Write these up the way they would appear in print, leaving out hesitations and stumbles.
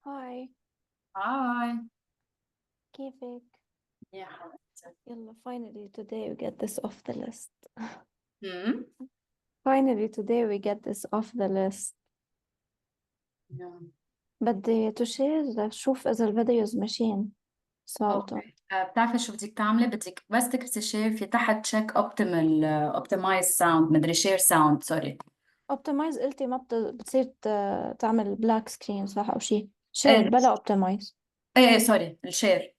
هاي، هاي كيفك؟ يا حبيبتي. يلا finally today we get this off the list. هم؟ Finally today we get this off the list. يا. بدي تشير شوف إذا الفيديوز ماشيين صوتهم. اوكي بتعرفي شو بدك تعملي؟ بدك بس تكبسي شير في تحت تشيك اوبتيمال اوبتمايز ساوند، مدري شير ساوند سوري. Optimize قلتي ما بتصير تعمل black screen صح أو شيء. شير ايه بلا Optimize. ايه سوري الشير.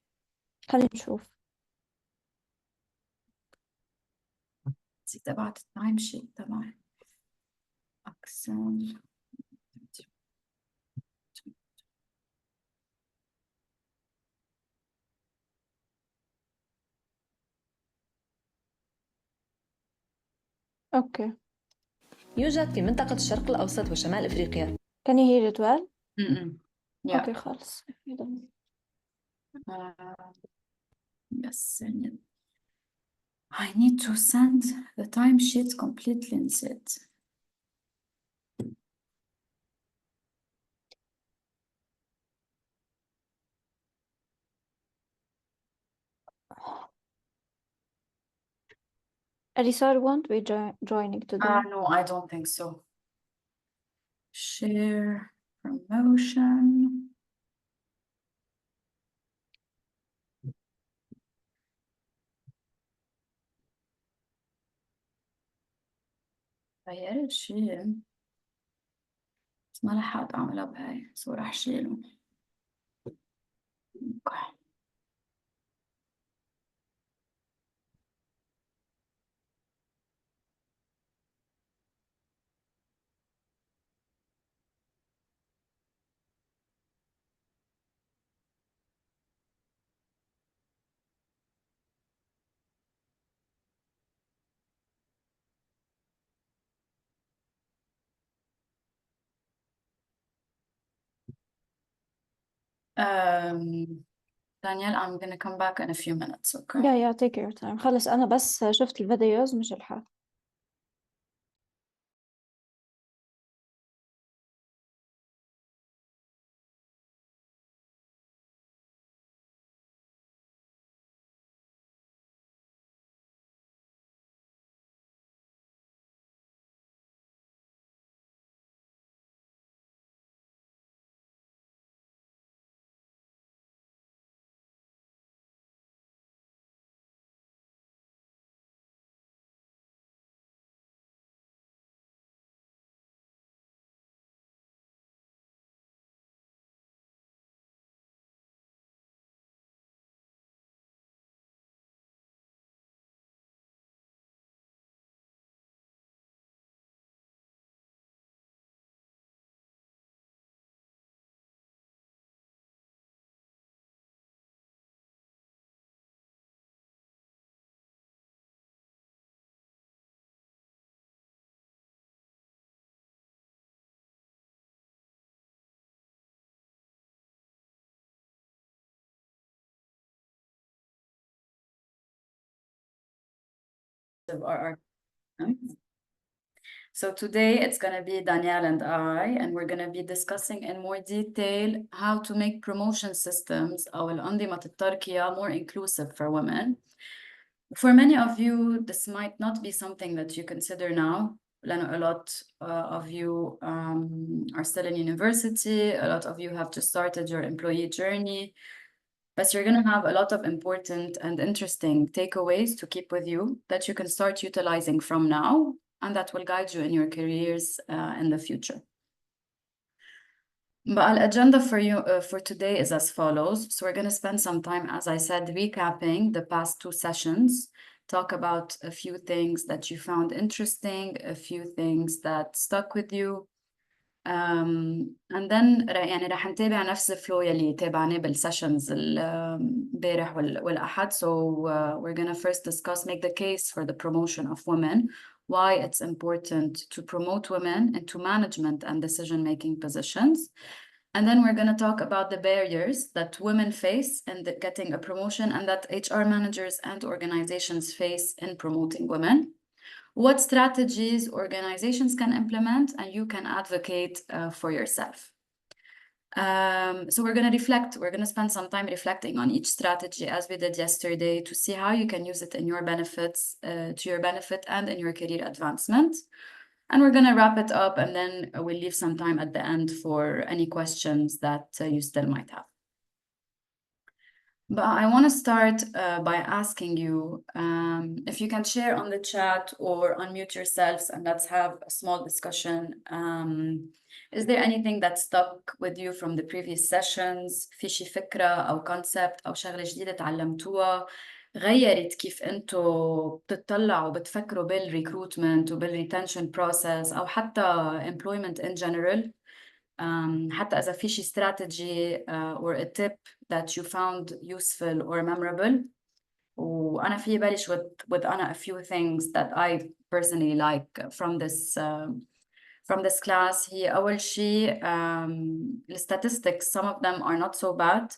خلينا نشوف. نسيت ابعت التايم شيت تبعي. اكسل. Okay. يوجد في منطقة الشرق الأوسط وشمال أفريقيا. Can you hear it well? يا Okay خلص. yes I need to send the time sheet completely instead. Arisar won't be joining today. No, I don't think so. Share promotion. غيرت شيء بس ما لحقت أعملها بهاي صورة رح شيله. أوكي. Danielle, I'm gonna come back in a few minutes, okay? Yeah, take your time. خلص أنا بس شفت الفيديوز مش الحال. So today it's going to be Danielle and I, and we're going to be discussing in more detail how to make promotion systems أو الأنظمة الترقية more inclusive for women. For many of you, this might not be something that you consider now. لأنه a lot of you are still in university, a lot of you have just started your employee journey. But you're going to have a lot of important and interesting takeaways to keep with you that you can start utilizing from now, and that will guide you in your careers in the future. But the agenda for you for today is as follows. So we're going to spend some time, as I said, recapping the past two sessions, talk about a few things that you found interesting, a few things that stuck with you. And then يعني رح نتابع نفس الفلو يلي تابعناه بالسيشنز امبارح والأحد. So we're gonna first discuss, make the case for the promotion of women, why it's important to promote women into management and decision-making positions. And then we're gonna talk about the barriers that women face in getting a promotion and that HR managers and organizations face in promoting women. What strategies organizations can implement and you can advocate for yourself. So we're going to reflect. We're going to spend some time reflecting on each strategy as we did yesterday to see how you can use it in your benefits, to your benefit and in your career advancement. And we're going to wrap it up, and then we'll leave some time at the end for any questions that you still might have. But I want to start by asking you if you can share on the chat or unmute yourselves, and let's have a small discussion. Is there anything that stuck with you from the previous sessions؟ في شي فكرة أو concept أو شغلة جديدة تعلمتوها غيرت كيف أنتوا بتطلعوا بتفكروا بالrecruitment وبالretention process أو حتى employment in general؟ حتى إذا في شي strategy or a tip that you found useful or memorable. وأنا في بلش with أنا a few things that I personally like from this class. هي أول شيء the statistics, some of them are not so bad.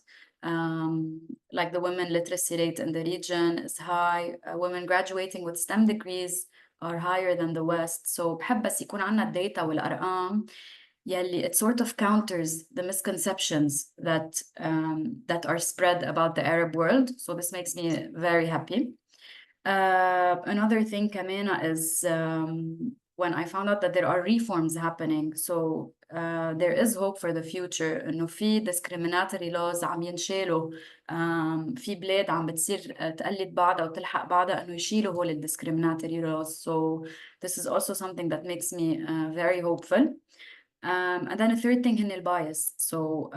Like the women literacy rate in the region is high. Women graduating with STEM degrees are higher than the West. So بحب بس يكون عنا الداتا والأرقام يلي it sort of counters the misconceptions that are spread about the Arab world. So this makes me very happy. Another thing كمان is when I found out that there are reforms happening. So there is hope for the future. إنه في discriminatory laws عم ينشالوا. في بلاد عم بتصير تقلد بعضها وتلحق بعضها إنه يشيلوا هول discriminatory laws. So this is also something that makes me very hopeful. And then a third thing in the bias. So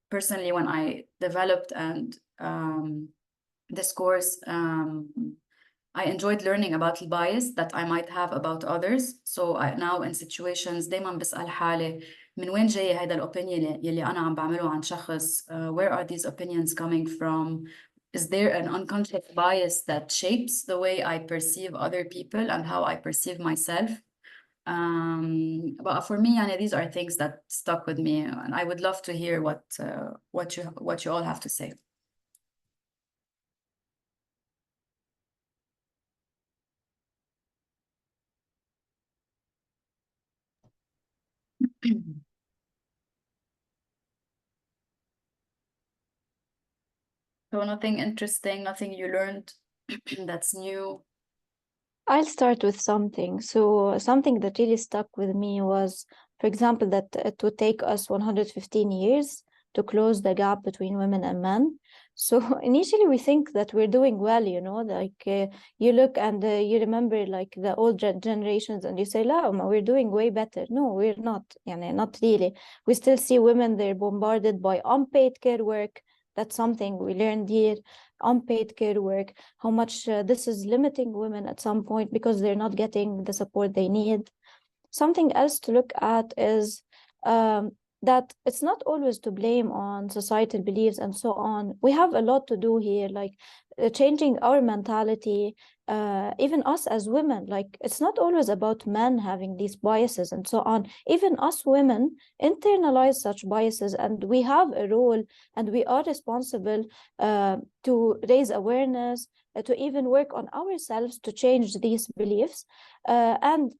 personally, when I developed and this course, I enjoyed learning about the bias that I might have about others. So I now in situations دايما بسأل حالي من وين جاي هيدا الopinion يلي أنا عم بعمله عن شخص. Where are these opinions coming from? Is there an unconscious bias that shapes the way I perceive other people and how I perceive myself? But for me, these are things that stuck with me, and I would love to hear what you all have to say. So nothing interesting, nothing you learned that's new. I'll start with something. So something that really stuck with me was, for example, that it would take us 115 years to close the gap between women and men. So initially we think that we're doing well, you know, like you look and you remember like the old generations and you say, "La, we're doing way better." No, we're not, not really. We still see women, they're bombarded by unpaid care work. That's something we learned here. Unpaid care work, how much this is limiting women at some point because they're not getting the support they need. Something else to look at is that it's not always to blame on societal beliefs and so on. We have a lot to do here, like changing our mentality, even us as women. Like it's not always about men having these biases and so on. Even us women internalize such biases, and we have a role and we are responsible to raise awareness, to even work on ourselves to change these beliefs. And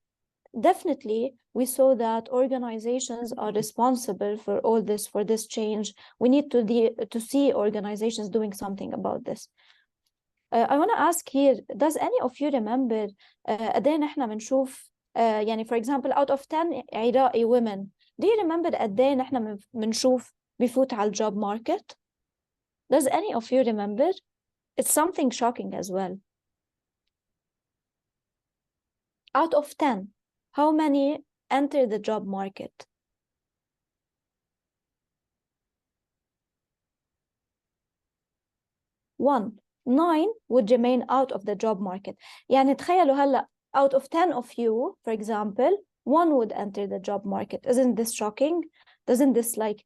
definitely we saw that organizations are responsible for all this, for this change. We need to see organizations doing something about this. I want to ask here, does any of you remember قد ايه نحن بنشوف يعني for example out of 10 عراقي women, do you remember قد ايه نحن بنشوف بفوت على الجوب market? Does any of you remember? It's something shocking as well. Out of 10, how many enter the job market? One. 9 would remain out of the job market. يعني تخيلوا هلا out of 10 of you, for example, 1 would enter the job market. Isn't this shocking? Doesn't this like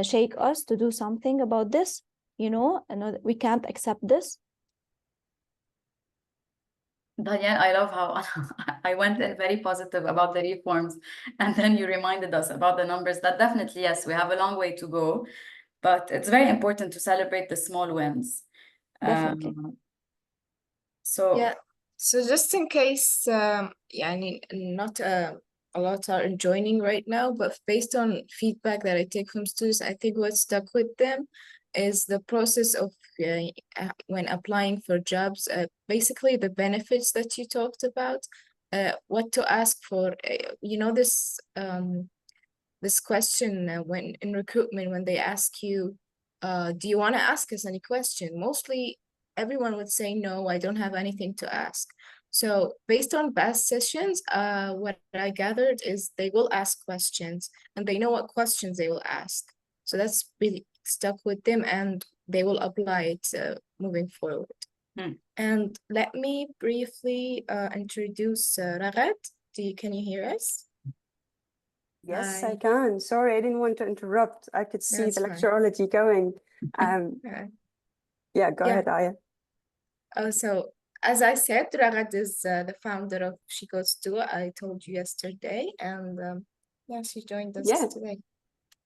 shake us to do something about this? You know, we can't accept this. Danielle, I love how I went in very positive about the reforms, and then you reminded us about the numbers. That definitely, yes, we have a long way to go, but it's very important to celebrate the small wins. Definitely. So yeah. So just in case, يعني not a lot are joining right now, but based on feedback that I take from students, I think what stuck with them is the process of when applying for jobs, basically the benefits that you talked about, what to ask for. You know, this question when in recruitment, when they ask you, do you want to ask us any question? Mostly everyone would say, no, I don't have anything to ask. So based on past sessions, what I gathered is they will ask questions and they know what questions they will ask. So that's really stuck with them and they will apply it moving forward. And let me briefly introduce Ragad. Can you hear us? Yes, Hi. I can. Sorry, I didn't want to interrupt. I could see That's the fine. lecturology going. Yeah, go ahead, Aya. So as I said, Ragad is the founder of She Codes Too. I told you yesterday, and yeah, she joined us today.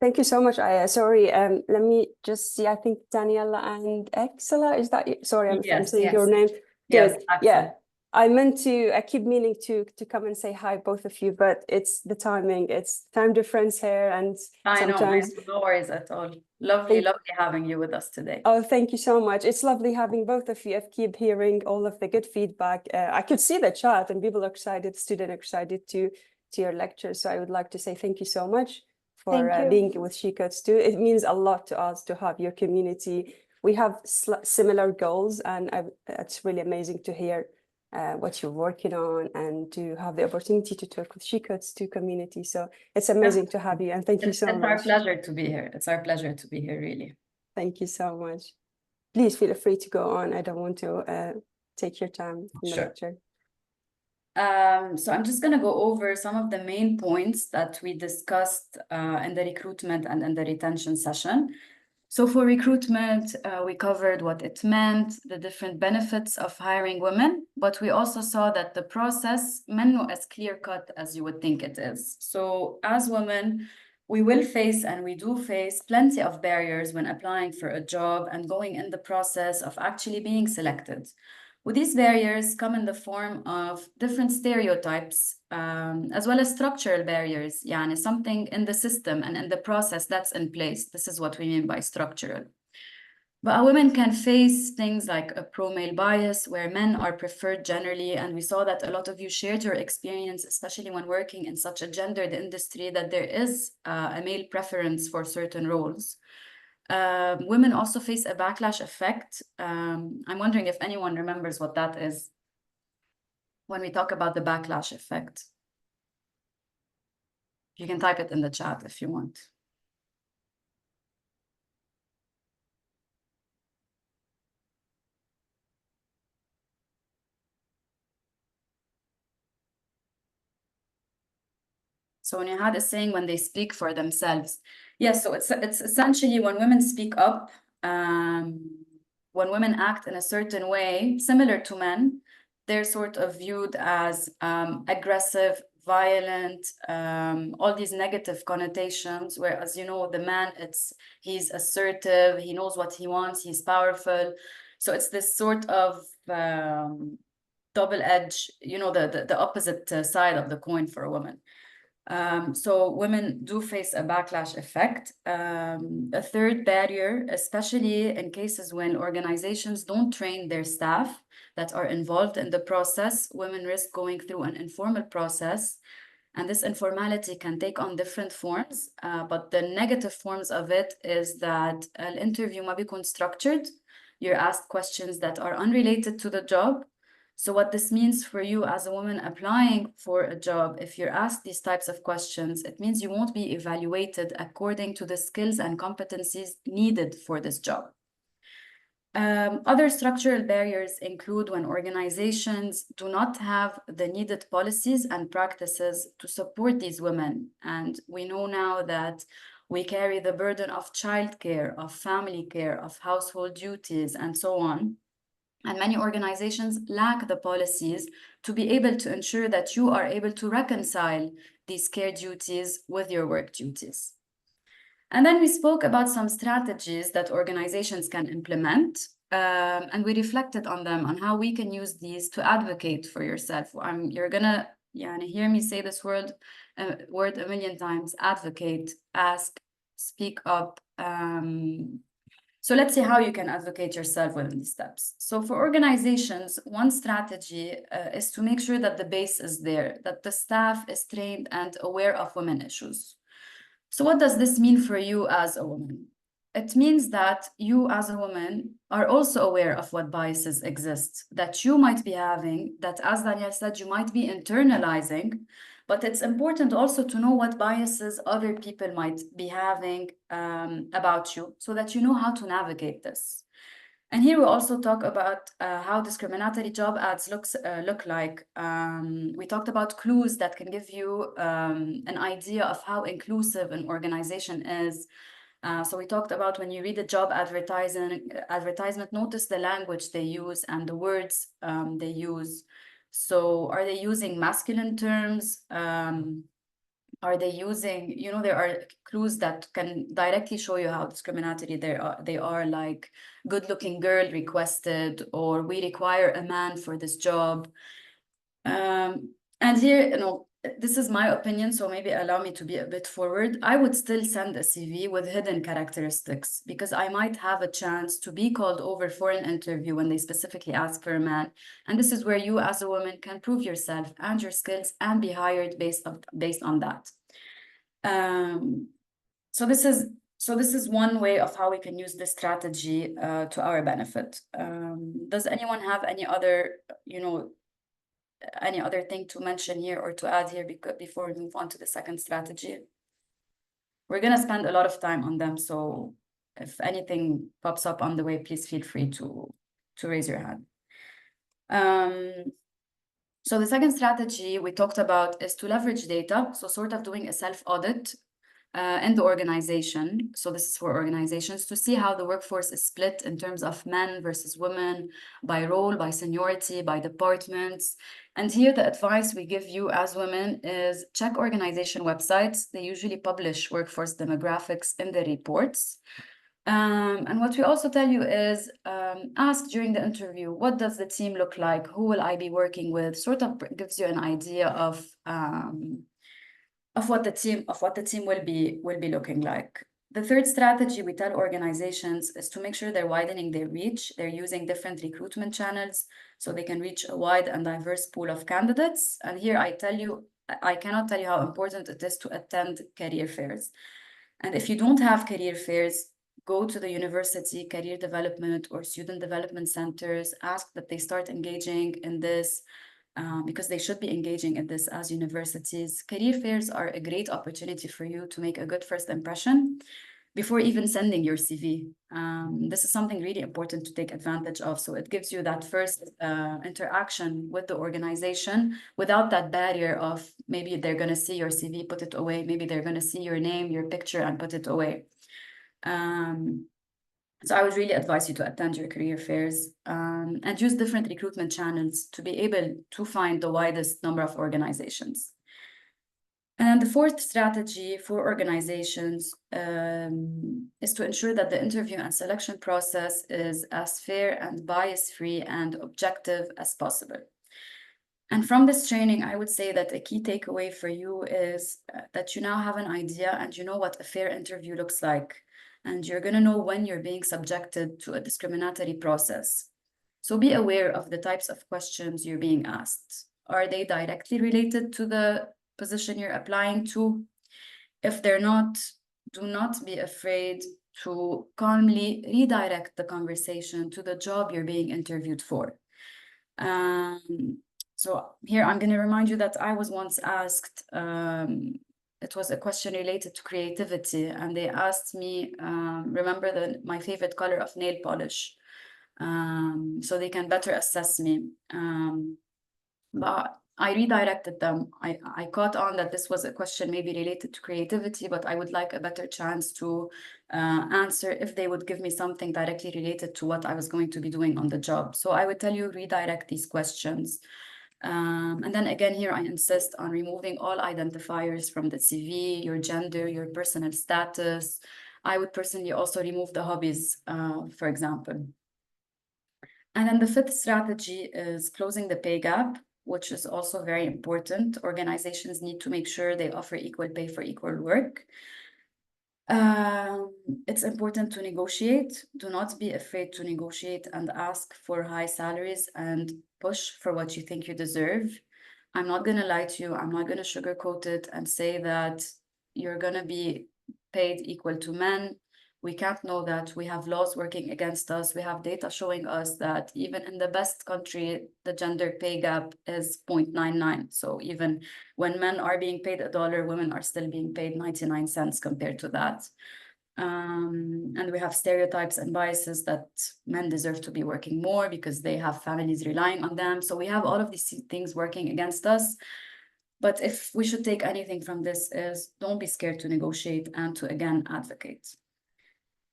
Thank you so much, Aya. Sorry, let me just see. I think Daniela and Exela, is that you? Sorry, if I'm saying your name. Yes, Good. Axel. Yeah, I keep meaning to come and say hi, both of you, but it's the timing. It's time difference here, and sometimes. No worries at all. Lovely having you with us today. Oh, thank you so much. It's lovely having both of you. I keep hearing all of the good feedback. I could see the chat and people are excited, students are excited to your lecture. So I would like to say thank you so much for being with She Codes Too. It means a lot to us to have your community. We have similar goals, and it's really amazing to hear what you're working on and to have the opportunity to talk with She Codes Too community. So it's amazing to have you, and thank you so much. It's our pleasure to be here. It's our pleasure to be here, really. Thank you so much. Please feel free to go on. I don't want to take your time in the lecture. So I'm just going to go over some of the main points that we discussed in the recruitment and in the retention session. So for recruitment, we covered what it meant, the different benefits of hiring women, but we also saw that the process may not as clear-cut as you would think it is. So as women, we will face, and we do face, plenty of barriers when applying for a job and going in the process of actually being selected. Well, these barriers come in the form of different stereotypes, as well as structural barriers, yani something in the system and in the process that's in place. This is what we mean by structural. But women can face things like a pro-male bias, where men are preferred generally, and we saw that a lot of you shared your experience, especially when working in such a gendered industry, that there is a male preference for certain roles. Women also face a backlash effect. I'm wondering if anyone remembers what that is when we talk about the backlash effect. You can type it in the chat if you want. So Nihad is saying when they speak for themselves. Yes, so it's essentially when women speak up, when women act in a certain way, similar to men, they're sort of viewed as aggressive, violent, all these negative connotations, whereas, you know, the man, he's assertive, he knows what he wants, he's powerful. So it's this sort of double edge, you know, the opposite side of the coin for a woman. So women do face a backlash effect. A third barrier, especially in cases when organizations don't train their staff that are involved in the process, women risk going through an informal process. And this informality can take on different forms, but the negative forms of it is that an interview ma bikun structured. You're asked questions that are unrelated to the job. So what this means for you as a woman applying for a job, if you're asked these types of questions, it means you won't be evaluated according to the skills and competencies needed for this job. Other structural barriers include when organizations do not have the needed policies and practices to support these women. And we know now that we carry the burden of childcare, of family care, of household duties, and so on. And many organizations lack the policies to be able to ensure that you are able to reconcile these care duties with your work duties. And then we spoke about some strategies that organizations can implement, and we reflected on them, on how we can use these to advocate for yourself. You're gonna يعني hear me say this word a million times: advocate, ask, speak up. So let's see how you can advocate yourself within these steps. So for organizations, one strategy is to make sure that the base is there, that the staff is trained and aware of women issues. So what does this mean for you as a woman? It means that you as a woman are also aware of what biases exist, that you might be having, that, as Danielle said, you might be internalizing, but it's important also to know what biases other people might be having about you, so that you know how to navigate this. And here we also talk about how discriminatory job ads look like. We talked about clues that can give you an idea of how inclusive an organization is. So we talked about when you read the job advertisement, notice the language they use and the words they use. So are they using masculine terms? Are they using, you know, there are clues that can directly show you how discriminatory they are, like good-looking girl requested, or we require a man for this job. And here, you know, this is my opinion, so maybe allow me to be a bit forward. I would still send a CV with hidden characteristics, because I might have a chance to be called over for an interview when they specifically ask for a man. And this is where you as a woman can prove yourself and your skills and be hired based on that. So this is one way of how we can use this strategy to our benefit. Does anyone have any other, you know, any other thing to mention here or to add here before we move on to the second strategy? We're gonna spend a lot of time on them, so if anything pops up on the way, please feel free to raise your hand. So the second strategy we talked about is to leverage data, so sort of doing a self-audit in the organization. So this is for organizations to see how the workforce is split in terms of men versus women, by role, by seniority, by departments. And here the advice we give you as women is check organization websites. They usually publish workforce demographics in the reports. And what we also tell you is ask during the interview, what does the team look like? Who will I be working with? Sort of gives you an idea of what the team will be looking like. The third strategy we tell organizations is to make sure they're widening their reach. They're using different recruitment channels so they can reach a wide and diverse pool of candidates. And here I cannot tell you how important it is to attend career fairs. And if you don't have career fairs, go to the university career development or student development centers, ask that they start engaging in this. Because they should be engaging in this as universities. Career fairs are a great opportunity for you to make a good first impression before even sending your CV. This is something really important to take advantage of. So it gives you that first interaction with the organization without that barrier of maybe they're going to see your CV, put it away. Maybe they're going to see your name, your picture, and put it away. So I would really advise you to attend your career fairs and use different recruitment channels to be able to find the widest number of organizations. And the fourth strategy for organizations is to ensure that the interview and selection process is as fair and bias-free and objective as possible. And from this training, I would say that a key takeaway for you is that you now have an idea and you know what a fair interview looks like. And you're going to know when you're being subjected to a discriminatory process. So be aware of the types of questions you're being asked. Are they directly related to the position you're applying to? If they're not, do not be afraid to calmly redirect the conversation to the job you're being interviewed for. So here I'm going to remind you that I was once asked, it was a question related to creativity, and they asked me, remember my favorite color of nail polish, so they can better assess me. But I redirected them. I caught on that this was a question maybe related to creativity, but I would like a better chance to answer if they would give me something directly related to what I was going to be doing on the job. So I would tell you, redirect these questions. And then again, here I insist on removing all identifiers from the CV, your gender, your personal status. I would personally also remove the hobbies, for example. And then the fifth strategy is closing the pay gap. which is also very important. Organizations need to make sure they offer equal pay for equal work. It's important to negotiate. Do not be afraid to negotiate and ask for high salaries and push for what you think you deserve. I'm not going to lie to you. I'm not going to sugarcoat it and say that you're going to be paid equal to men. We can't know that. We have laws working against us. We have data showing us that even in the best country, the gender pay gap is 0.99. So even when men are being paid $1, women are still being paid 99 cents compared to that. And we have stereotypes and biases that men deserve to be working more because they have families relying on them. So we have all of these things working against us. But if we should take anything from this is don't be scared to negotiate and to, again, advocate.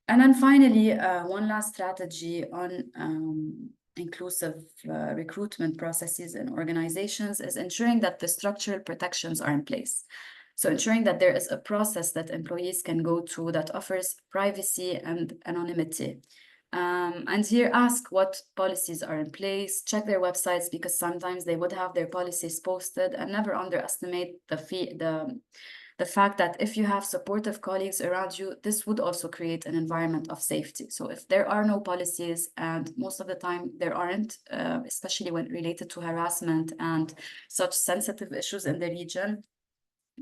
And then finally, one last strategy on inclusive recruitment processes in organizations is ensuring that the structural protections are in place. So ensuring that there is a process that employees can go through that offers privacy and anonymity. And here ask what policies are in place, check their websites, because sometimes they would have their policies posted, and never underestimate the fact that if you have supportive colleagues around you, this would also create an environment of safety. So if there are no policies, and most of the time there aren't, especially when related to harassment and such sensitive issues in the region,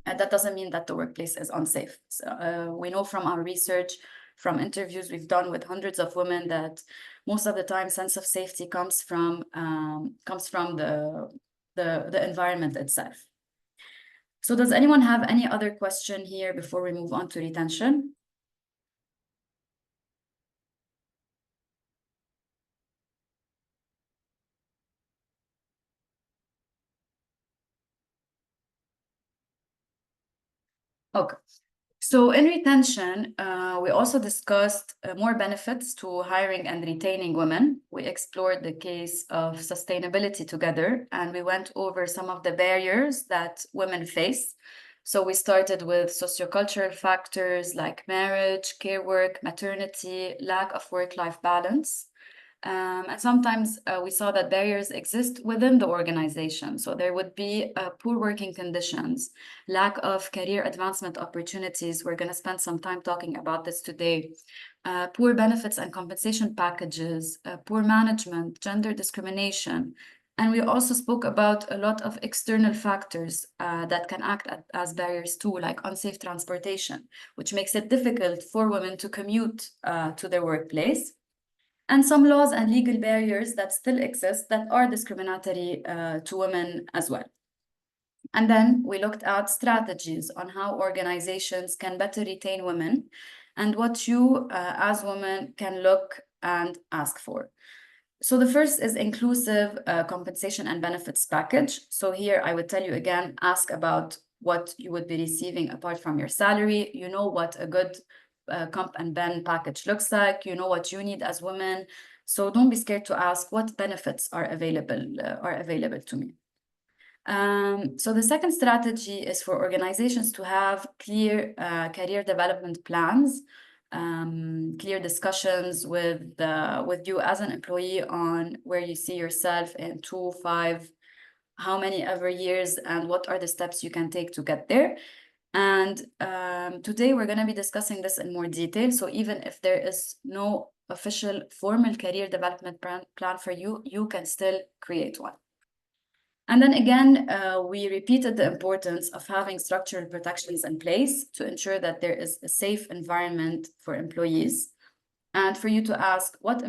that doesn't mean that the workplace is unsafe. So, we know from our research, from interviews we've done with hundreds of women, that most of the time sense of safety comes from the environment itself. So does anyone have any other question here before we move on to retention? Okay. So in retention, we also discussed more benefits to hiring and retaining women. We explored the case of sustainability together, and we went over some of the barriers that women face. So we started with sociocultural factors like marriage, care work, maternity, lack of work-life balance. And sometimes we saw that barriers exist within the organization. So there would be poor working conditions, lack of career advancement opportunities. We're going to spend some time talking about this today. Poor benefits and compensation packages, poor management, gender discrimination. And we also spoke about a lot of external factors that can act as barriers too, like unsafe transportation, which makes it difficult for women to commute to their workplace. And some laws and legal barriers that still exist that are discriminatory to women as well. And then we looked at strategies on how organizations can better retain women and what you as women can look and ask for. So the first is inclusive compensation and benefits package. So here I would tell you again, ask about what you would be receiving apart from your salary. You know what a good comp and ben package looks like. You know what you need as women. So don't be scared to ask what benefits are available to me. So the second strategy is for organizations to have clear career development plans, clear discussions with you as an employee on where you see yourself in 2, 5, how many ever years, and what are the steps you can take to get there. And today we're going to be discussing this in more detail. So even if there is no official formal career development plan for you, you can still create one. And then again, we repeated the importance of having structural protections in place to ensure that there is a safe environment for employees. And for you to ask what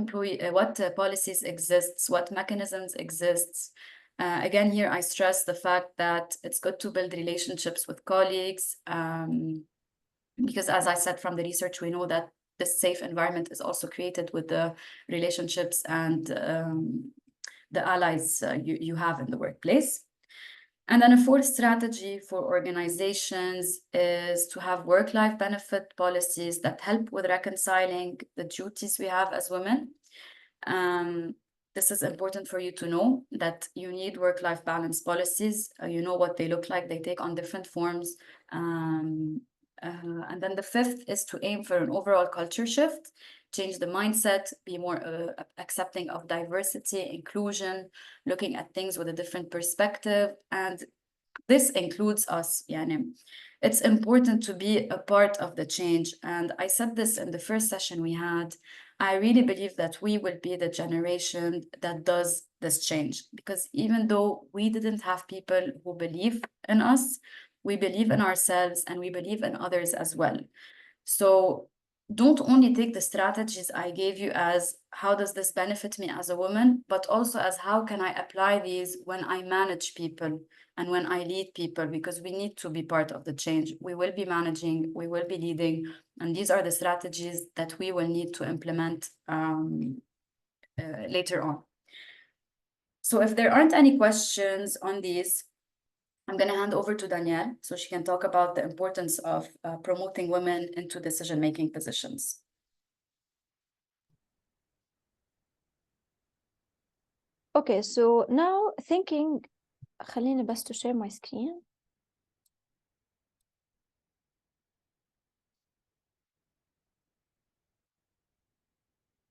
policies exists, what mechanisms exists. Again, here I stress the fact that it's good to build relationships with colleagues, because as I said from the research, we know that this safe environment is also created with the relationships and the allies you have in the workplace. And then a fourth strategy for organizations is to have work-life benefit policies that help with reconciling the duties we have as women. This is important for you to know that you need work-life balance policies. You know what they look like. They take on different forms. And then the fifth is to aim for an overall culture shift, change the mindset, be more accepting of diversity, inclusion, looking at things with a different perspective. And this includes us. Yani, it's important to be a part of the change. And I said this in the first session we had. I really believe that we will be the generation that does this change, because even though we didn't have people who believe in us, we believe in ourselves and we believe in others as well. So don't only take the strategies I gave you as how does this benefit me as a woman, but also as how can I apply these when I manage people and when I lead people, because we need to be part of the change. We will be managing, we will be leading, and these are the strategies that we will need to implement later on. So if there aren't any questions on these, I'm going to hand over to Danielle so she can talk about the importance of promoting women into decision-making positions. Okay, so now thinking, خليني بس to share my screen.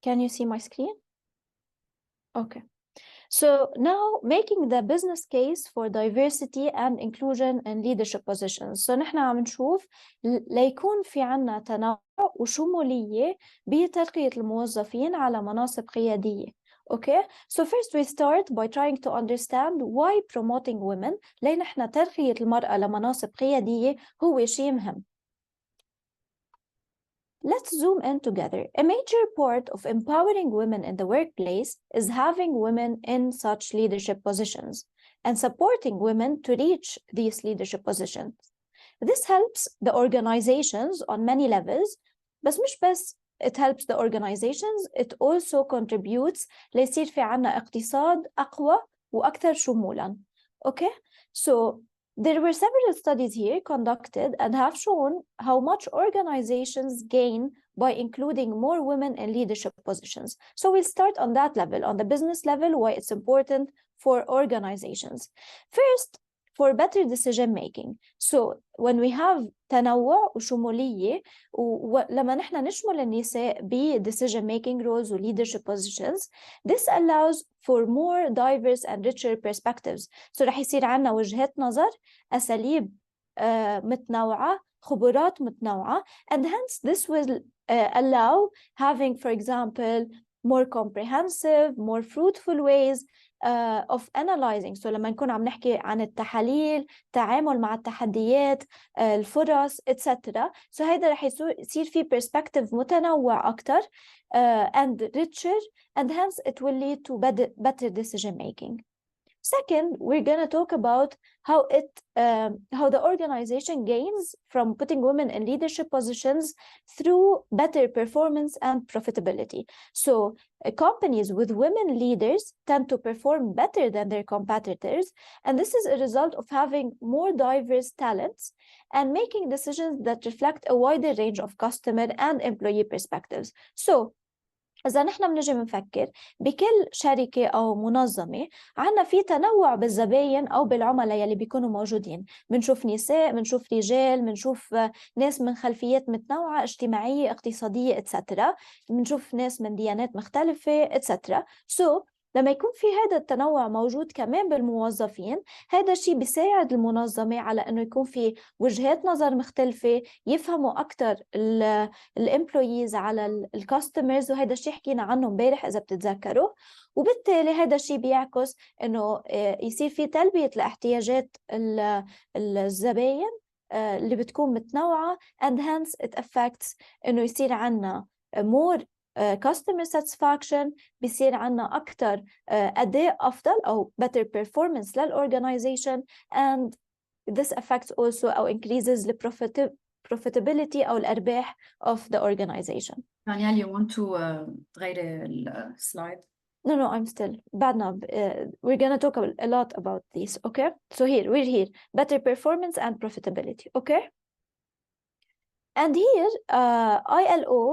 Can you see my screen? Okay. So now making the business case for diversity and inclusion in leadership positions. So نحن عم نشوف ليكون في عنا تنوع وشمولية بترقية الموظفين على مناصب قيادية. Okay, so first we start by trying to understand why promoting women. ليه نحن ترقية المرأة لمناصب قيادية هو شيء مهم. Let's zoom in together. A major part of empowering women in the workplace is having women in such leadership positions and supporting women to reach these leadership positions. This helps the organizations on many levels, بس مش بس it helps the organizations, it also contributes ليصير في عنا اقتصاد أقوى وأكثر شمولاً. Okay, so there were several studies here conducted and have shown how much organizations gain by including more women in leadership positions. So we'll start on that level, on the business level, why it's important for organizations. First, for better decision making. So when we have تنوع وشمولية ولما نحن نشمل النساء ب decision making roles و leadership positions, this allows for more diverse and richer perspectives. So رح يصير عنا وجهات نظر, أساليب متنوعة, خبرات متنوعة, and hence this will allow having, for example, more comprehensive, more fruitful ways of analyzing. So لما نكون عم نحكي عن التحاليل, تعامل مع التحديات, الفرص, etc. So هيدا رح يصير في perspective متنوع أكتر and richer, and hence it will lead to better decision making. Second, we're going to talk about how the organization gains from putting women in leadership positions through better performance and profitability. So companies with women leaders tend to perform better than their competitors, and this is a result of having more diverse talents and making decisions that reflect a wider range of customer and employee perspectives. So إذا نحن بنجي بنفكر بكل شركة أو منظمة عنا في تنوع بالزباين أو بالعملاء يلي بيكونوا موجودين, بنشوف نساء, بنشوف رجال, بنشوف ناس من خلفيات متنوعة اجتماعية اقتصادية etc. بنشوف ناس من ديانات مختلفة etc. So لما يكون في هذا التنوع موجود كمان بالموظفين, هذا الشيء بيساعد المنظمة على أنه يكون في وجهات نظر مختلفة, يفهموا أكتر الامبلويز على الكاستمرز, وهذا الشيء حكينا عنه امبارح إذا بتتذكروا. وبالتالي هذا الشيء بيعكس أنه يصير في تلبية لاحتياجات الزباين اللي بتكون متنوعة, and hence it affects أنه يصير عنا more customer satisfaction, بيصير عنا أكتر أداء أفضل أو better performance للorganization, and this affects also or increases the profitability أو الأرباح of the organization. Danielle, you want to تغيري السلايد? No, I'm still bad now. We're going to talk a lot about this, okay? So we're here, better performance and profitability, okay? And here, ILO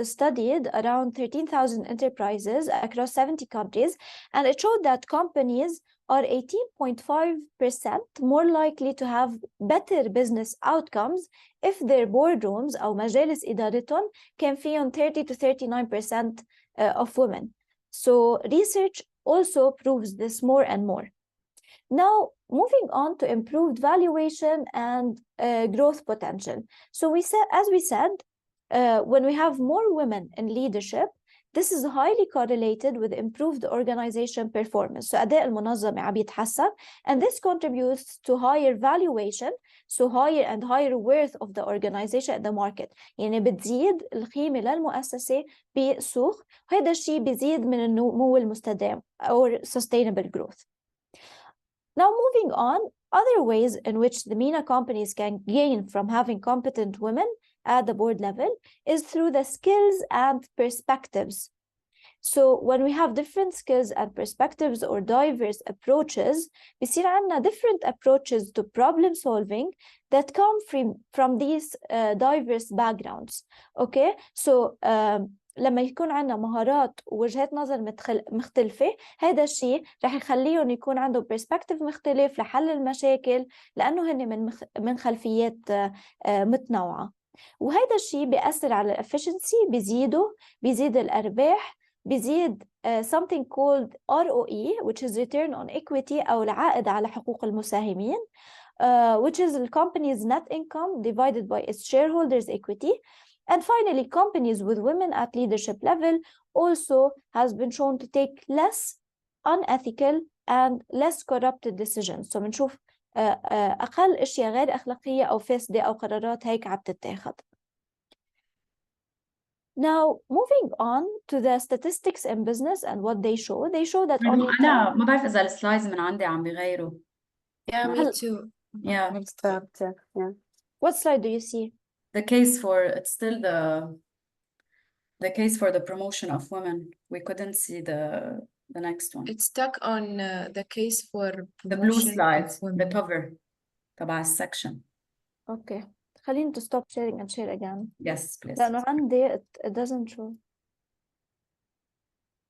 studied around 13,000 enterprises across 70 countries, and it showed that companies are 18.5% more likely to have better business outcomes if their boardrooms أو مجالس إدارتهم كان فيهم 30 to 39% of women. So research also proves this more and more. Now, moving on to improved valuation and growth potential. So as we said, when we have more women in leadership, this is highly correlated with improved organization performance. So أداء المنظمة عم يتحسن, and this contributes to higher valuation, so higher and higher worth of the organization in the market. يعني بتزيد القيمة للمؤسسة بالسوق, وهذا الشيء بيزيد من النمو المستدام or sustainable growth. Now moving on, other ways in which the MENA companies can gain from having competent women at the board level is through the skills and perspectives. So when we have different skills and perspectives or diverse approaches, بيصير عندنا different approaches to problem solving that come from these diverse backgrounds. Okay, so لما يكون عندنا مهارات ووجهات نظر مختلفة, هذا الشيء رح يخليهم يكون عندهم perspective مختلف لحل المشاكل, لأنه هن من خلفيات متنوعة. وهذا الشيء بيأثر على efficiency, بيزيد الأرباح, بيزيد something called ROE, which is return on equity أو العائد على حقوق المساهمين, which is the company's net income divided by its shareholders' equity. And finally, companies with women at leadership level also has been shown to take less unethical and less corrupted decisions. So بنشوف أقل أشياء غير أخلاقية أو فاسدة أو قرارات هيك عم تتاخد. Now, moving on to the statistics in business and what they show that only أنا ما بعرف إذا السلايدز من عندي عم بيغيروا. Yeah, me too. Yeah. Yeah. What slide do you see? The case for, it's still the case for the promotion of women. We couldn't see the next one. It's stuck on the case for The blue promotion of slides, the women. cover تبع السكشن. Okay. خلينا to stop sharing and share again. Yes, please. لأنه عندي it doesn't show.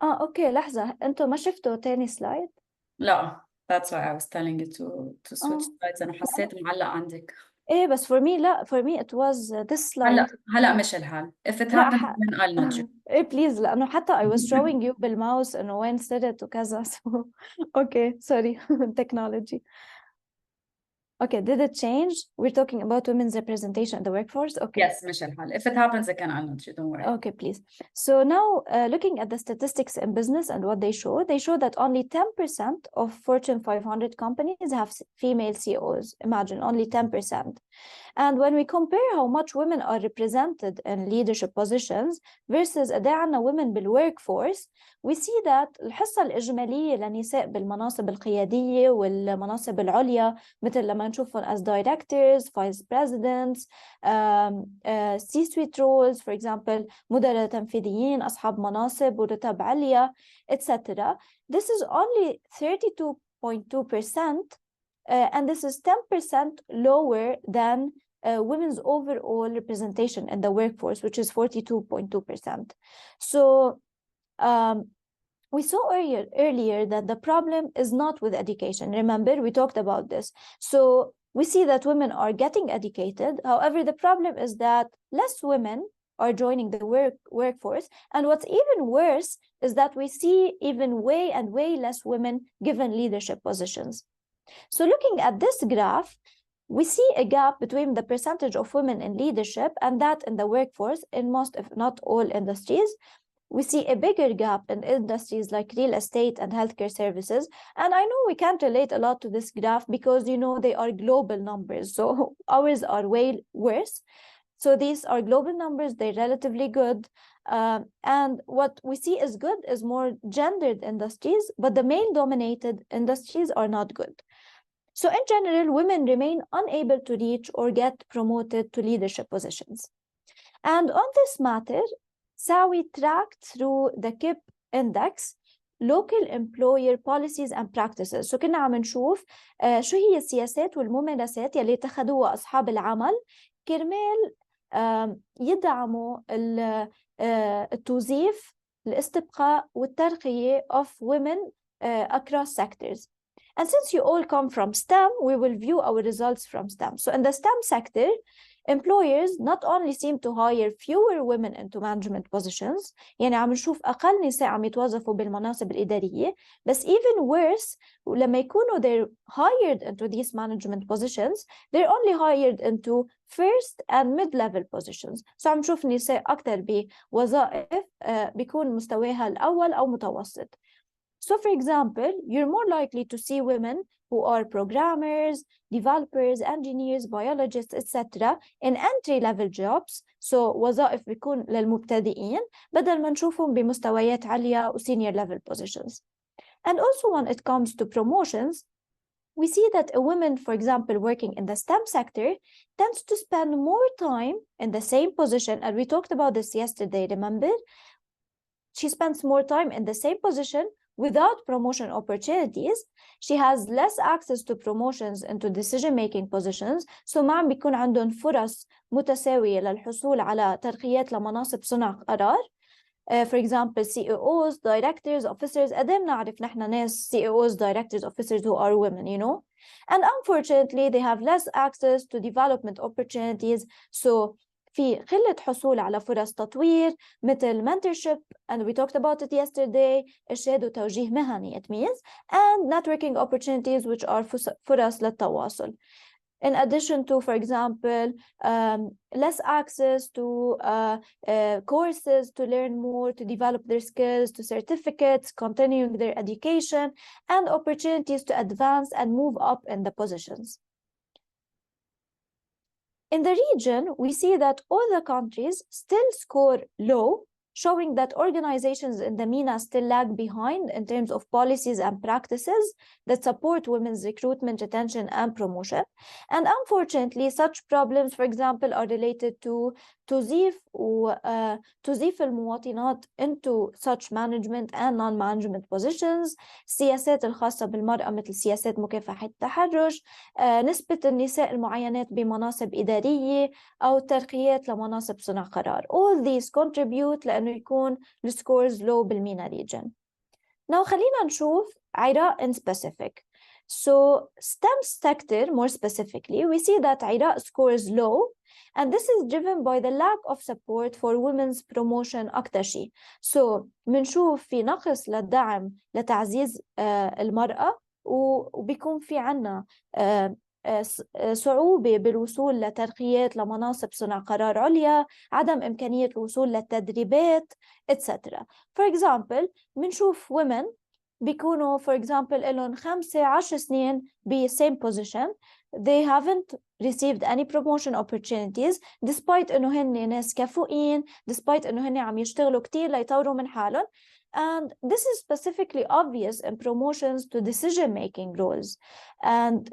اوكي لحظة, انتوا ما شفتوا تاني سلايد؟ لا, that's why I was telling you to switch slides. أنا حسيت معلق عندك. ايه بس for me لا, for me it was this slide. هلا مش الحال. If it لا happens then I'll nudge you. ايه please, لأنه حتى I was showing you بالماوس إنه وين صرت وكذا. So okay, sorry. Technology. Okay, did it change? We're talking about women's representation in the workforce. Okay. Yes, مش الحال. If it happens again I'll nudge you, don't worry. Okay, please. So now looking at the statistics in business and what they show that only 10% of Fortune 500 companies have female CEOs. Imagine, only 10%. And when we compare how much women are represented in leadership positions versus قد ايه عنا women بالworkforce, we see that الحصة الإجمالية للنساء بالمناصب القيادية والمناصب العليا مثل لما نشوفهم as directors, vice presidents, C-suite roles, for example, مدراء تنفيذيين, أصحاب مناصب ورتب عليا, etc. This is only 32.2%, and this is 10% lower than women's overall representation in the workforce, which is 42.2%. So we saw earlier that the problem is not with education. Remember, we talked about this. So we see that women are getting educated. However, the problem is that less women are joining the workforce. And what's even worse is that we see even way less women given leadership positions. So looking at this graph, we see a gap between the percentage of women in leadership and that in the workforce in most, if not all, industries. We see a bigger gap in industries like real estate and healthcare services. And I know we can't relate a lot to this graph because, you know, they are global numbers. So ours are way worse. So these are global numbers, they're relatively good. And what we see is good is more gendered industries, but the male-dominated industries are not good. So in general, women remain unable to reach or get promoted to leadership positions. And on this matter, SAWI tracked through the KIP index local employer policies and practices. So كنا عم نشوف شو هي السياسات والممارسات يلي اتخذوها أصحاب العمل كرمال يدعموا التوظيف، الاستبقاء والترقية of women across sectors. And since you all come from STEM, we will view our results from STEM. So in the STEM sector, employers not only seem to hire fewer women into management positions, يعني عم نشوف أقل نساء عم يتوظفوا بالمناصب الإدارية، بس even worse لما يكونوا they're hired into these management positions, they're only hired into first and mid-level positions. So عم نشوف نساء أكثر بوظائف بيكون مستواها الأول أو متوسط. So for example, you're more likely to see women who are programmers, developers, engineers, biologists, etc. in entry-level jobs. So وظائف بيكون للمبتدئين بدل ما نشوفهم بمستويات عالية و senior level positions. And also when it comes to promotions, we see that a woman, for example, working in the STEM sector tends to spend more time in the same position. And we talked about this yesterday, remember? She spends more time in the same position without promotion opportunities. She has less access to promotions into decision-making positions. So ما عم بيكون عندهم فرص متساوية للحصول على ترقيات لمناصب صنع قرار. For example, CEOs, directors, officers. قدام نعرف نحن ناس CEOs, directors, officers who are women, you know. And unfortunately, they have less access to development opportunities. So في قلة حصول على فرص تطوير مثل mentorship, and we talked about it yesterday, إرشاد وتوجيه مهني it means, and networking opportunities which are فرص للتواصل. In addition to, for example, less access to courses to learn more, to develop their skills, to certificates, continuing their education, and opportunities to advance and move up in the positions. In the region, we see that all the countries still score low, showing that organizations in the MENA still lag behind in terms of policies and practices that support women's recruitment, retention, and promotion. And unfortunately, such problems, for example, are related to تزيف المواطنات into such management and non-management positions, السياسات الخاصة بالمرأة مثل سياسات مكافحة التحرش, نسبة النساء المعينات بمناصب إدارية أو ترقيات لمناصب صنع قرار. All these contribute لأنه يكون السكورز low بالمينا region. Now خلينا نشوف عراق in specific. So STEM sector, more specifically, we see that Iraq scores low, and this is driven by the lack of support for women's promotion أكتر شيء. So منشوف في نقص للدعم لتعزيز المرأة, وبيكون في عنا صعوبة بالوصول لترقيات لمناصب صنع قرار عليا, عدم إمكانية الوصول للتدريبات, etc. For example, منشوف women بيكونوا for example إلهم 5-10 سنين ب same position, they haven't received any promotion opportunities despite إنه هن ناس كفؤين, despite إنه هن عم يشتغلوا كتير ليطوروا من حالهم. And this is specifically obvious in promotions to decision-making roles. And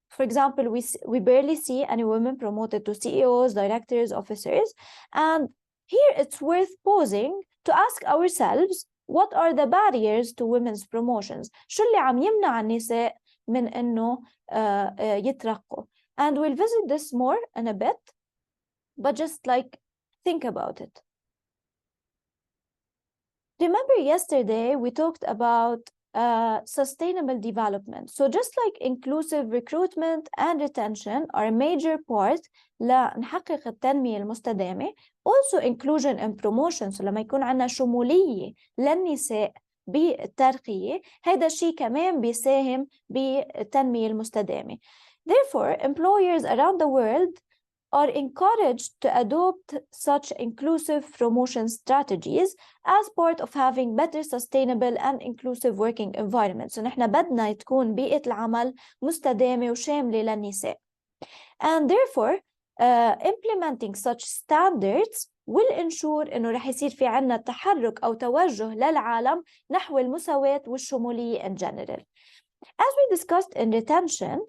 for example, we barely see any women promoted to CEOs, directors, officers. And here it's worth pausing to ask ourselves, what are the barriers to women's promotions? شو اللي عم يمنع النساء من إنه يترقوا? And we'll visit this more in a bit, but just like think about it. Remember yesterday we talked about sustainable development. So just like inclusive recruitment and retention are a major part لنحقق التنمية المستدامة, also inclusion and promotion. So لما يكون عنا شمولية للنساء بالترقية, هذا الشيء كمان بيساهم بالتنمية المستدامة. Therefore, employers around the world are encouraged to adopt such inclusive promotion strategies as part of having better sustainable and inclusive working environments. So نحن بدنا تكون بيئة العمل مستدامة وشاملة للنساء. And therefore, implementing such standards will ensure إنه رح يصير في عنا تحرك أو توجه للعالم نحو المساواة والشمولية in general. As we discussed in retention,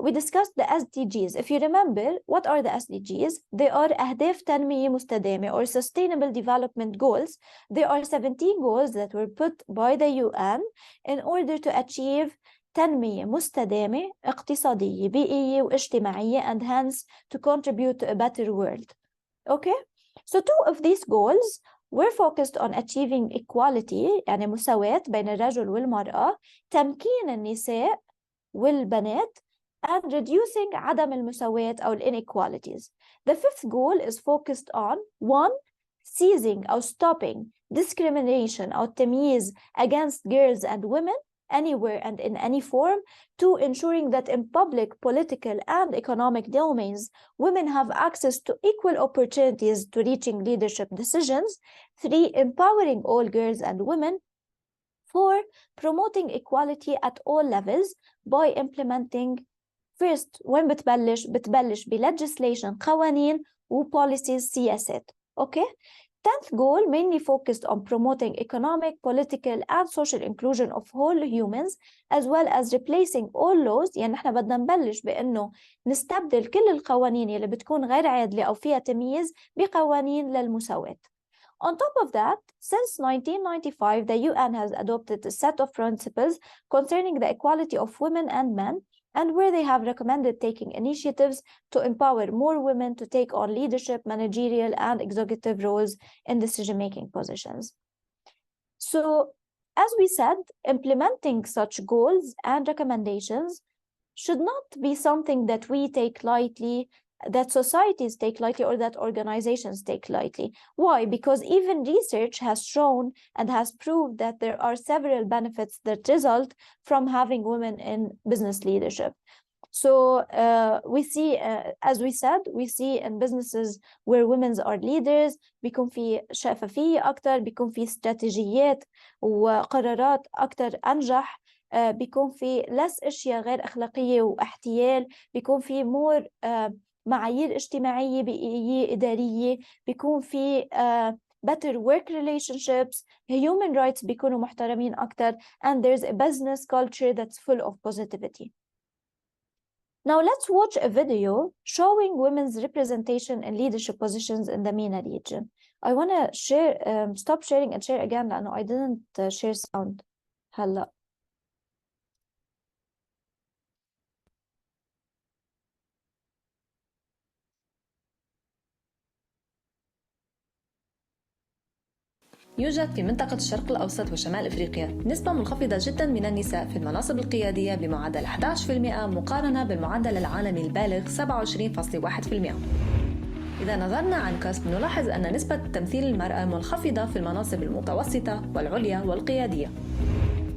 we discussed the SDGs. If you remember, what are the SDGs? They are أهداف تنمية مستدامة or Sustainable Development Goals. They are 17 goals that were put by the UN in order to achieve تنمية مستدامة اقتصادية بيئية واجتماعية and hence to contribute to a better world. Okay? So two of these goals we're focused on achieving equality يعني مساواة بين الرجل والمرأة، تمكين النساء والبنات and reducing عدم المساواة أو inequalities. The fifth goal is focused on 1. Seizing أو stopping discrimination أو التمييز against girls and women anywhere and in any form. 2. Ensuring that in public, political and economic domains, women have access to equal opportunities to reaching leadership decisions. 3. Empowering all girls and women. 4. Promoting equality at all levels by implementing first when بتبلش بlegislation قوانين و policies سياسات. Okay? 10th goal mainly focused on promoting economic, political and social inclusion of all humans as well as replacing all laws. يعني احنا بدنا نبلش بأنه نستبدل كل القوانين اللي بتكون غير عادلة أو فيها تمييز بقوانين للمساواة. On top of that, since 1995, the UN has adopted a set of principles concerning the equality of women and men, and where they have recommended taking initiatives to empower more women to take on leadership, managerial, and executive roles in decision-making positions. So, as we said, implementing such goals and recommendations should not be something that we take lightly, that societies take lightly, or that organizations take lightly. Why? Because even research has shown and has proved that there are several benefits that result from having women in business leadership. So we see, as we said, we see in businesses where women are leaders بيكون في شفافية أكتر، بيكون في استراتيجيات وقرارات أكتر أنجح، بيكون في less أشياء غير أخلاقية واحتيال، بيكون في more معايير اجتماعية بيئية إدارية، بيكون في better work relationships, human rights بيكونوا محترمين أكتر, and there's a business culture that's full of positivity. Now let's watch a video showing women's representation in leadership positions in the MENA region. I want to share, stop sharing and share again لأنه I didn't share sound هلا. يوجد في منطقة الشرق الأوسط وشمال إفريقيا نسبة منخفضة جدا من النساء في المناصب القيادية بمعدل 11% مقارنة بالمعدل العالمي البالغ 27.1%. إذا نظرنا عن كسب نلاحظ أن نسبة تمثيل المرأة منخفضة في المناصب المتوسطة والعليا والقيادية.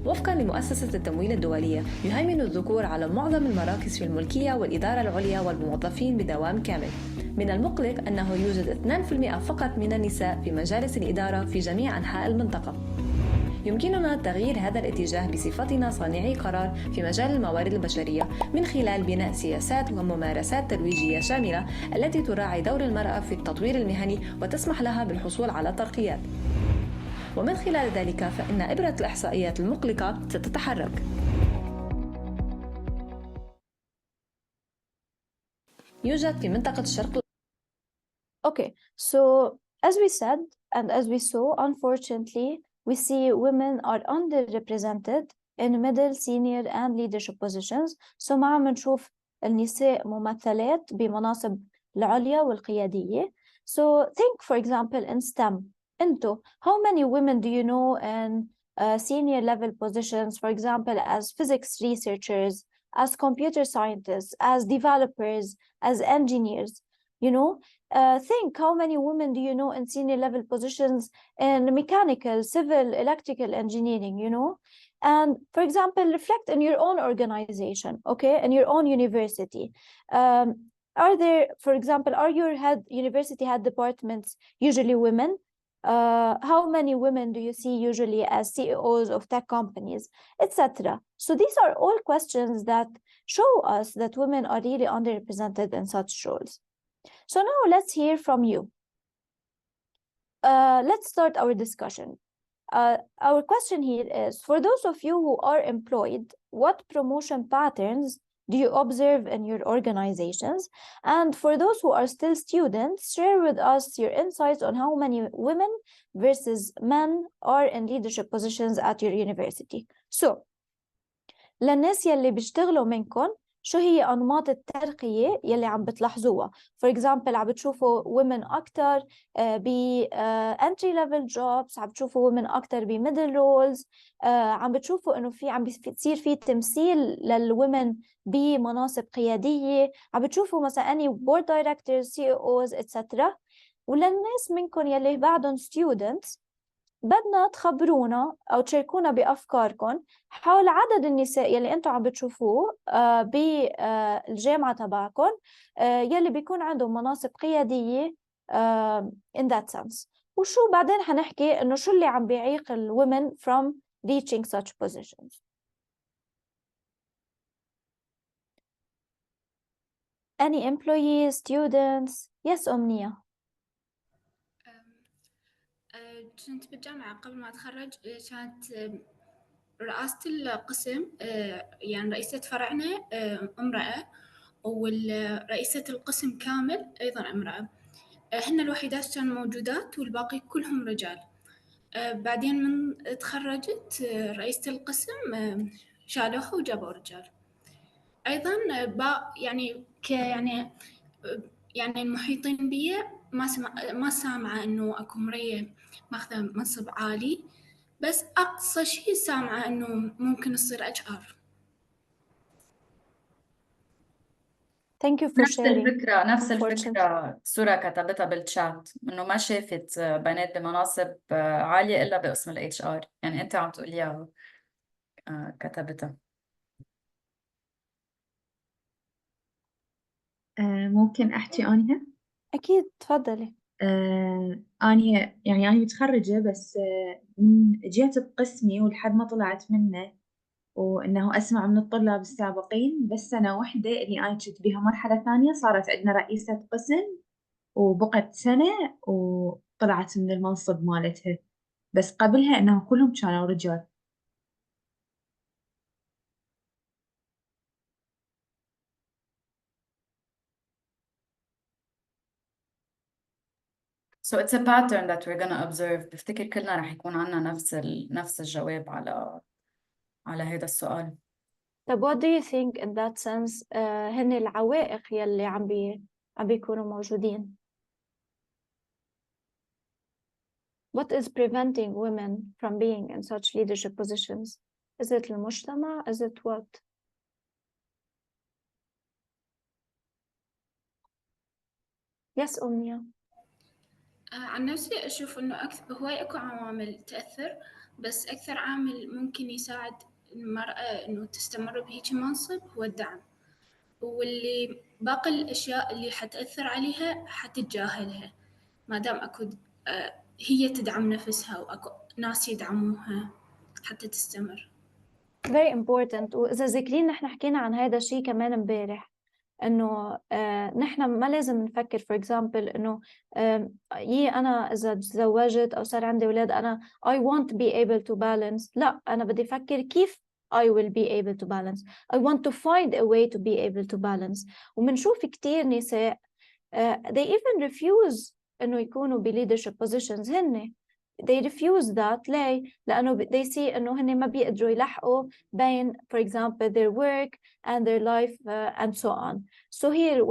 وفقاً لمؤسسة التمويل الدولية، يهيمن الذكور على معظم المراكز في الملكية والإدارة العليا والموظفين بدوام كامل. من المقلق أنه يوجد 2% فقط من النساء في مجالس الإدارة في جميع أنحاء المنطقة. يمكننا تغيير هذا الاتجاه بصفتنا صانعي قرار في مجال الموارد البشرية من خلال بناء سياسات وممارسات ترويجية شاملة التي تراعي دور المرأة في التطوير المهني وتسمح لها بالحصول على ترقيات. ومن خلال ذلك فإن إبرة الإحصائيات المقلقة ستتحرك. يوجد في منطقة الشرق. Okay, so as we said and as we saw, unfortunately, we see women are underrepresented in middle, senior and leadership positions. So ما عم نشوف النساء ممثلات بمناصب العليا والقيادية. So think for example in STEM. Into how many women do you know in senior level positions, for example, as physics researchers, as computer scientists, as developers, as engineers? You know, think how many women do you know in senior level positions in mechanical, civil, electrical engineering, you know? And for example, reflect in your own organization, okay, in your own university. Are there, for example, are your university head departments usually women? How many women do you see usually as CEOs of tech companies, etc.? So these are all questions that show us that women are really underrepresented in such roles. So now let's hear from you. Let's start our discussion. Our question here is, for those of you who are employed, what promotion patterns do you observe in your organizations? And for those who are still students, share with us your insights on how many women versus men are in leadership positions at your university. So, للناس يلي بيشتغلوا منكم, شو هي أنماط الترقية يلي عم بتلاحظوها. for example عم بتشوفوا women أكتر ب entry level jobs، عم بتشوفوا women أكتر ب middle roles، عم بتشوفوا إنه عم بيصير في تمثيل للwomen بمناصب قيادية، عم بتشوفوا مثلا any board directors CEOs etc. وللناس منكم يلي بعدهم students بدنا تخبرونا أو تشاركونا بأفكاركم حول عدد النساء يلي أنتم عم بتشوفوه بالجامعة تبعكم يلي بيكون عندهم مناصب قيادية in that sense. وشو بعدين حنحكي إنه شو اللي عم بيعيق ال women from reaching such positions. Any employees, students? Yes, أمنية. كنت بالجامعة قبل ما أتخرج، كانت رئاسة القسم يعني رئيسة فرعنا امرأة، ورئيسة القسم كامل أيضا امرأة. هن الوحيدات كانوا موجودات والباقي كلهم رجال. بعدين من تخرجت رئيسة القسم شالوها وجابوا رجال. أيضا يعني المحيطين بي ما سامعة إنه أكو مرية ماخذة منصب عالي، بس أقصى شيء سامعة إنه ممكن تصير HR. Thank you for sharing. نفس unfortunately. الفكرة سورة كتبتها بالشات، إنه ما شافت بنات بمناصب عالية إلا بقسم ال HR، يعني أنت عم تقوليها كتبتها. ممكن أحكي أنها؟ أكيد تفضلي. أنا متخرجة، بس من جيت بقسمي ولحد ما طلعت منه، وإنه أسمع من الطلاب السابقين، بس سنة واحدة اللي أنا كنت بيها مرحلة ثانية صارت عندنا رئيسة قسم، وبقت سنة وطلعت من المنصب مالتها، بس قبلها إنهم كلهم كانوا رجال. So it's a pattern that we're gonna observe. بفتكر كلنا رح يكون عنا نفس الجواب على هذا السؤال. طب what do you think in that sense هن العوائق يلي عم بيكونوا موجودين؟ What is preventing women from being in such leadership positions? Is it المجتمع? Is it what? Yes, أمنية. عن نفسي أشوف إنه هواي أكو عوامل تأثر، بس أكثر عامل ممكن يساعد المرأة إنه تستمر بهيك منصب هو الدعم، واللي باقي الأشياء اللي حتأثر عليها حتتجاهلها ما دام أكو هي تدعم نفسها وأكو ناس يدعموها حتى تستمر. Very important. وإذا ذاكرين نحن حكينا عن هذا الشيء كمان امبارح، إنه نحن ما لازم نفكر for example إنه أنا إذا تزوجت أو صار عندي أولاد أنا I want to be able to balance. لا، أنا بدي أفكر كيف I will be able to balance. I want to find a way to be able to balance. ومنشوف كتير نساء they even refuse إنه يكونوا ب leadership positions. هن they refuse that. ليه؟ لأنه they see إنه هن ما بيقدروا يلحقوا بين for example their work and their life and so on. So here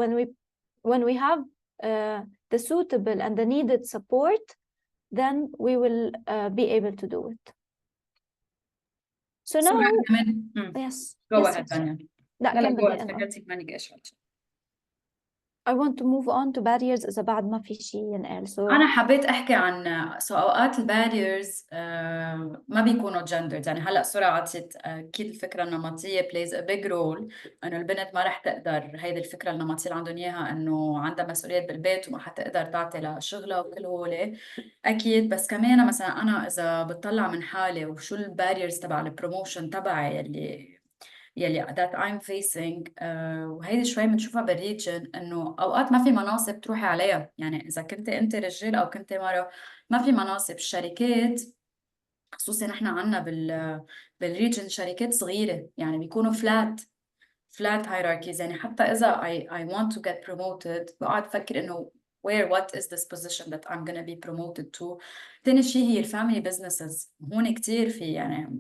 when we have the suitable and the needed support, then we will be able to do it. So now yes. Go yes, ahead, yes. Tanya. لا لا كملي go ahead. أنا. فكرتك ماني إيش I want to move on to barriers إذا بعد ما في شيء ينقال. So أنا حبيت أحكي عن أوقات الباريرز ما بيكونوا gendered. يعني هلأ سورة عطيت أكيد الفكرة النمطية plays a big role، إنه البنت ما رح تقدر، هيدي الفكرة النمطية اللي عندهم إياها إنه عندها مسؤوليات بالبيت وما حتقدر تعطي لشغلها وكل هولي أكيد. بس كمان مثلا أنا إذا بتطلع من حالي وشو الباريرز تبع البروموشن تبعي يلي that I'm facing، وهيدي شوي بنشوفها بالريجن، انه اوقات ما في مناصب تروحي عليها. يعني اذا كنت انت رجال او كنت مرة ما في مناصب. الشركات خصوصا نحن عنا بالريجن شركات صغيرة، يعني بيكونوا flat hierarchies. يعني حتى اذا I want to get promoted بقعد افكر انه what is this position that I'm gonna be promoted to. تاني شيء هي family businesses. هون كتير في يعني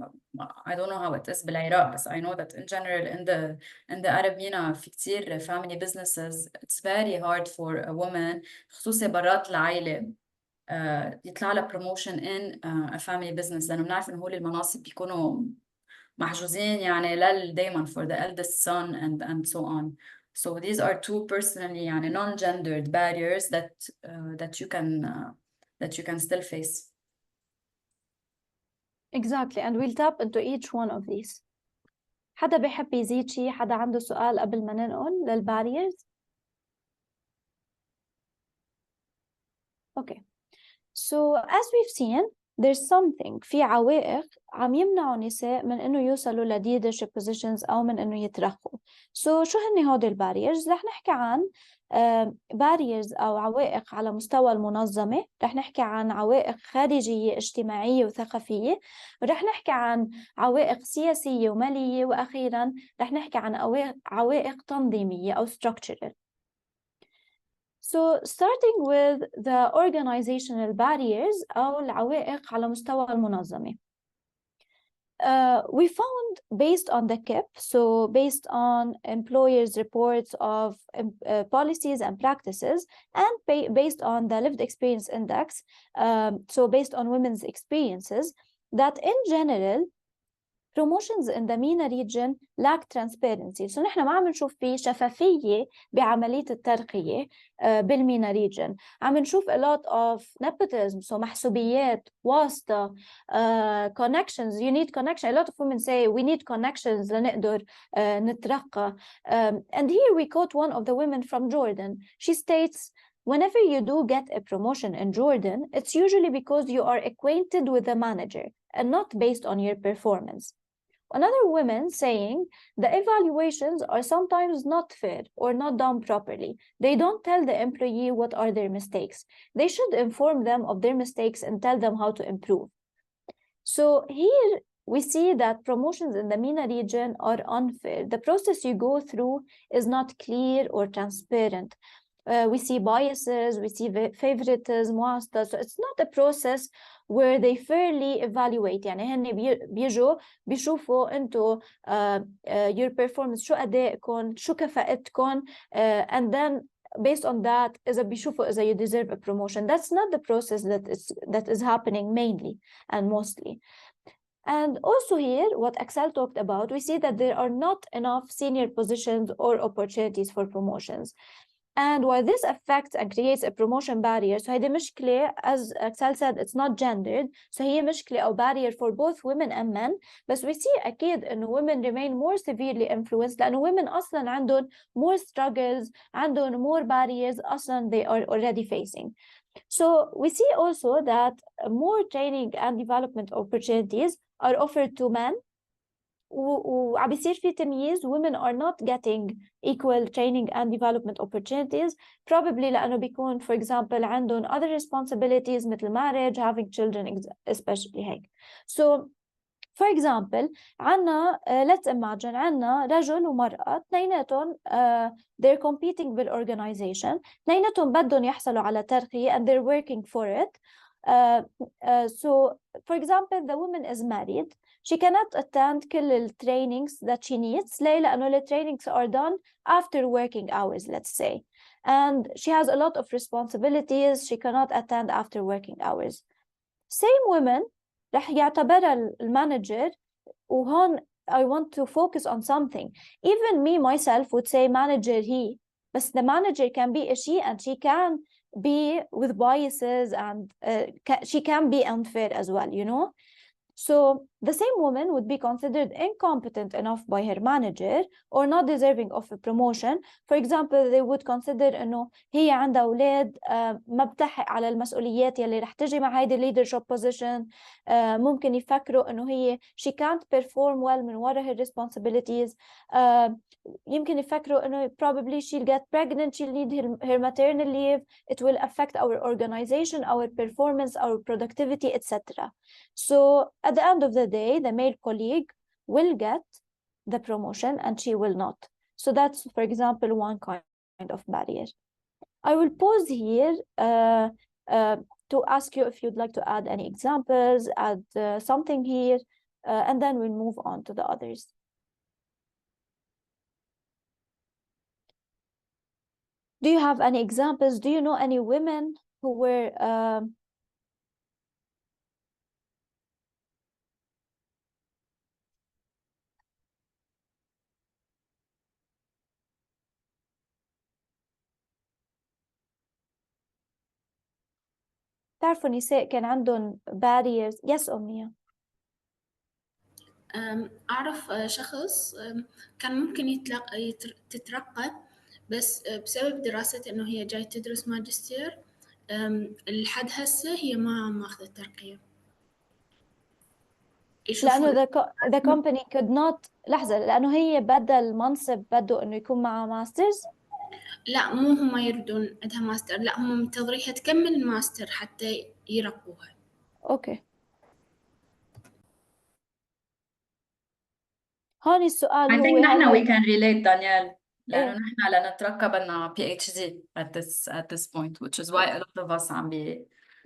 I don't know how it is بالعراق بس I know that in general in the Arab MENA في كتير family businesses. It's very hard for a woman خصوصي برات العائلة يطلع لها promotion in a family business لأنه بنعرف إنه هول المناصب بيكونوا محجوزين يعني دايما for the eldest son and so on. So these are two personally يعني non-gendered barriers that you can still face. Exactly, and we'll tap into each one of these. حدا بيحب يزيد شيء؟ حدا عنده سؤال قبل ما ننقل للباريرز؟ Okay. So as we've seen, there's something في عوائق عم يمنعوا النساء من إنه يوصلوا ل leadership positions أو من إنه يترقوا. So شو هن هودي الباريرز؟ رح نحكي عن barriers أو عوائق على مستوى المنظمة، رح نحكي عن عوائق خارجية اجتماعية وثقافية، ورح نحكي عن عوائق سياسية ومالية، وأخيراً رح نحكي عن عوائق تنظيمية أو structural. So starting with the organizational barriers أو العوائق على مستوى المنظمة. We found based on the KIP, so based on employers' reports of policies and practices, and based on the lived experience index, so based on women's experiences, that in general, promotions in the MENA region lack transparency. So نحن ما عم نشوف في شفافية بعملية الترقية بالمينا region. عم نشوف a lot of nepotism, so محسوبيات, واسطة, connections. You need connection. A lot of women say we need connections لنقدر نترقى. And here we quote one of the women from Jordan. She states, whenever you do get a promotion in Jordan, it's usually because you are acquainted with the manager and not based on your performance. Another woman saying the evaluations are sometimes not fair or not done properly. They don't tell the employee what are their mistakes. They should inform them of their mistakes and tell them how to improve. So here we see that promotions in the MENA region are unfair. The process you go through is not clear or transparent. We see biases, we see favoritism, واسطة. So it's not a process where they fairly evaluate. يعني هن بيجوا بيشوفوا انتو your performance شو أدائكم شو كفاءتكم and then based on that إذا بيشوفوا إذا you deserve a promotion. That's not the process that is happening mainly and mostly. And also here, what Axel talked about, we see that there are not enough senior positions or opportunities for promotions. And while this affects and creates a promotion barrier, so هيدي مشكلة, as Axel said, it's not gendered, so هي مشكلة أو barrier for both women and men. But we see أكيد إنه women remain more severely influenced لأنه women أصلاً عندهم more struggles, عندهم more barriers أصلاً they are already facing. So we see also that more training and development opportunities are offered to men. وعم بيصير في تمييز. Women are not getting equal training and development opportunities, probably لأنه بيكون for example عندهم other responsibilities مثل marriage, having children, especially هيك. So for example عنا let's imagine عنا رجل ومرأة اثنيناتهم they're competing بالorganization, اثنيناتهم بدهم يحصلوا على ترقية and they're working for it. So for example the woman is married, she cannot attend كل the trainings that she needs. ليه؟ لأنه the trainings are done after working hours, let's say, and she has a lot of responsibilities, she cannot attend after working hours. Same women رح يعتبرها المانجر. وهون I want to focus on something. Even me myself would say manager he, but the manager can be a she and she can be with biases and she can be unfair as well, you know. So the same woman would be considered incompetent enough by her manager or not deserving of a promotion. For example, they would consider إنه هي عندها أولاد ما بتلحق على المسؤوليات يلي رح تجي مع هيدي leadership position. ممكن يفكروا إنه هي she can't perform well من وراء her responsibilities. يمكن يفكروا إنه probably she'll get pregnant, she'll need her maternal leave. It will affect our organization, our performance, our productivity, etc. So at the end of the day, the male colleague will get the promotion and she will not. So that's, for example, one kind of barrier. I will pause here to ask you if you'd like to add any examples, add something here, and then we'll move on to the others. Do you have any examples? Do you know any women who were تعرفوا نساء كان عندهم barriers؟ Yes, أمنية. أعرف شخص كان ممكن تترقى، بس بسبب دراسة إنه هي جاي تدرس ماجستير لحد هسه هي ما ماخذة ترقية. لأنه the company could not، لحظة، لأنه هي بدل منصب بده إنه يكون معها ماسترز. لا، مو هم يردون عندها ماستر، لا هم منتظريها تكمل الماستر حتى يرقوها. أوكي. هون السؤال I هو think نحن we هل can relate دانيال، لأنه إيه؟ نحن لنترقى بدنا PhD at this point, which is why a lot of us عم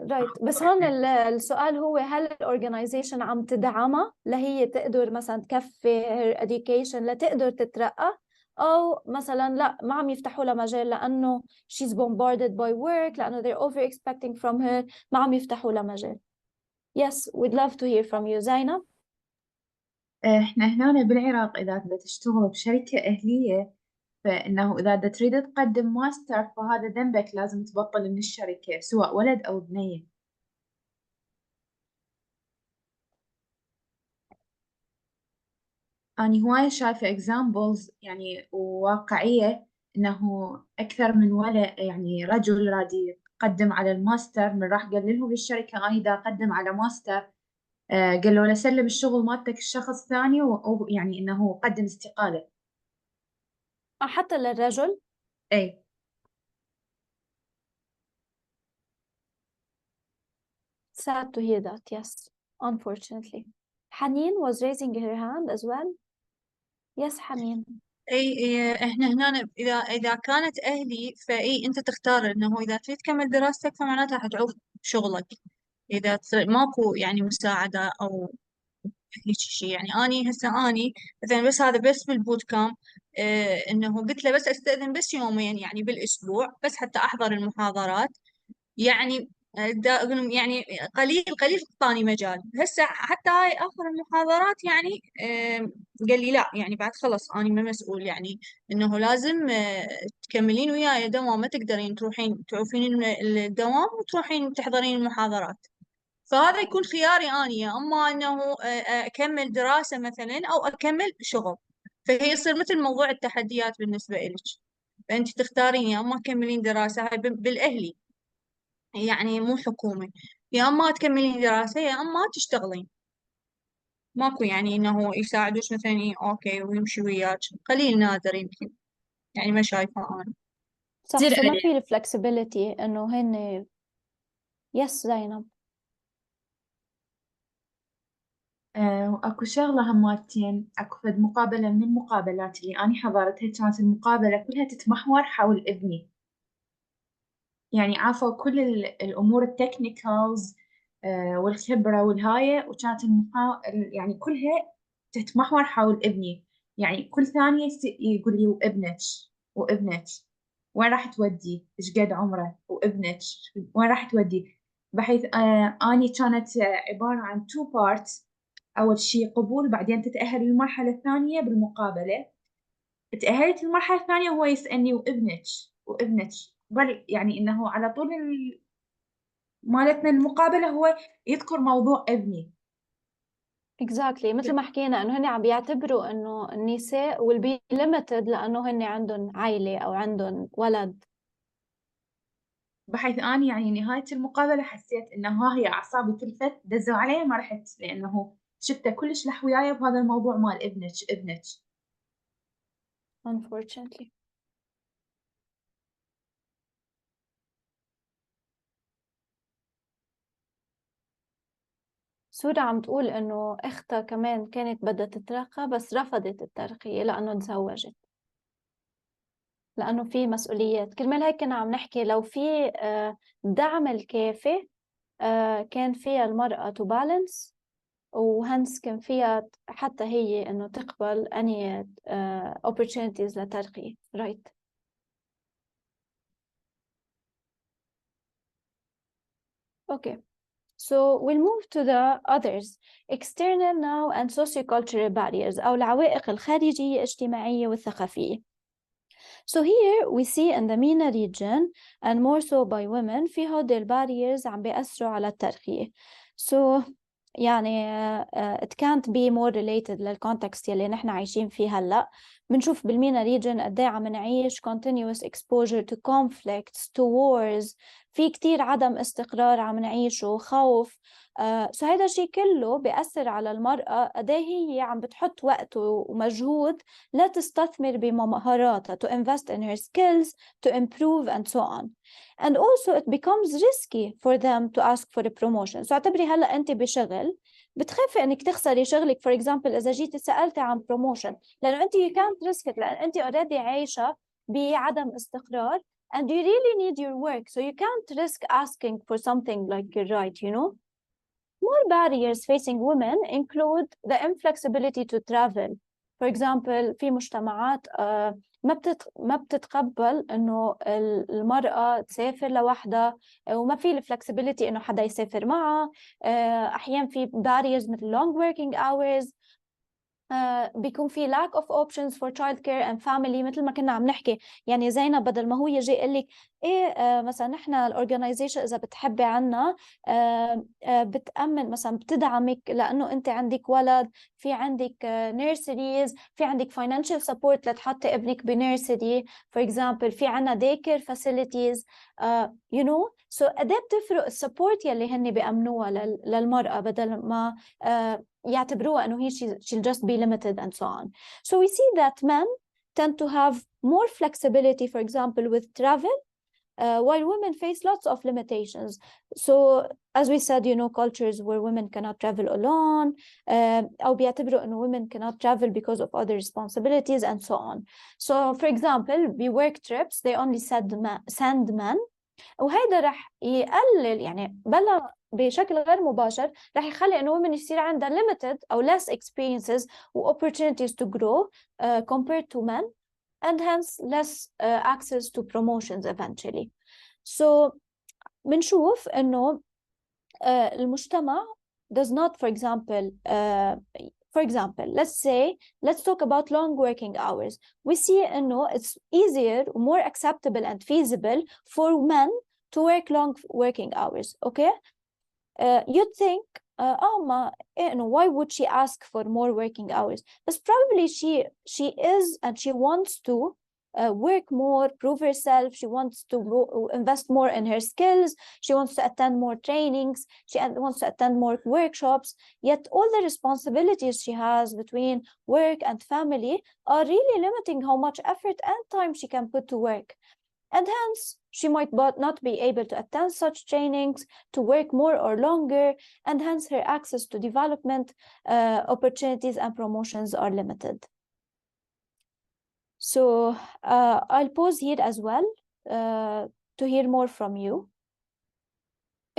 right. بس هون السؤال هو هل الأورجنايزيشن عم تدعمها لهي تقدر مثلا تكفي her education لتقدر تترقى، أو مثلا لا ما عم يفتحوا لها مجال لأنه she's bombarded by work، لأنه they're over expecting from her، ما عم يفتحوا لها مجال. Yes, we'd love to hear from you. زينب. احنا هنا بالعراق إذا بدك تشتغل بشركة أهلية، فإنه إذا بدك تريد تقدم ماستر فهذا ذنبك، لازم تبطل من الشركة سواء ولد أو بنية. أنا هواية شايفة examples يعني واقعية، إنه أكثر من يعني رجل راد يقدم على الماستر، من راح قال لهم بالشركة أنا إذا أقدم على ماستر قال له لسلم الشغل مالتك الشخص ثاني، يعني إنه قدم استقالة. حتى للرجل. أي. Sad to hear that. Yes, unfortunately. حنين was raising her hand as well. Yes, حنين. اي احنا هنا اذا كانت اهلي فاي انت تختار انه اذا تريد تكمل دراستك فمعناتها حتعوف شغلك، اذا ماكو يعني مساعدة او هيك شيء. يعني اني هسه اني مثلا بس هذا بس بالبوت كامب انه قلت له بس استأذن بس يومين يعني بالاسبوع بس حتى احضر المحاضرات، يعني يعني قليل قليل اعطاني مجال. هسه حتى هاي اخر المحاضرات يعني قال لي لا يعني بعد خلص انا ما مسؤول، يعني انه لازم تكملين وياي دوام، ما تقدرين تروحين تعوفين الدوام وتروحين تحضرين المحاضرات. فهذا يكون خياري اني، يا اما انه اكمل دراسة مثلا او اكمل شغل. فهي يصير مثل موضوع التحديات بالنسبة إلك، فانت تختارين يا اما تكملين دراسة هاي بالاهلي يعني مو حكومي، يا اما تكملين دراسة يا اما تشتغلين. ماكو يعني انه يساعدوش مثلا اوكي ويمشي وياك، قليل نادر يمكن، يعني ما شايفة انا. صح، كتير so ما قليل. في الفلكسبيليتي انه هن. يس زينب. وأكو شغلة هماتين، أكو فد مقابلة من المقابلات اللي أنا حضرتها، كانت المقابلة كلها تتمحور حول ابني. يعني عارفة كل الأمور التكنيكالز والخبرة والهاية، وكانت يعني كلها تتمحور حول ابني. يعني كل ثانية يقول لي وابنك وابنك وين راح تودي؟ ايش قد عمره؟ وابنك وين راح تودي؟ بحيث أني كانت عبارة عن two parts. أول شيء قبول، بعدين تتأهل للمرحلة الثانية بالمقابلة. تأهلت للمرحلة الثانية وهو يسألني وابنك وابنك، بل يعني إنه على طول مالتنا المقابلة هو يذكر موضوع ابني. exactly مثل ما حكينا انه هن عم بيعتبروا انه النساء will be limited لانه هن عندهم عائلة او عندهم ولد. بحيث أنا يعني نهاية المقابلة حسيت إنه ها هي أعصابي تلفت، دزوا علي ما رحت، لأنه شفته كلش لح وياي بهذا الموضوع مال ابنك ابنك. unfortunately. سورة عم تقول إنه أختها كمان كانت بدها تترقى بس رفضت الترقية لأنه تزوجت. لأنه في مسؤوليات. كرمال هيك كنا عم نحكي لو في دعم الكافي كان فيها المرأة to balance، وهنس كان فيها حتى هي إنه تقبل أي opportunities لترقية. right. Okay. So we'll move to the others. External now and sociocultural barriers أو العوائق الخارجية الاجتماعية والثقافية. So here we see in the MENA region and more so by women في هودي الباريرز عم بيأثروا على الترقية. So يعني it can't be more related للcontext يلي نحن عايشين فيه هلأ. بنشوف بالمينا region قد ايه عم نعيش continuous exposure to conflicts, to wars، في كتير عدم استقرار عم نعيشه، خوف. so هيدا الشيء كله بيأثر على المرأة قد ايه هي عم بتحط وقت ومجهود لا تستثمر بمهاراتها to invest in her skills to improve and so on. And also it becomes risky for them to ask for a promotion. So اعتبري هلأ أنت بشغل بتخافي إنك تخسري شغلك for example إذا جيتي سألتي عن promotion، لأنه أنت you can't risk it، لأن أنت already عايشة بعدم استقرار and you really need your work, so you can't risk asking for something like your right, you know. More barriers facing women include the inflexibility to travel. For example في مجتمعات ما بتتقبل إنه المرأة تسافر لوحدها وما في flexibility إنه حدا يسافر معها. أحيانا في barriers مثل long working hours. بيكون في lack of options for childcare and family. مثل ما كنا عم نحكي يعني زينب بدل ما هو يجي يقول لك ايه مثلا نحن الاورجنايزيشن اذا بتحبي عنا بتأمن مثلا بتدعمك لانه انت عندك ولد، في عندك nurseries، في عندك financial support لتحطي ابنك بنيرسري for example، في عنا daycare facilities you know. so قد ايه بتفرق السبورت يلي هن بيأمنوها للمرأة بدل ما يعتبروها انه هي she'll just be limited and so on. So we see that men tend to have more flexibility for example with travel while women face lots of limitations. So as we said, you know, cultures where women cannot travel alone أو بيعتبروا إنه women cannot travel because of other responsibilities and so on. So for example be work trips they only send men، وهيدا رح يقلل يعني بلا بشكل غير مباشر رح يخلي إنه women يصير عندها limited أو less experiences و opportunities to grow compared to men and hence less access to promotions eventually. So بنشوف إنه المجتمع does not for example let's talk about long working hours. We see إنه it's easier more acceptable and feasible for men to work long working hours. Okay, you'd think ما إنه why would she ask for more working hours, but probably she is and she wants to work more, prove herself, she wants to invest more in her skills, she wants to attend more trainings, she wants to attend more workshops, yet all the responsibilities she has between work and family are really limiting how much effort and time she can put to work. And hence she might not be able to attend such trainings, to work more or longer, and hence her access to development opportunities and promotions are limited. So I'll pause here as well to hear more from you.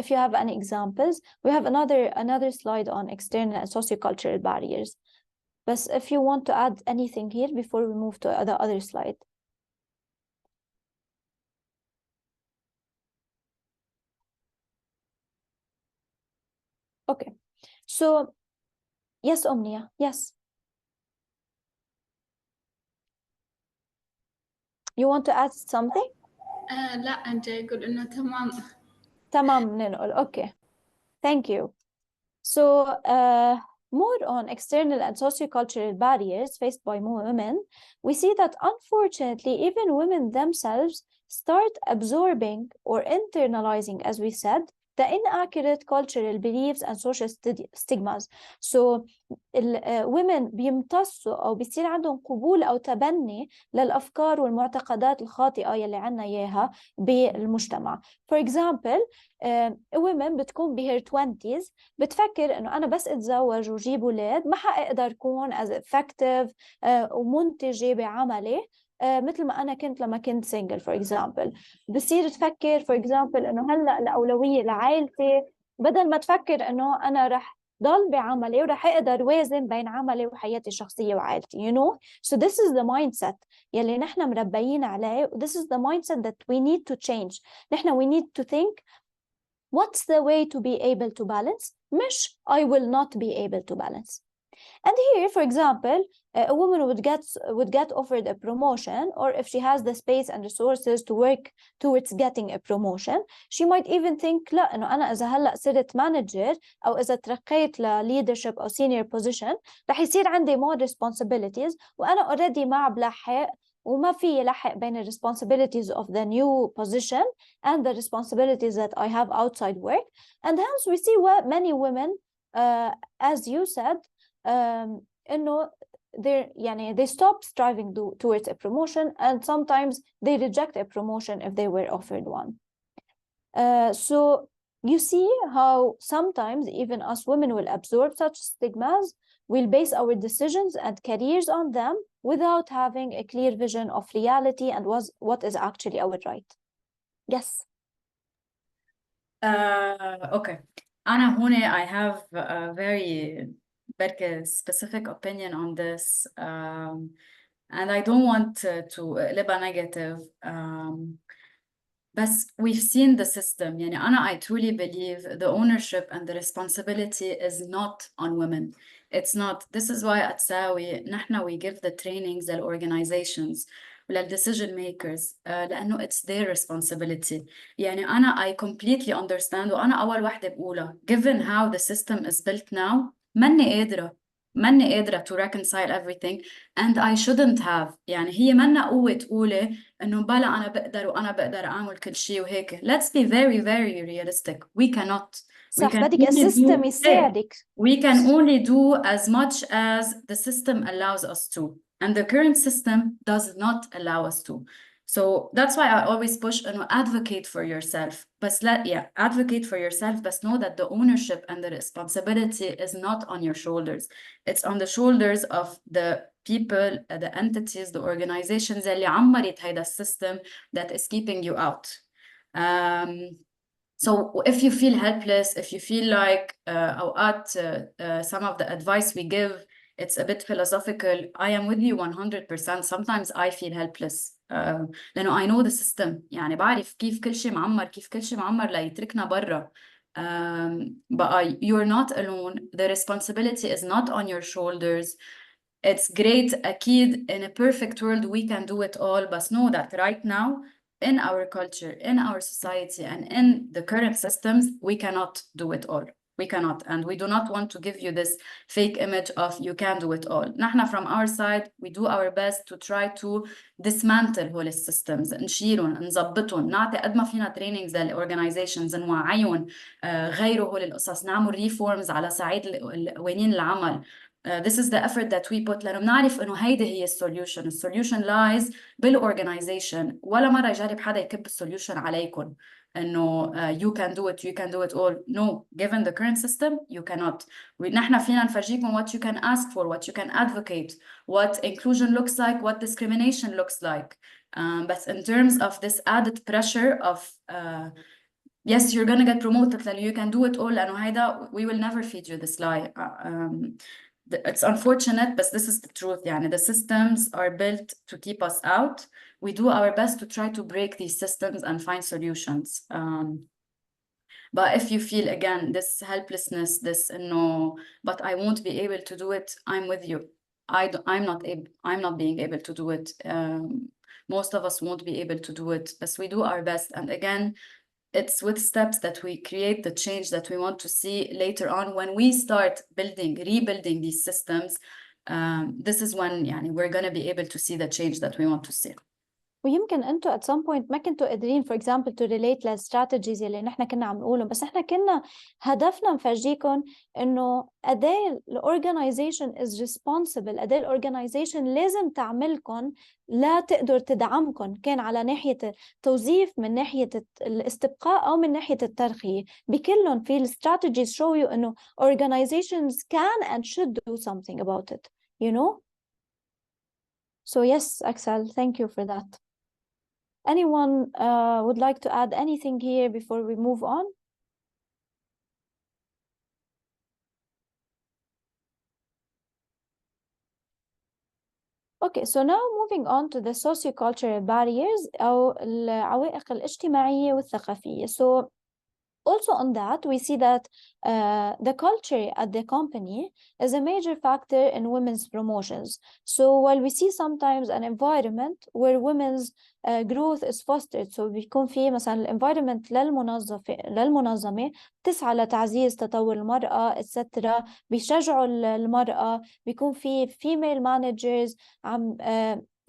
If you have any examples, we have another slide on external and sociocultural barriers. But if you want to add anything here before we move to the other slide. Okay, so yes, Omnia, yes. You want to add something? لا أنت يقول إنه تمام ننقل. Okay, thank you. So more on external and sociocultural barriers faced by women, we see that unfortunately even women themselves start absorbing or internalizing, as we said, the inaccurate cultural beliefs and social stigmas. So women بيمتصوا أو بيصير عندهم قبول أو تبني للأفكار والمعتقدات الخاطئة يلي عنا إياها بالمجتمع. For example women بتكون بهير 20s بتفكر إنه أنا بس أتزوج وجيب أولاد ما حقدر أكون as effective ومنتجة بعملي مثل ما أنا كنت لما كنت single for example. بصير تفكر for example إنه هلأ الأولوية لعائلتي، بدل ما تفكر إنه أنا رح ضل بعملي ورح أقدر وازن بين عملي وحياتي الشخصية وعائلتي. You know, so this is the mindset يلي نحن مربيين عليه. This is the mindset that we need to change. نحن we need to think what's the way to be able to balance, مش I will not be able to balance. And here, for example, a woman would get offered a promotion, or if she has the space and resources to work towards getting a promotion, she might even think لا إنه أنا إذا هلأ صرت manager أو إذا ترقيت ل leadership أو senior position رح يصير عندي more responsibilities وأنا already ما بلحق وما في لحق بين ال responsibilities of the new position and the responsibilities that I have outside work. And hence we see what many women, as you said, إنه they stop striving towards a promotion, and sometimes they reject a promotion if they were offered one. So you see how sometimes even us women will absorb such stigmas. We'll base our decisions and careers on them without having a clear vision of reality and what is actually our right. Yes. Okay. أنا هون I have a very specific opinion on this, and I don't want to live a negative. But we've seen the system. يعني I truly believe the ownership and the responsibility is not on women. It's not. This is why at SAWI نحن we give the trainings to organizations ولل decision makers لأنه it's their responsibility. يعني I completely understand وأنا أول واحدة بقولها. Given how the system is built now, ماني قادرة to reconcile everything, and I shouldn't have. يعني هي منا قوة تقولي إنه بلا أنا بقدر وأنا بقدر أعمل كل شيء وهيك. Let's be very very realistic. We cannot. صح بدك السيستم يساعدك. We can only do as much as the system allows us to, and the current system does not allow us to. So that's why I always push and advocate for yourself. But advocate for yourself, but know that the ownership and the responsibility is not on your shoulders. It's on the shoulders of the people, the entities, the organizations اللي عمرت هيدا system that is keeping you out. So if you feel helpless, if you feel like some of the advice we give, it's a bit philosophical, I am with you 100%. Sometimes I feel helpless. لأنه I know the system. يعني بعرف كيف كل شيء معمر ليتركنا برا. But you're not alone. The responsibility is not on your shoulders. It's great. أكيد in a perfect world we can do it all. But know that right now, in our culture, in our society, and in the current systems, we cannot do it all. We cannot, and we do not want to give you this fake image of you can do it all. نحن from our side, we do our best to try to dismantle هول systems, نشيلهم, نظبطهم, نعطي قد ما فينا trainings للorganizations, نوعيهم, غيروا هول القصص, نعمل reforms على صعيد قوانين العمل. This is the effort that we put لأنه بنعرف إنه هيدي هي السوليوشن. السوليوشن lies بالorganization. ولا مرة يجرب حدا يكب السوليوشن عليكم إنه you can do it all. No, given the current system, you cannot. نحن فينا نفرجيكم what you can ask for, what you can advocate, what inclusion looks like, what discrimination looks like. But in terms of this added pressure of yes, you're gonna get promoted, you can do it all, لأنه هيدا we will never feed you this lie. It's unfortunate, but this is the truth. يعني the systems are built to keep us out. We do our best to try to break these systems and find solutions. But if you feel again this helplessness, this no, but I won't be able to do it, I'm with you. I'm not being able to do it. Most of us won't be able to do it, but we do our best. And again, it's with steps that we create the change that we want to see later on when we start rebuilding these systems. This is when we're going to be able to see the change that we want to see. ويمكن انتوا at some point ما كنتوا قادرين for example to relate للstrategies اللي نحن كنا عم نقولهم، بس احنا كنا هدفنا نفرجيكم انه قد ايه الاورجنايزيشن is responsible، قد ايه الاورجنايزيشن لازم تعملكم لا تقدر تدعمكم، كان على ناحية توظيف، من ناحية الاستبقاء او من ناحية الترقية. بكلهم في strategies show you انه organizations can and should do something about it, you know. So yes, Axel, thank you for that. Anyone would like to add anything here before we move on? Okay, so now moving on to the sociocultural barriers أو العوائق الاجتماعية والثقافية. So also on that, we see that the culture at the company is a major factor in women's promotions. So while we see sometimes an environment where women's growth is fostered, so بيكون في مثلا environment للمنظمة تسعى لتعزيز تطور المرأة etc. بيشجعوا المرأة، بيكون في female managers عم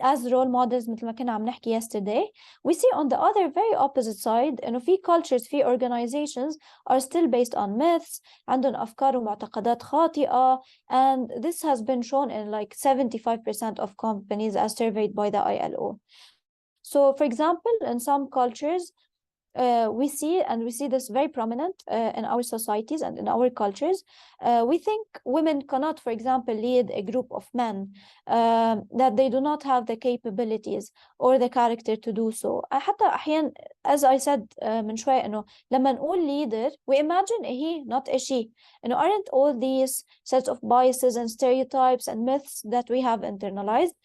as role models مثل ما كنا عم نحكي yesterday. We see on the other very opposite side إنه في cultures في organizations are still based on myths، عندهم أفكار ومعتقدات خاطئة, and this has been shown in like 75% of companies as surveyed by the ILO. So for example, in some cultures, we see this very prominent in our societies and in our cultures. We think women cannot, for example, lead a group of men, that they do not have the capabilities or the character to do so. حتى أحيانا, as I said من شوي, إنه لما نقول leader, we imagine a he, not a she. إنه aren't all these sets of biases and stereotypes and myths that we have internalized?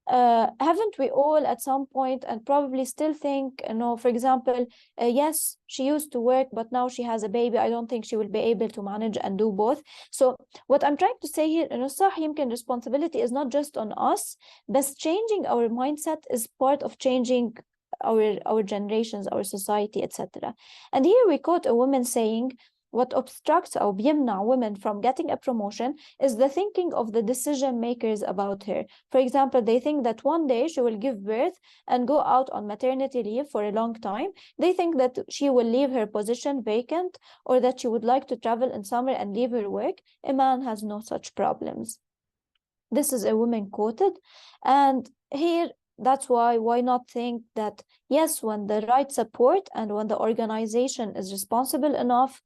Haven't we all at some point, and probably still think, you know, for example, yes, she used to work, but now she has a baby, I don't think she will be able to manage and do both. So what I'm trying to say here, إنه صح يمكن responsibility is not just on us, but changing our mindset is part of changing our generations, our society, etc. And here we quote a woman saying, what obstructs or بيمنع women from getting a promotion is the thinking of the decision makers about her. For example, they think that one day she will give birth and go out on maternity leave for a long time. They think that she will leave her position vacant, or that she would like to travel in summer and leave her work. A man has no such problems. This is a woman quoted. And here, that's why not think that, yes, when the right support and when the organization is responsible enough,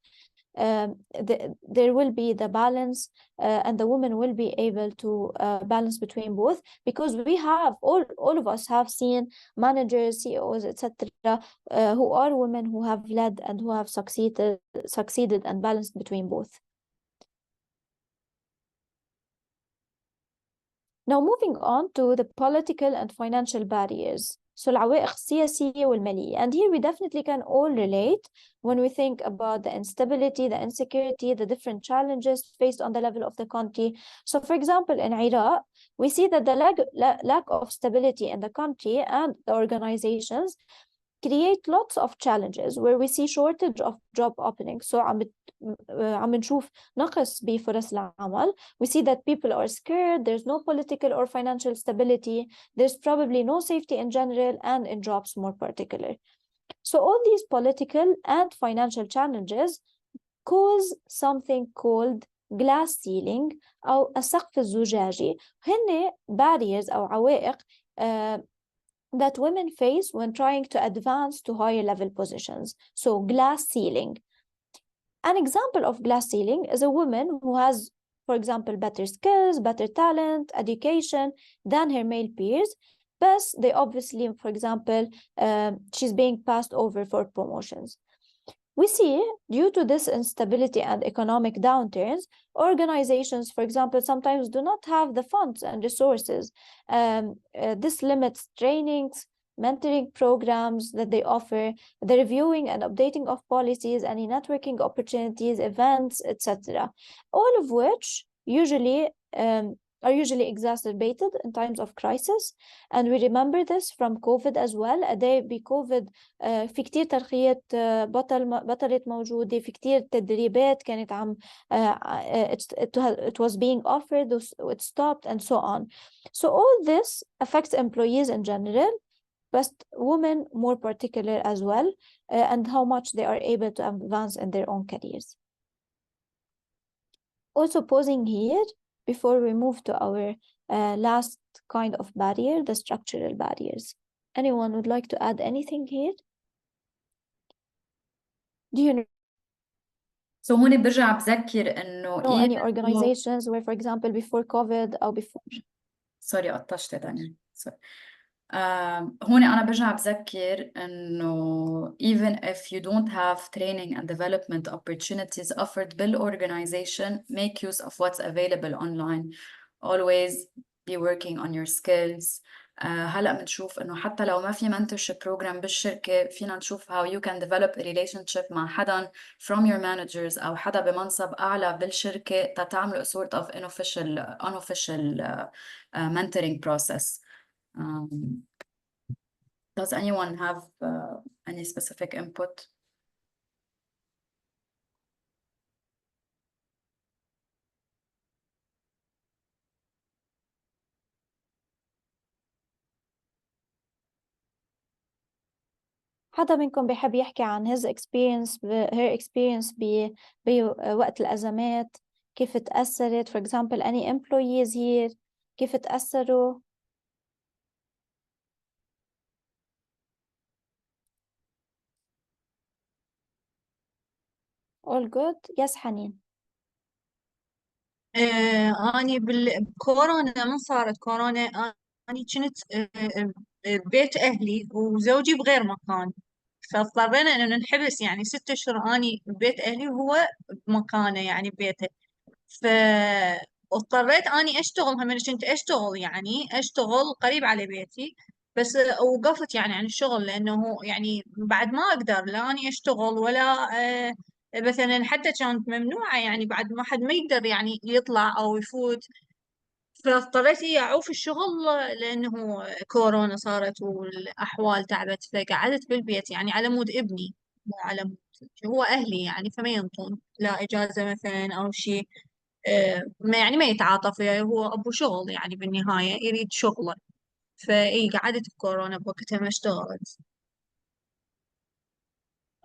there will be the balance, and the woman will be able to balance between both, because we have all of us have seen managers, CEOs, etc., who are women who have led and who have succeeded and balanced between both. Now moving on to the political and financial barriers. So العوائق السياسية والمالية. And here we definitely can all relate when we think about the instability, the insecurity, the different challenges faced on the level of the country. So for example, in Iraq, we see that the lack of stability in the country and the organizations create lots of challenges where we see shortage of job openings. So عم نشوف نقص بفرص العمل. We see that people are scared, there's no political or financial stability, there's probably no safety in general and in jobs more particular. So all these political and financial challenges cause something called glass ceiling أو السقف الزجاجي. هن barriers أو عوائق that women face when trying to advance to higher level positions. So glass ceiling. An example of glass ceiling is a woman who has, for example, better skills, better talent, education than her male peers, but they obviously, for example, she's being passed over for promotions. We see, due to this instability and economic downturns, organizations, for example, sometimes do not have the funds and resources. This limits trainings, mentoring programs that they offer, the reviewing and updating of policies, any networking opportunities, events, etc. All of which are usually exacerbated in times of crisis. And we remember this from COVID as well. أداء بكوفيد في كتير ترقية بطلت موجودة، في كتير تدريبات كانت عم it was being offered, it stopped, and so on. So all this affects employees in general, but women more particular as well, and how much they are able to advance in their own careers. Also pausing here before we move to our last kind of barrier, the structural barriers. Anyone would like to add anything here? Do you know هون برجع بذكر إنه any organizations where, for example, before COVID or before سوري قطشت داني سوري. هون أنا برجع بذكر إنه even if you don't have training and development opportunities offered بالorganization, make use of what's available online. Always be working on your skills. هلأ بنشوف إنه حتى لو ما في mentorship program بالشركة فينا نشوف how you can develop a relationship مع حدا from your managers أو حدا بمنصب أعلى بالشركة تتعملوا sort of unofficial mentoring process. Does anyone have any specific input? حدا منكم بيحب يحكي عن her experience بوقت الأزمات، كيف تأثرت for example any employees here كيف تأثروا؟ all good. yes حنين. أني بالكورونا من صارت كورونا أني كنت ببيت أهلي وزوجي بغير مكان، فاضطرينا إنه ننحبس يعني 6 أشهر أني ببيت أهلي وهو بمكانه يعني ببيته. فاضطريت أني أشتغل، هم أنا كنت أشتغل يعني أشتغل قريب على بيتي، بس وقفت يعني عن الشغل لأنه يعني بعد ما أقدر لا أني أشتغل ولا مثلا حتى كانت ممنوعة يعني بعد ما حد ما يقدر يعني يطلع أو يفوت، فاضطريت أعوف الشغل لأنه كورونا صارت والأحوال تعبت، فقعدت بالبيت يعني على مود ابني مو على مود هو أهلي يعني، فما ينطون لا إجازة مثلا أو شيء. ما يعني ما يتعاطف وياي، هو أبو شغل يعني بالنهاية يريد شغله، فإي قعدت بكورونا بوقتها ما اشتغلت.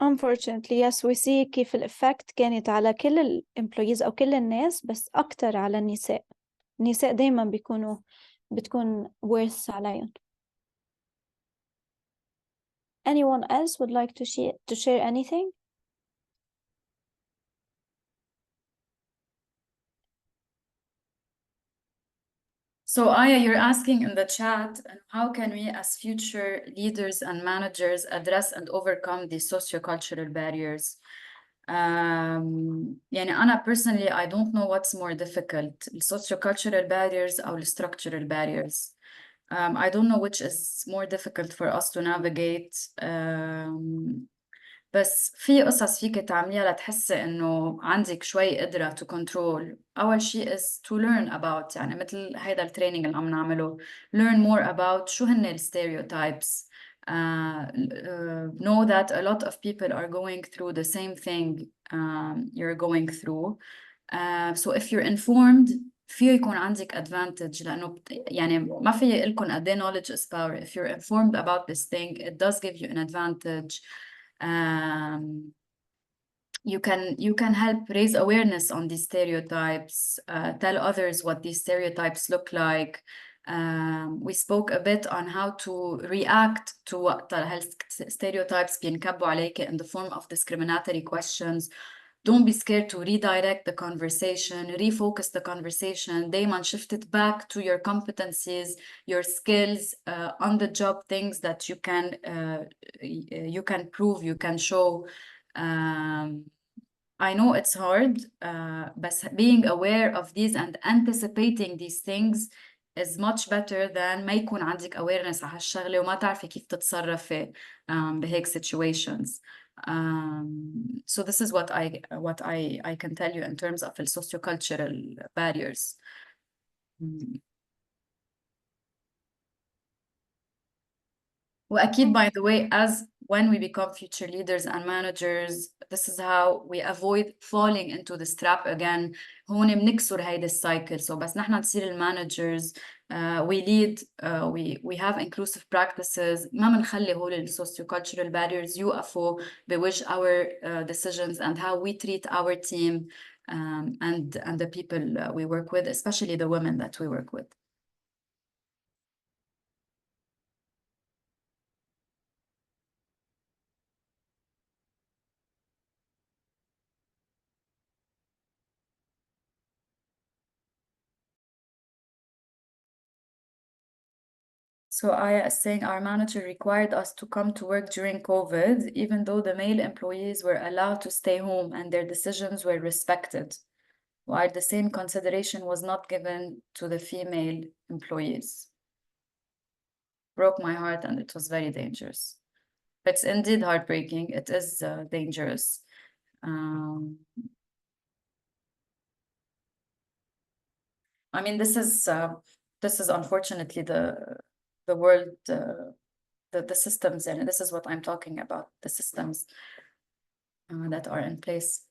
unfortunately yes we see كيف الإفكت كانت على كل ال employees أو كل الناس، بس أكتر على النساء. النساء دايما بتكون worse عليهم. anyone else would like to share anything? So Aya, you're asking in the chat, how can we as future leaders and managers address and overcome these sociocultural barriers? يعني أنا personally I don't know what's more difficult, the sociocultural barriers or the structural barriers. I don't know which is more difficult for us to navigate. بس في قصص فيك تعمليها لتحسي إنه عندك شوي قدرة to control. أول شيء is to learn about يعني مثل هيدا التريننج اللي عم نعمله. Learn more about شو هن ال stereotypes. Know that a lot of people are going through the same thing you're going through. So if you're informed في يكون عندك advantage لأنه يعني ما في لكم قد ايه knowledge is power. If you're informed about this thing, it does give you an advantage. You can help raise awareness on these stereotypes, tell others what these stereotypes look like. We spoke a bit on how to react to what stereotypes بينكبوا عليك in the form of discriminatory questions. Don't be scared to redirect the conversation, refocus the conversation. دايما shift it back to your competencies, your skills, on the job things that you can prove, you can show. I know it's hard, but being aware of these and anticipating these things is much better than ما يكون عندك awareness على هالشغلة وما تعرفي كيف تتصرفي بهيك situations. So this is what I can tell you in terms of the sociocultural barriers. وأكيد by the way, as when we become future leaders and managers, this is how we avoid falling into this trap again. هون بنكسر هيدا السايكل. So بس نحن نصير المانجرز we lead, we have inclusive practices. ما بنخلي هول ال sociocultural barriers يوقفوا بوجه our decisions and how we treat our team and the people we work with, especially the women that we work with. So Aya is saying our manager required us to come to work during COVID, even though the male employees were allowed to stay home and their decisions were respected, while the same consideration was not given to the female employees. Broke my heart, and it was very dangerous. It's indeed heartbreaking. It is dangerous. I mean, this is unfortunately the world, the systems, and this is what I'm talking about, the systems that are in place.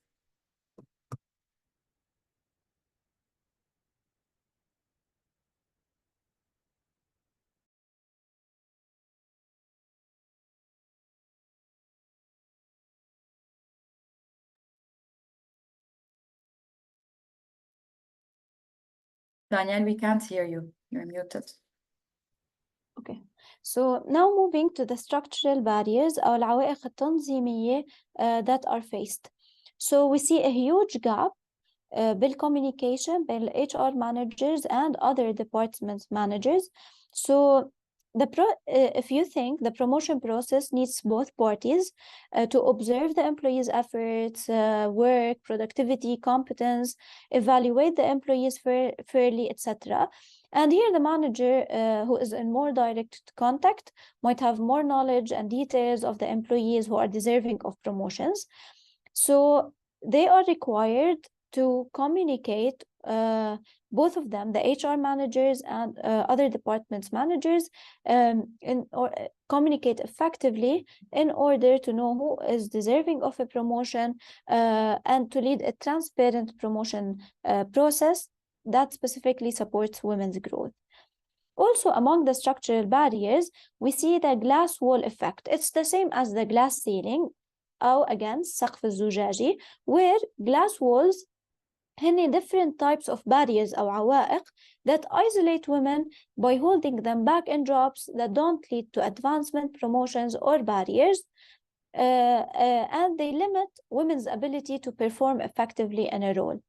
Danielle, we can't hear you. You're muted. Okay. So now moving to the structural barriers أو العوائق التنظيمية that are faced. So we see a huge gap بالcommunication بين ال HR managers and other department managers. So if you think the promotion process needs both parties to observe the employees' efforts, work, productivity, competence, evaluate the employees fairly, etc. And here the manager who is in more direct contact might have more knowledge and details of the employees who are deserving of promotions. So they are required to communicate, both of them, the HR managers and other departments managers, communicate effectively in order to know who is deserving of a promotion and to lead a transparent promotion process that specifically supports women's growth. Also, among the structural barriers, we see the glass wall effect. It's the same as the glass ceiling, أو again سقف الزجاجي, where glass walls هن different types of barriers أو عوائق that isolate women by holding them back in jobs that don't lead to advancement, promotions, or barriers, and they limit women's ability to perform effectively in a role.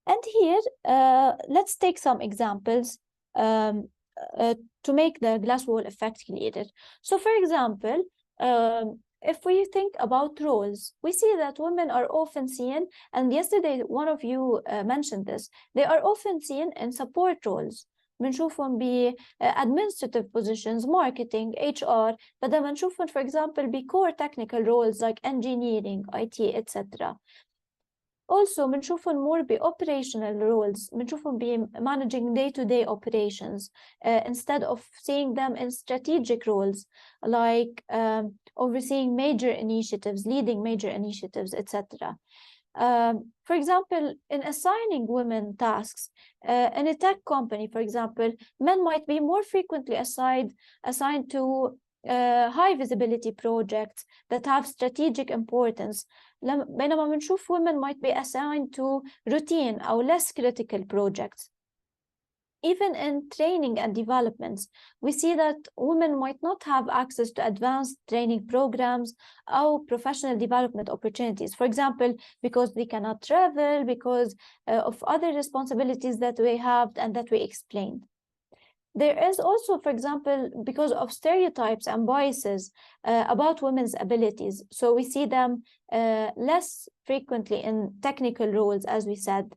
And here, let's take some examples to make the glass wall effect clearer. So, for example, if we think about roles, we see that women are often seen, and yesterday one of you mentioned this, they are often seen in support roles. بنشوفهم ب administrative positions, marketing, HR, بدل ما نشوفهم, for example, ب core technical roles like engineering, IT, etc. Also, بنشوفهم more ب operational roles, بنشوفهم ب managing day-to-day operations, instead of seeing them in strategic roles like overseeing major initiatives, leading major initiatives, etc. For example, in assigning women tasks, in a tech company, for example, men might be more frequently assigned to high visibility projects that have strategic importance. بينما بنشوف women might be assigned to routine or less critical projects. Even in training and developments, we see that women might not have access to advanced training programs or professional development opportunities. For example, because they cannot travel, because of other responsibilities that we have and that we explained. There is also, for example, because of stereotypes and biases about women's abilities. So we see them less frequently in technical roles, as we said.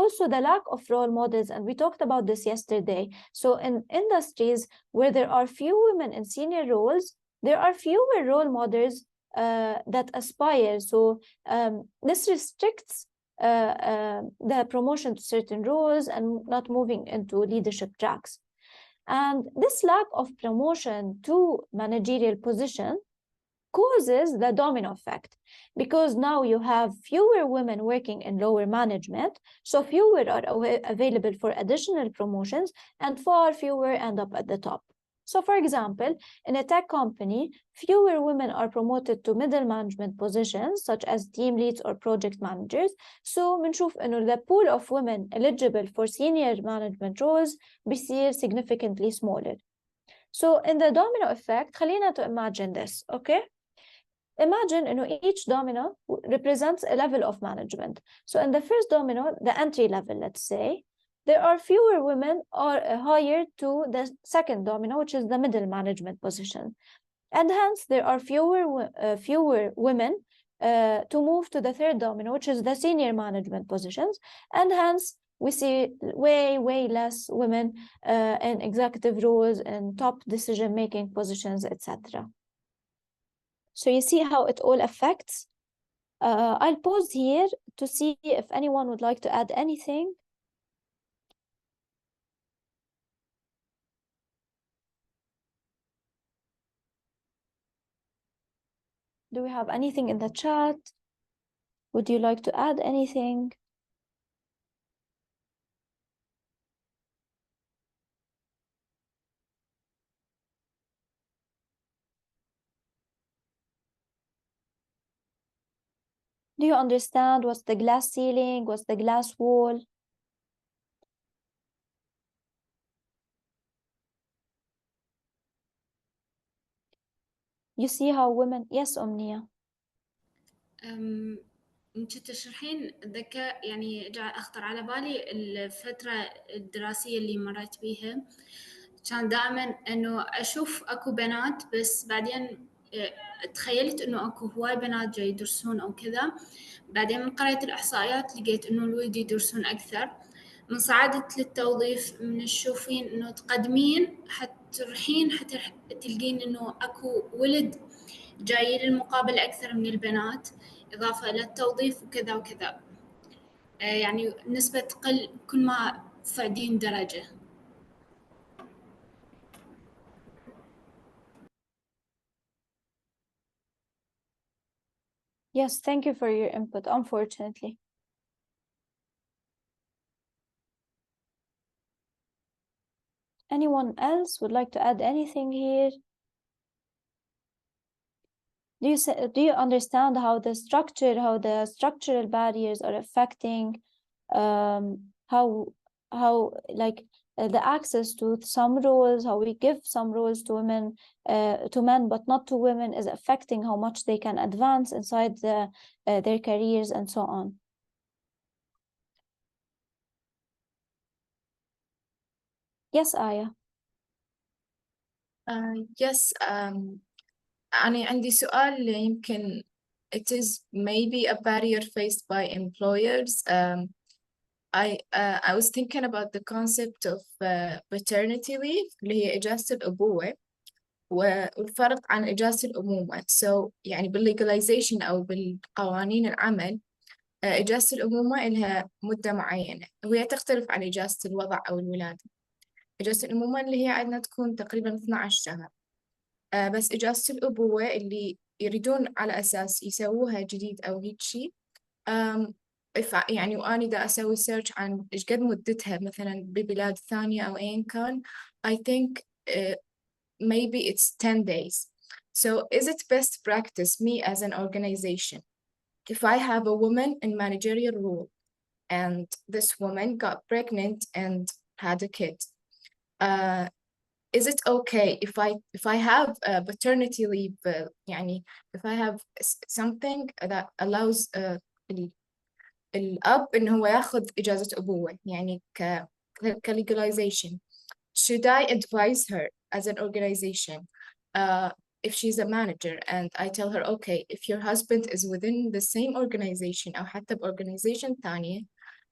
Also, the lack of role models, and we talked about this yesterday. So in industries where there are few women in senior roles, there are fewer role models that aspire. So this restricts the promotion to certain roles and not moving into leadership tracks. And this lack of promotion to managerial position causes the domino effect, because now you have fewer women working in lower management, so fewer are available for additional promotions and far fewer end up at the top. So, for example, in a tech company, fewer women are promoted to middle management positions, such as team leads or project managers. So, بنشوف إنه the pool of women eligible for senior management roles بيصير significantly smaller. So, in the domino effect, خلينا to imagine this, okay? Imagine إنه each domino represents a level of management. So, in the first domino, the entry level, let's say, there are fewer women are hired to the second domino, which is the middle management position. And hence, there are fewer women to move to the third domino, which is the senior management positions. And hence, we see way less women in executive roles and top decision-making positions, etc. So you see how it all affects. I'll pause here to see if anyone would like to add anything. Do we have anything in the chat? Would you like to add anything? Do you understand what's the glass ceiling? What's the glass wall? You see how women... Yes, Omnia. انت تشرحين الذكاء، يعني اخطر على بالي الفترة الدراسية اللي مريت بيها. كان دائما انه اشوف اكو بنات، بس بعدين تخيلت انه اكو هواي بنات جاي يدرسون او كذا. بعدين من قرأت الاحصائيات لقيت انه الولد يدرسون اكثر. من صعدت للتوظيف من تشوفين انه تقدمين تروحين حتى تلقين انه اكو ولد جاي للمقابلة اكثر من البنات، إضافة إلى التوظيف وكذا وكذا. يعني النسبة تقل كل ما صعدين درجة. Yes, thank you for your input, unfortunately. Anyone else would like to add anything here? Do you understand how the structural barriers are affecting how like the access to some roles, how we give some roles to women, to men, but not to women, is affecting how much they can advance inside their careers and so on. Yes, Aya. Yes, أنا عندي سؤال يمكن it is maybe a barrier faced by employers. I was thinking about the concept of paternity leave اللي هي إجازة الأبوة والفرق عن إجازة الأمومة. So يعني بالlegalization أو بالقوانين العمل إجازة الأمومة لها مدة معينة وهي تختلف عن إجازة الوضع أو الولادة. إجازة الأمومة اللي هي عندنا تكون تقريبا 12 شهر. بس إجازة الأبوة اللي يريدون على أساس يسووها جديد أو هيك شيء، يعني وأنا دا أسوي سيرش عن إيش قد مدتها مثلا ببلاد ثانية أو أيا كان. I think maybe it's 10 days. So is it best practice, me as an organization, if I have a woman in managerial role and this woman got pregnant and had a kid, is it okay if I have a paternity leave, يعني if I have something that allows الأب إنه هو ياخذ إجازة أبوة يعني legalization, should I advise her as an organization if she's a manager and I tell her okay, if your husband is within the same organization أو حتى بorganization ثانية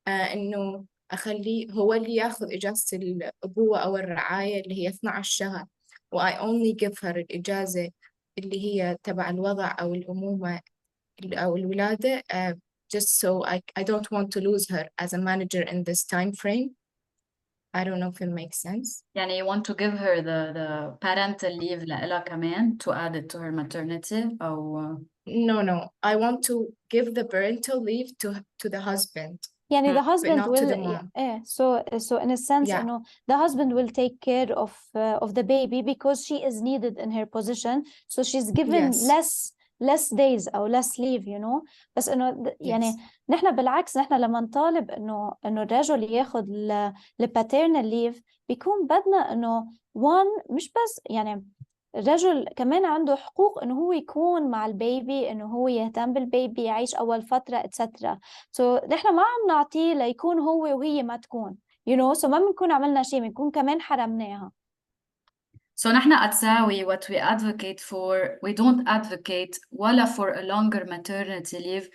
إنه أخليه هو اللي ياخذ إجازة الأبوة أو الرعاية اللي هي 12 شهر و I only give her الإجازة اللي هي تبع الوضع أو الأمومة أو الولادة just so I don't want to lose her as a manager in this time frame. I don't know if it makes sense. يعني you want to give her the parental leave لإلها كمان to add it to her maternity أو No, I want to give the parental leave to the husband. يعني the husband not to will the mom. so in a sense Yeah. إنه the husband will take care of the baby because she is needed in her position, so she's given Yes. less days أو less leave, you know. بس إنه يعني Yes. نحن بالعكس، نحن لما نطالب إنه الرجل ياخد paternal leave بيكون بدنا إنه مش بس يعني الرجل كمان عنده حقوق إنه هو يكون مع البيبي، إنه هو يهتم بالبيبي، يعيش أول فترة etc. so نحن ما عم نعطيه ليكون هو وهي ما تكون، so ما بنكون عملنا شيء، بنكون كمان حرمناها. So نحن at SAWI what we advocate for, we don't advocate ولا for a longer maternity leave,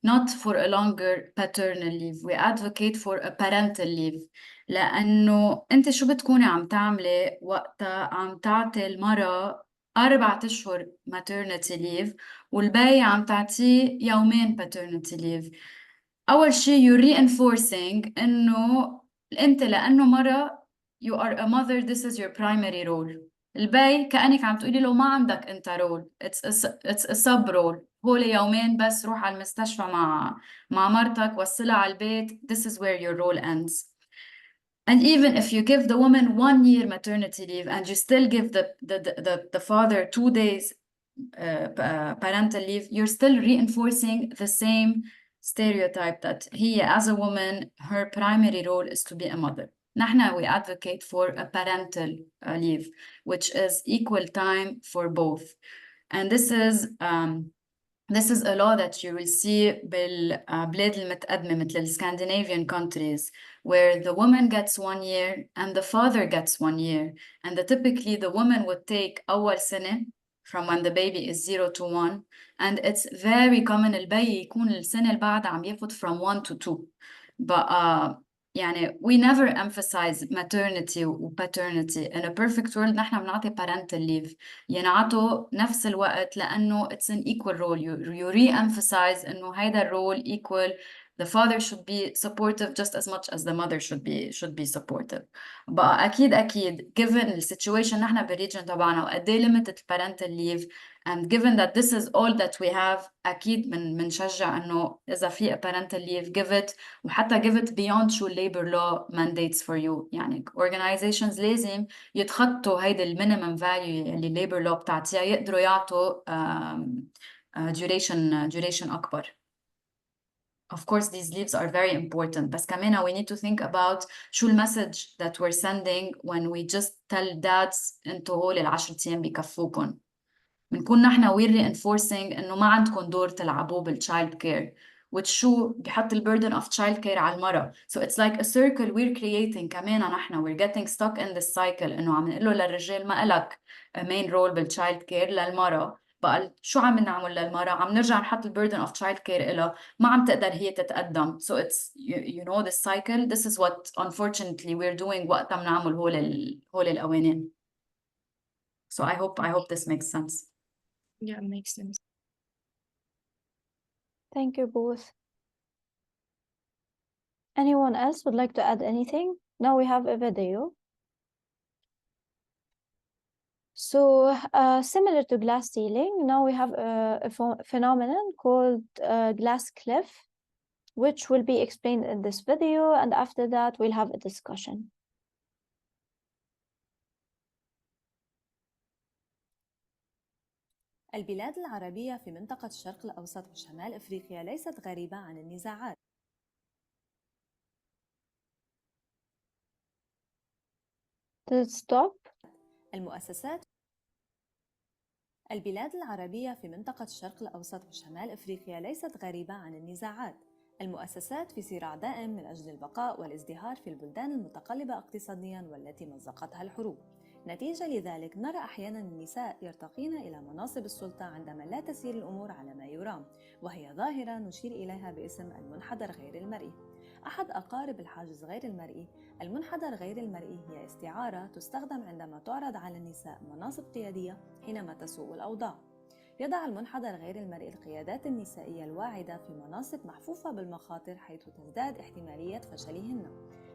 not for a longer paternal leave. We advocate for a parental leave. لأنه أنت شو بتكوني عم تعملي وقتها؟ عم تعطي المرأة 4 أشهر maternity leave والباقي عم تعطيه يومين paternity leave. أول شي you're reinforcing إنه أنت لأنه مرة you are a mother, this is your primary role. الباقي كأنك عم تقولي له ما عندك أنت رول. It's a sub role. هول يومين بس، روح على المستشفى مع مرتك، وصلها على البيت. This is where your role ends. And even if you give the woman 1 year maternity leave and you still give the father 2 days parental leave, you're still reinforcing the same stereotype that he, as a woman, her primary role is to be a mother. نحن we advocate for a parental leave, which is equal time for both. And this is a law that you will see بالبلاد المتقدمة مثل ال Scandinavian countries, where the woman gets 1 year and the father gets 1 year. And typically the woman would take أول سنة from when the baby is 0 to 1, and it's very common البي يكون السنة اللي بعدها عم ياخد from 1 to 2. But يعني we never emphasize maternity و paternity. In a perfect world نحن بنعطي parental leave ينعطوا نفس الوقت، لأنه it's an equal role. You re-emphasize إنه هيدا الرول equal. The father should be supportive just as much as the mother should be supportive. بقى أكيد given the situation نحن بالريجن تبعنا وقد إيه limited parental leave, and given that this is all that we have, أكيد منشجع إنه إذا في parental leave give it، وحتى give it beyond شو labor law mandates for you. يعني organizations لازم يتخطوا هيدا المينيمم فاليو اللي labor law بتاعتها، يقدروا يعطوا duration أكبر. Of course these leaves are very important، بس كمان we need to think about شو message that we're sending when we just tell dads انتوا هول ال10 أيام بكفوكن. بنكون نحن we're reinforcing إنه ما عندكم دور تلعبوه بالchild care، which شو بيحط ال burden of child care على المرأة. So it's like a circle we're creating كمان نحن. We're getting stuck in this cycle إنه عم نقول له للرجال ما إلك main role بالchild care، للمرأة بقى شو عم نعمل للمرأة؟ عم نرجع نحط ال burden of child care إلها، ما عم تقدر هي تتقدم. So it's you know this cycle. This is what unfortunately we're doing وقتها بنعمل هول القوانين. So I hope this makes sense. Yeah, it makes sense. Thank you both. Anyone else would like to add anything? Now we have a video. So similar to glass ceiling, now we have a phenomenon called glass cliff, which will be explained in this video, and after that we'll have a discussion. البلاد العربية في منطقة الشرق الأوسط وشمال أفريقيا ليست غريبة عن النزاعات. البلاد العربية في منطقة الشرق الأوسط وشمال أفريقيا ليست غريبة عن النزاعات. المؤسسات في صراع دائم من أجل البقاء والازدهار في البلدان المتقلبة اقتصادياً والتي مزقتها الحروب. نتيجة لذلك نرى أحياناً النساء يرتقين إلى مناصب السلطة عندما لا تسير الأمور على ما يرام، وهي ظاهرة نشير إليها باسم المنحدر غير المرئي. أحد أقارب الحاجز غير المرئي، المنحدر غير المرئي هي استعارة تستخدم عندما تعرض على النساء مناصب قيادية حينما تسوء الأوضاع. يضع المنحدر غير المرئي القيادات النسائية الواعدة في مناصب محفوفة بالمخاطر، حيث تزداد احتمالية فشلهن،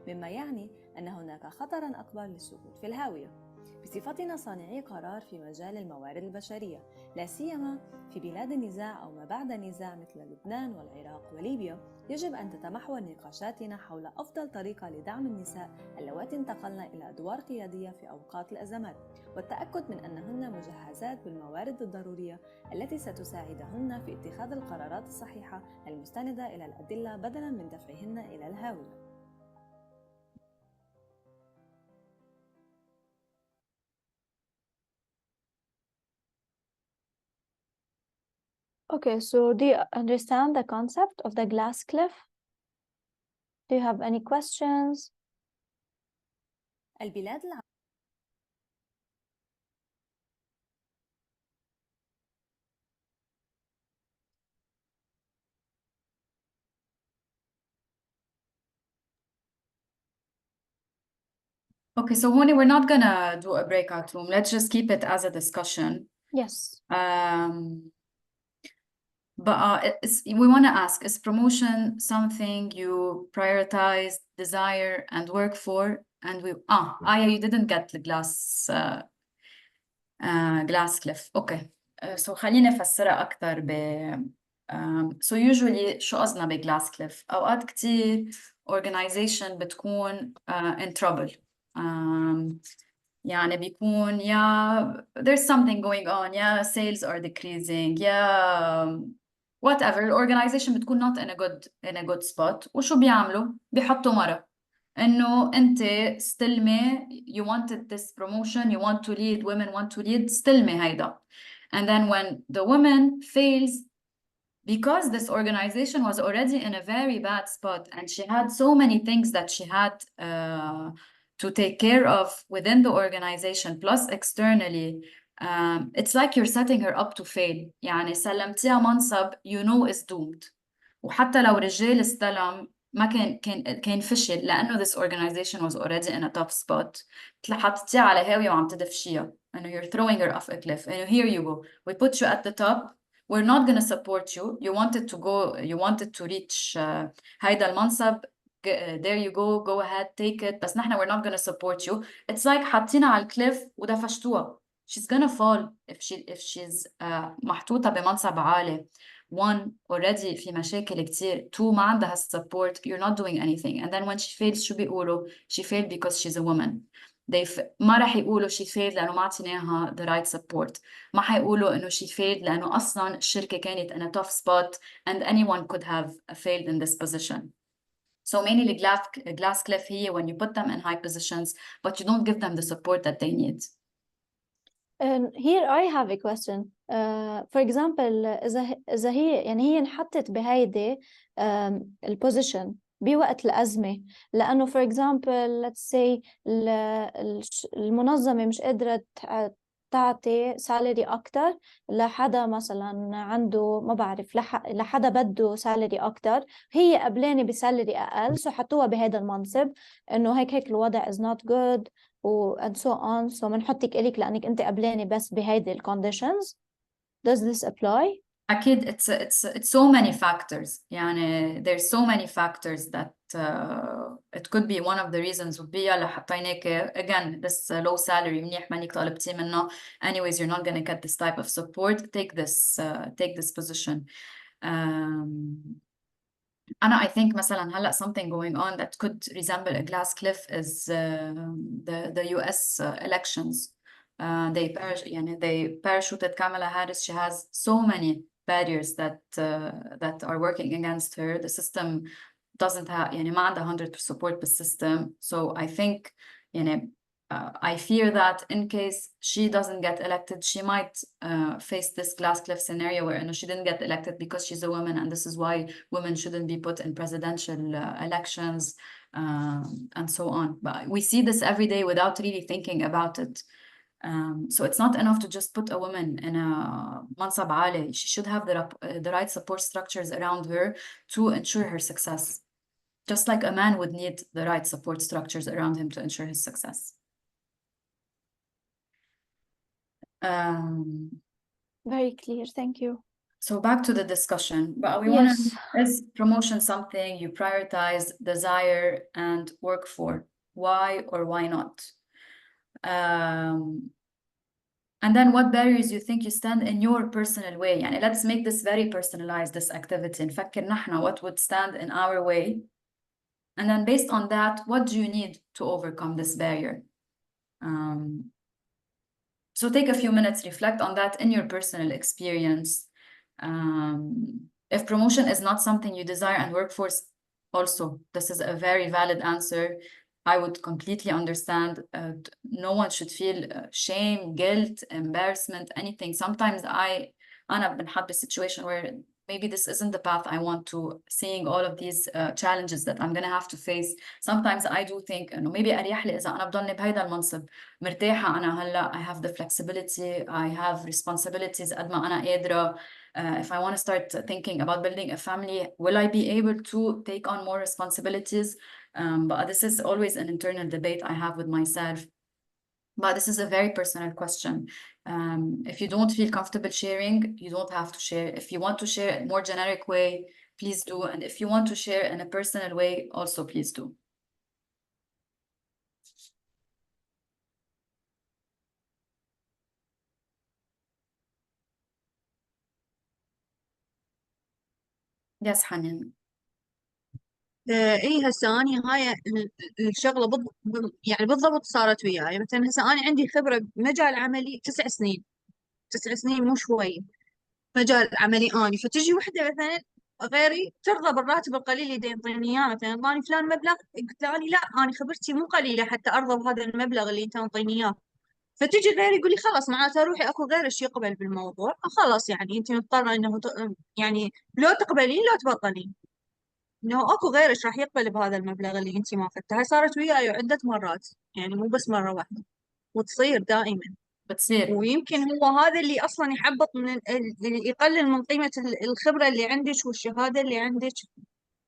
مما يعني أن هناك خطراً أكبر للسقوط في الهاوية. بصفتنا صانعي قرار في مجال الموارد البشرية، لا سيما في بلاد النزاع أو ما بعد النزاع مثل لبنان والعراق وليبيا، يجب أن تتمحور نقاشاتنا حول أفضل طريقة لدعم النساء اللواتي انتقلن إلى أدوار قيادية في أوقات الأزمات، والتأكد من أنهن مجهزات بالموارد الضرورية التي ستساعدهن في اتخاذ القرارات الصحيحة المستندة إلى الأدلة بدلاً من دفعهن إلى الهاوية. Okay, so do you understand the concept of the glass cliff? Do you have any questions? البلاد Okay, so Honi, we're not gonna do a breakout room. Let's just keep it as a discussion. Yes. But we want to ask, is promotion something you prioritize, desire, and work for? And Aya, you didn't get the glass cliff. Okay. So خليني أفسرها أكتر so usually شو قصدنا بglass cliff؟ أوقات كتير organization بتكون in trouble. يعني بيكون there's something going on, sales are decreasing, whatever. Organization بتكون not in a good spot. وشو بيعملوا؟ بيحطوا مرة إنه أنت استلمي, you wanted this promotion, you want to lead, women want to lead, استلمي هيدا. And then when the woman fails, because this organization was already in a very bad spot and she had so many things that she had to take care of within the organization plus externally, it's like you're setting her up to fail. يعني سلمتيها منصب you know is doomed. وحتى لو رجال استلم ما كان فشل لأنه this organization was already in a tough spot. حطيتيها على هاوية وعم تدفشيها. إنه you're throwing her off a cliff. إنه here you go. We put you at the top. We're not going to support you. You wanted to go, you wanted to reach هيدا المنصب. There you go ahead, take it. بس نحن we're not going to support you. It's like حاطينها على الكليف ودفشتوها. She's going to fall if she's محطوطة بمنصب عالي. One, already في مشاكل كتير. Two, ما عندها support. You're not doing anything. And then when she fails, شو بيقولوا? She failed because she's a woman. ما راح يقولوا she failed لأنه ما عطيناها the right support. ما حيقولوا إنه she failed لأنه أصلاً الشركة كانت in a tough spot and anyone could have failed in this position. So mainly glass cliff here when you put them in high positions, but you don't give them the support that they need. And here I have a question. For example, إذا هي انحطت بهيدي البوزيشن بوقت الأزمة لأنه for example let's say المنظمة مش قادرة تعطي سالري أكتر لحدا مثلا عنده ما بعرف لحدا بده سالري أكتر, هي قبلانة بسالري أقل so حطوها بهذا المنصب إنه هيك الوضع is not good and so on, so منحطك إليك لأنك أنت قبلانة بس بهيدي conditions. Does this apply? أكيد it's so many factors. يعني there's so many factors that it could be one of the reasons would be يلا حطيناك again this low salary منيح مانيك طالبتي منه anyways you're not going to get this type of support, take this position. I think مثلا هلا something going on that could resemble a glass cliff is the US elections. They parachuted Kamala Harris. She has so many barriers that are working against her. The system doesn't have ما عندها 100% support بالsystem. So I think I fear that in case she doesn't get elected, she might face this glass cliff scenario where she didn't get elected because she's a woman, and this is why women shouldn't be put in presidential elections and so on. But we see this every day without really thinking about it. So it's not enough to just put a woman in a mansab عالي. She should have the right support structures around her to ensure her success. Just like a man would need the right support structures around him to ensure his success. Very clear, thank you. So back to the discussion. But we want to, is promotion something you prioritize, desire, and work for? Why or why not? And then what barriers you think you stand in your personal way? يعني let's make this very personalized, this activity. نفكر نحن what would stand in our way. And then based on that, what do you need to overcome this barrier? So take a few minutes, reflect on that in your personal experience. If promotion is not something you desire and work for, also, this is a very valid answer. I would completely understand. No one should feel shame, guilt, embarrassment, anything. Sometimes أنا بنحط a situation where maybe this isn't the path I want to, seeing all of these challenges that I'm gonna have to face. Sometimes I do think إنه maybe أريح لي إذا أنا بضلني بهيدا المنصب مرتاحة أنا هلا. I have the flexibility, I have responsibilities قد ما أنا قادرة. If I want to start thinking about building a family, will I be able to take on more responsibilities? But this is always an internal debate I have with myself. But this is a very personal question. If you don't feel comfortable sharing, you don't have to share. If you want to share in a more generic way, please do. And if you want to share in a personal way, also please do. Yes, Hanan. اي هسه اني هاي الشغله يعني بالضبط صارت وياي. مثلا هسه انا عندي خبره بمجال عملي 9 سنين. 9 سنين مو شوي مجال عملي اني. فتجي وحده مثلا غيري ترضى بالراتب القليل اللي ينطيني اياه. مثلا انطاني فلان مبلغ، قلت له اني لا، اني خبرتي مو قليله حتى ارضى بهذا المبلغ اللي انت تنطيني اياه. فتجي غيري يقول لي خلاص معناته روحي اكو غيرش يقبل بالموضوع، خلاص يعني انت مضطره انه يعني لو تقبلين لو تبطلين، انه اكو غيرش راح يقبل بهذا المبلغ اللي انت ما اخذته. هاي صارت وياي عدة مرات، يعني مو بس مرة واحدة، وتصير دائما. بتصير. ويمكن هو هذا اللي اصلا يحبط من يقلل من قيمة الخبرة اللي عندك والشهادة اللي عندك،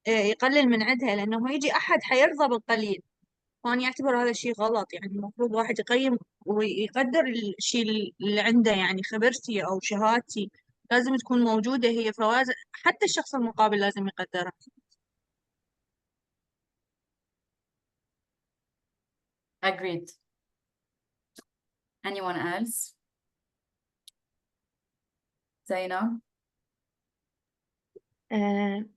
يقلل من عندها، لانه يجي احد حيرضى بالقليل. فأنا أعتبر هذا الشيء غلط. يعني المفروض واحد يقيم ويقدر الشيء اللي عنده. يعني خبرتي أو شهادتي لازم تكون موجودة، هي فوازن، حتى الشخص المقابل لازم يقدرها. Agreed. Anyone else? زينب؟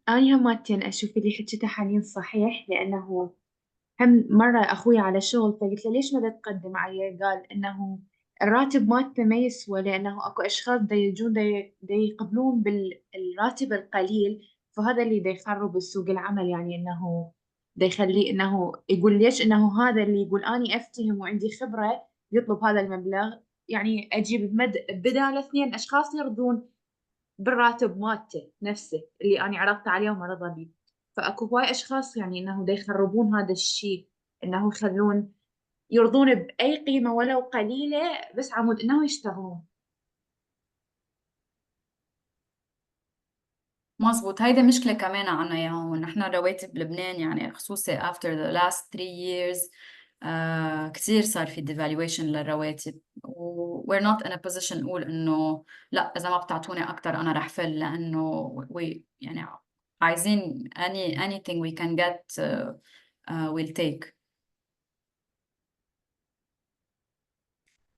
أنا هماتين أشوف اللي حكيته حنين صحيح، لأنه هم مرة أخوي على الشغل فقلت له ليش ما تقدم عليه؟ قال إنه الراتب مالته ما يسوى، لأنه أكو أشخاص يجون يقبلون بالراتب القليل، فهذا اللي يخرب السوق العمل. يعني إنه يخليه إنه يقول ليش إنه هذا اللي يقول أني أفتهم وعندي خبرة يطلب هذا المبلغ، يعني أجيب بدال 2 أشخاص يرضون بالراتب مالته نفسه اللي أنا عرضت عليه وما رضى بيه. فأكو هواي أشخاص يعني إنه يخربون هذا الشيء، إنه يرضون بأي قيمة ولو قليلة بس عمود إنه يشتغلون. مزبوط. هيدا مشكلة كمان عنا يا هون. نحن رواتب بلبنان يعني خصوصي after the last 3 years كتير صار في devaluation للرواتب، و we're not in a position نقول إنه لا إذا ما بتعطوني أكتر أنا رح فل، لأنه يعني عايزين anything we can get we'll take.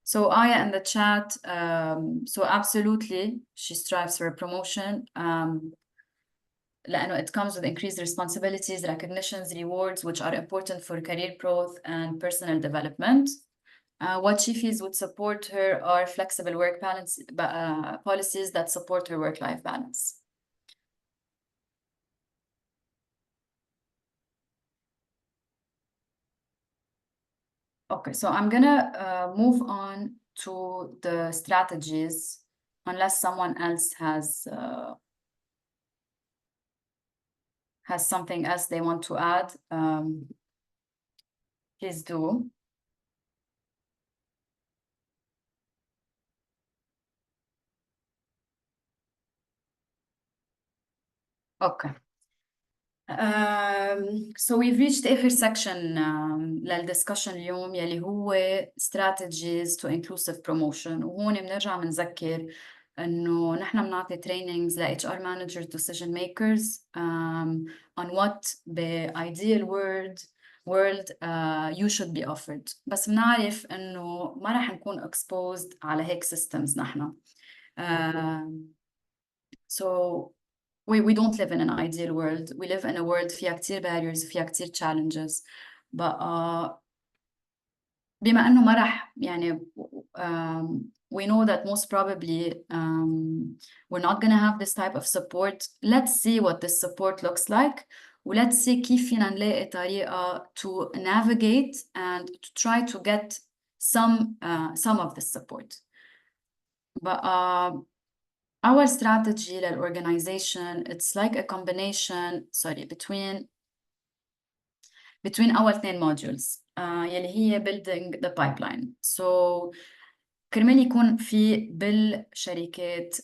So Aya in the chat, so absolutely she strives for a promotion. لأنه it comes with increased responsibilities, recognitions, rewards, which are important for career growth and personal development. What she feels would support her are flexible work balance policies that support her work-life balance. Okay, so I'm gonna move on to the strategies, unless someone else has something else they want to add. Please do. Okay. So we've reached آخر section للدiscussion اليوم يلي هو strategies to inclusive promotion. وهون بنرجع بنذكر إنه نحن بنعطي trainings ل HR managers, decision makers on what the ideal world you should be offered. بس بنعرف إنه ما رح نكون exposed على هيك systems نحن. So we don't live in an ideal world. We live in a world فيها كتير barriers, فيها كتير challenges. But بما إنه ما رح يعني we know that most probably we're not gonna have this type of support. Let's see what this support looks like. Let's see كيف فينا نلاقي طريقة to navigate and to try to get some of the support. But our strategy للorganization, it's like a combination, between أول 2 modules يلي هي building the pipeline. So كرمال يكون في بالشركات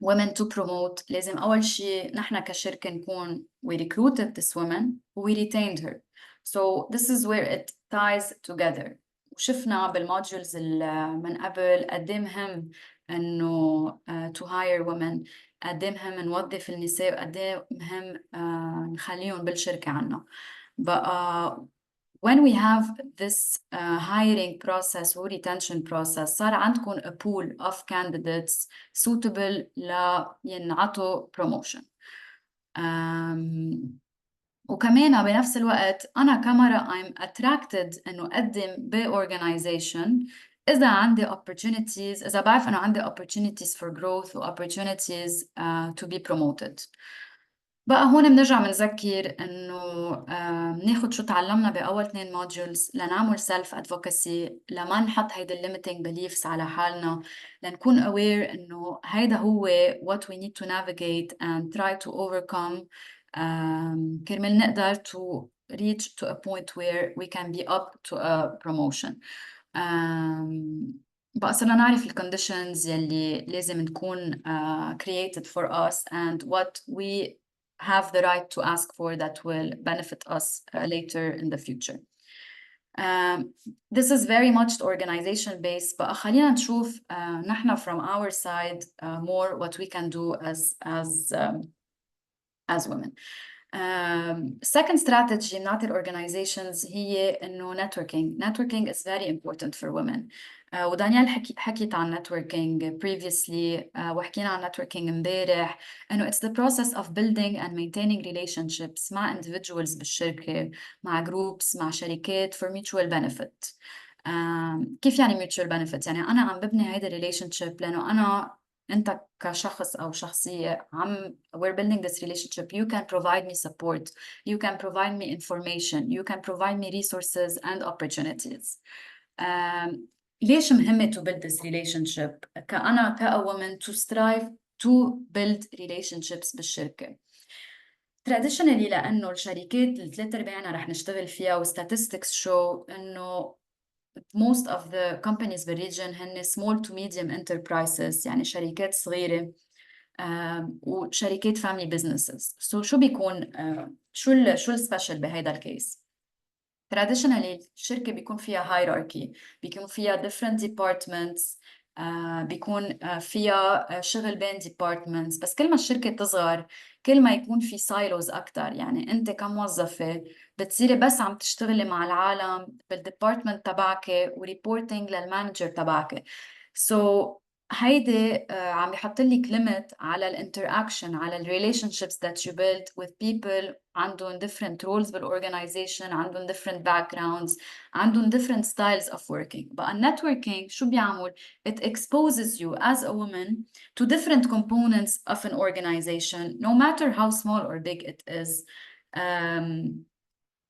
women to promote، لازم أول شيء نحن كشركة نكون we recruited this woman we retained her. So this is where it ties together. وشفنا بالموديولز من قبل قد ايه مهم إنه to hire women، قد ايه مهم نوظف النساء، وقد ايه مهم نخليهم بالشركة عنا. بقى when we have this hiring process و retention process صار عندكم a pool of candidates suitable لينعطوا promotion. وكمان بنفس الوقت أنا كمرة I'm attracted إنه أقدم ب-organization إذا عندي opportunities، إذا بعرف إنه عندي opportunities for growth و opportunities to be promoted. بقى هون بنرجع بنذكر إنه بناخد شو تعلمنا بأول 2 modules لنعمل self advocacy، لما نحط هيدا limiting beliefs على حالنا، لنكون aware إنه هيدا هو what we need to navigate and try to overcome كرمال نقدر to reach to a point where we can be up to a promotion. بقى صرنا نعرف ال conditions يلي لازم نكون created for us and what we have the right to ask for that will benefit us later in the future. This is very much organization based، بقى خلينا نشوف نحن from our side more what we can do as women. Second strategy بنعطي organizations هي إنه networking is very important for women. ودانيال حكيت عن networking previously وحكينا عن networking امبارح، إنه it's the process of building and maintaining relationships مع individuals بالشركة، مع groups، مع شركات for mutual benefit. كيف يعني mutual benefit؟ يعني أنا عم ببني هيدا relationship لأنه أنت كشخص أو شخصية we're building this relationship. You can provide me support, you can provide me information, you can provide me resources and opportunities. ليش مهمة to build this relationship؟ كأنا a woman to strive to build relationships بالشركة. Traditionally لأنه الشركات ال3/4 رح نشتغل فيها و statistics show إنه most of the companies بالريجن هن small to medium enterprises، يعني شركات صغيرة وشركات family businesses. So شو بيكون شو السبيشال بهيدا الكيس؟ Traditionally الشركة بيكون فيها hierarchy، بيكون فيها different departments، بيكون فيها شغل بين departments، بس كل ما الشركة تصغر كل ما يكون في silos أكتر. يعني أنت كموظفة بتصيري بس عم تشتغلي مع العالم بالديبارتمنت تبعك وريبورتينج للمانجر تبعك. So هيدي عم يحط لك limit على الانتراكشن، على relationships that you build with people عندهم different roles بالorganization، عندهم different backgrounds، عندهم different styles of working. بقى networking شو بيعمل؟ It exposes you as a woman to different components of an organization no matter how small or big it is.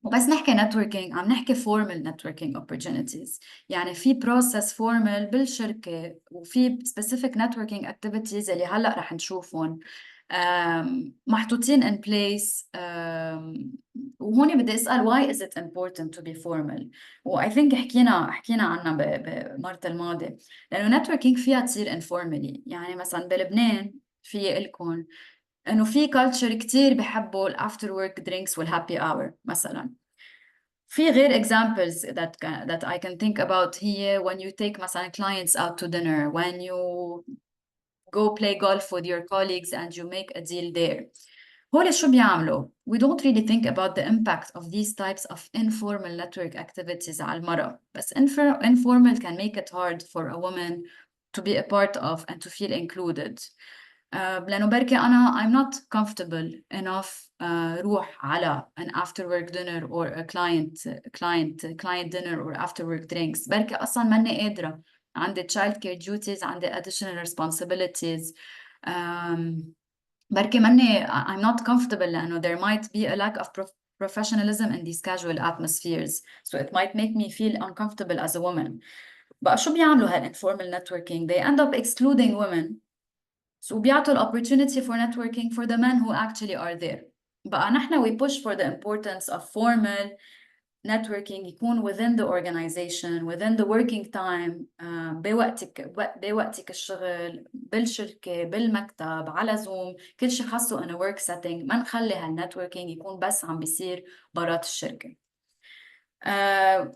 وبس نحكي networking عم نحكي formal networking opportunities، يعني في process formal بالشركة وفي specific networking activities اللي هلأ رح نشوفهم محطوطين in place. وهون بدي أسأل why is it important to be formal؟ و I think حكينا عنها بمرة الماضي، لأنه networking فيها تصير informally. يعني مثلا بلبنان في لكم إنه في culture كتير بحبوا after work drinks والhappy hour مثلا. في غير examples that I can think about هي when you take مثلا clients out to dinner, when you go play golf with your colleagues and you make a deal there. هول شو بيعملوا؟ We don't really think about the impact of these types of informal network activities على المرأة. بس informal can make it hard for a woman to be a part of and to feel included. لأنه بركي أنا I'm not comfortable enough روح على an after work dinner or a client dinner or after work drinks. بركي أصلا ماني قادرة، عندي child care duties، عندي additional responsibilities. بركي ماني I'm not comfortable لأنه there might be a lack of professionalism in these casual atmospheres, so it might make me feel uncomfortable as a woman. بقى شو بيعملوا هالinformal networking؟ They end up excluding women وبيعطوا ال opportunity for networking for the men who actually are there. بقى نحن we push for the importance of formal networking يكون within the organization, within the working time, بوقتك الشغل، بالشركة، بالمكتب، على زوم، كل شيء خاصه in a work setting. ما نخلي هالنتوركينج يكون بس عم بيصير برات الشركة.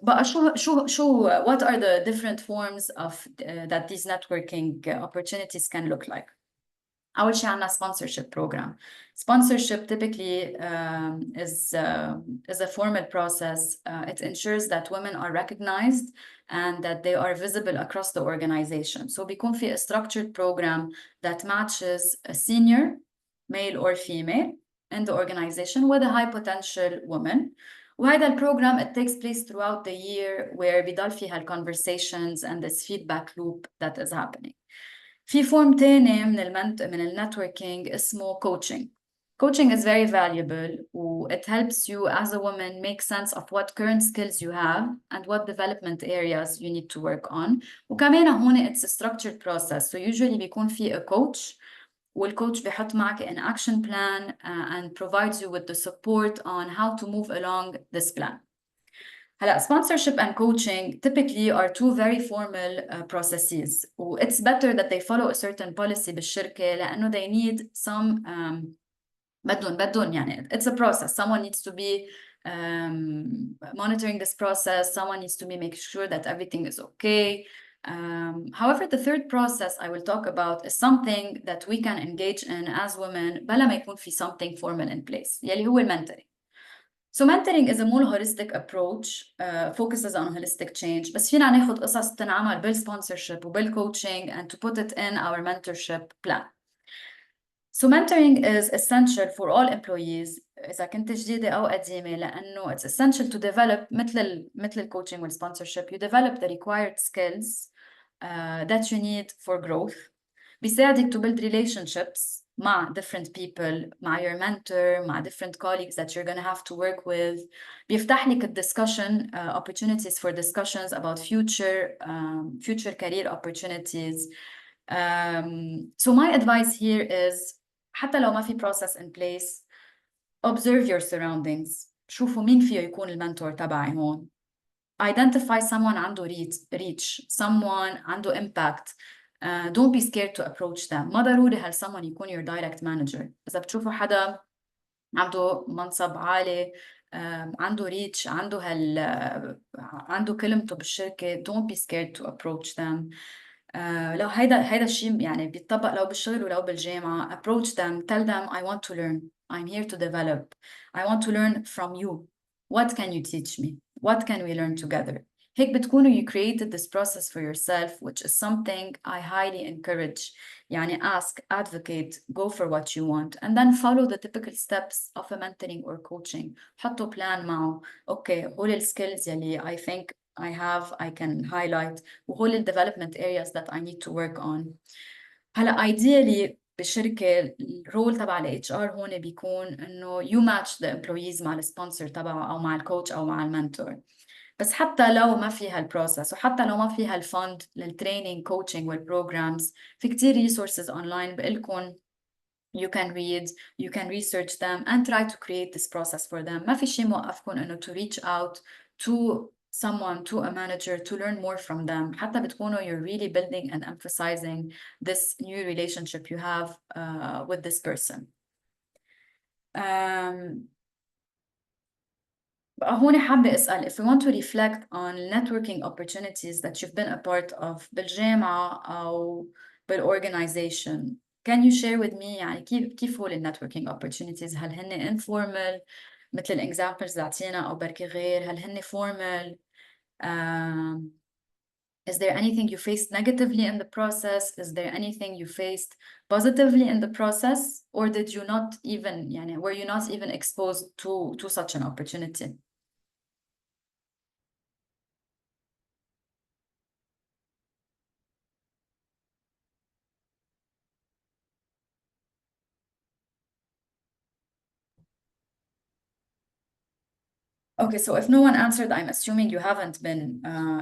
بقى شو what are the different forms of that these networking opportunities can look like. أول شيء عنا sponsorship program. Sponsorship typically is a formal process. It ensures that women are recognized and that they are visible across the organization. So بيكون في a structured program that matches a senior, male or female, in the organization with a high potential woman. وهذا البروجرام it takes place throughout the year where بيضل فيها conversations and this feedback loop that is happening. في فورم تاني من النتوركينج اسمه coaching. Coaching is very valuable it helps you as a woman make sense of what current skills you have and what development areas you need to work on. وكمان هون it's a structured process. So usually بيكون في a coach والcoach بيحط معك an action plan and provides you with the support on how to move along this plan. هلا sponsorship and coaching typically are two very formal processes. It's better that they follow a certain policy بالشركة لأنه they need some بدون يعني it's a process. Someone needs to be monitoring this process. Someone needs to be making sure that everything is okay. However, the third process I will talk about is something that we can engage in as women بلا ما يكون في something formal in place يلي هو mentoring. So mentoring is a more holistic approach, focuses on holistic change. بس فينا ناخد قصص تنعمل بالsponsorship وبالcoaching and to put it in our mentorship plan. So mentoring is essential for all employees. إذا كنت جديدة أو قديمة لأنه it's essential to develop مثل coaching والsponsorship. You develop the required skills that you need for growth. بيساعدك to build relationships مع different people, مع your mentor, مع different colleagues that you're going to have to work with. بيفتح لك discussion opportunities for discussions about future career opportunities. So my advice here is حتى لو ما في process in place, observe your surroundings. شوفوا مين فيه يكون المنتور تبعي هون. Identify someone عنده reach, someone عنده impact. Don't be scared to approach them. ما ضروري someone يكون your direct manager. إذا بتشوفوا حدا عنده منصب عالي, عنده reach, عنده كلمته بالشركة, don't be scared to approach them. لو هيدا الشيء يعني بيتطبق لو بالشغل ولو بالجامعة. Approach them, tell them I want to learn. I'm here to develop. I want to learn from you. What can you teach me? What can we learn together? هيك بتكونوا you created this process for yourself, which is something I highly encourage. يعني ask, advocate, go for what you want, and then follow the typical steps of a mentoring or coaching. حطوا plan معه. Okay, هول الskills يلي I think I can highlight, وهول ال development areas that I need to work on. هلا ideally بالشركة الرول تبع ال HR هون بيكون إنه you match the employees مع السبونسر تبعه أو مع الكوتش أو مع المنتور. بس حتى لو ما فيها البروسس وحتى لو ما فيها الفند للتريننج كوتشنج والبروجرامز, في كتير resources online بقلكن you can read, you can research them and try to create this process for them. ما في شيء موقفكن إنه to reach out to someone, to a manager, to learn more from them. حتى بتكونوا you're really building and emphasizing this new relationship you have with this person. هون حابة أسأل if we want to reflect on networking opportunities that you've been a part of بالجامعة أو بالorganization, can you share with me يعني كيف هول networking opportunities؟ هل هن informal مثل examples اللي عطينا أو بركي غير؟ هل هن formal? Is there anything you faced negatively in the process? Is there anything you faced positively in the process? Or did you not even, يعني, were you not even exposed to such an opportunity? Okay, so if no one answered, I'm assuming you haven't been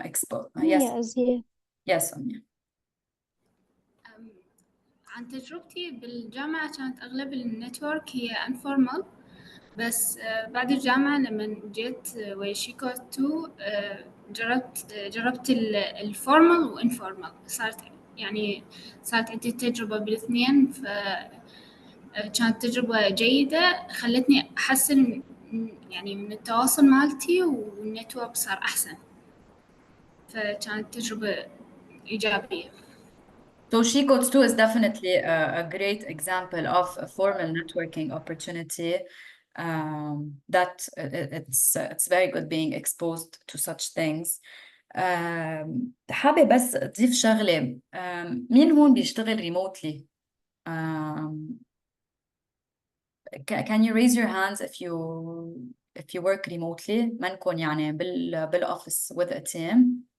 exposed. Yes. Yes, yeah. Yes, Sonia. عن تجربتي بالجامعة كانت أغلب النتورك هي informal بس بعد الجامعة لما جيت ويا شيكو 2 جربت الفورمال وانفورمال صارت عندي تجربة بالاثنين كانت تجربة جيدة خلتني أحسن من التواصل مالتي والنتورك صار أحسن فكانت تجربة إيجابية. So She Codes 2 is definitely a great example of a formal networking opportunity that it's very good being exposed to such things. حابة بس أضيف شغلة مين هون بيشتغل remotely؟ Can you raise your hands if you work remotely منكم يعني بالoffice with a team؟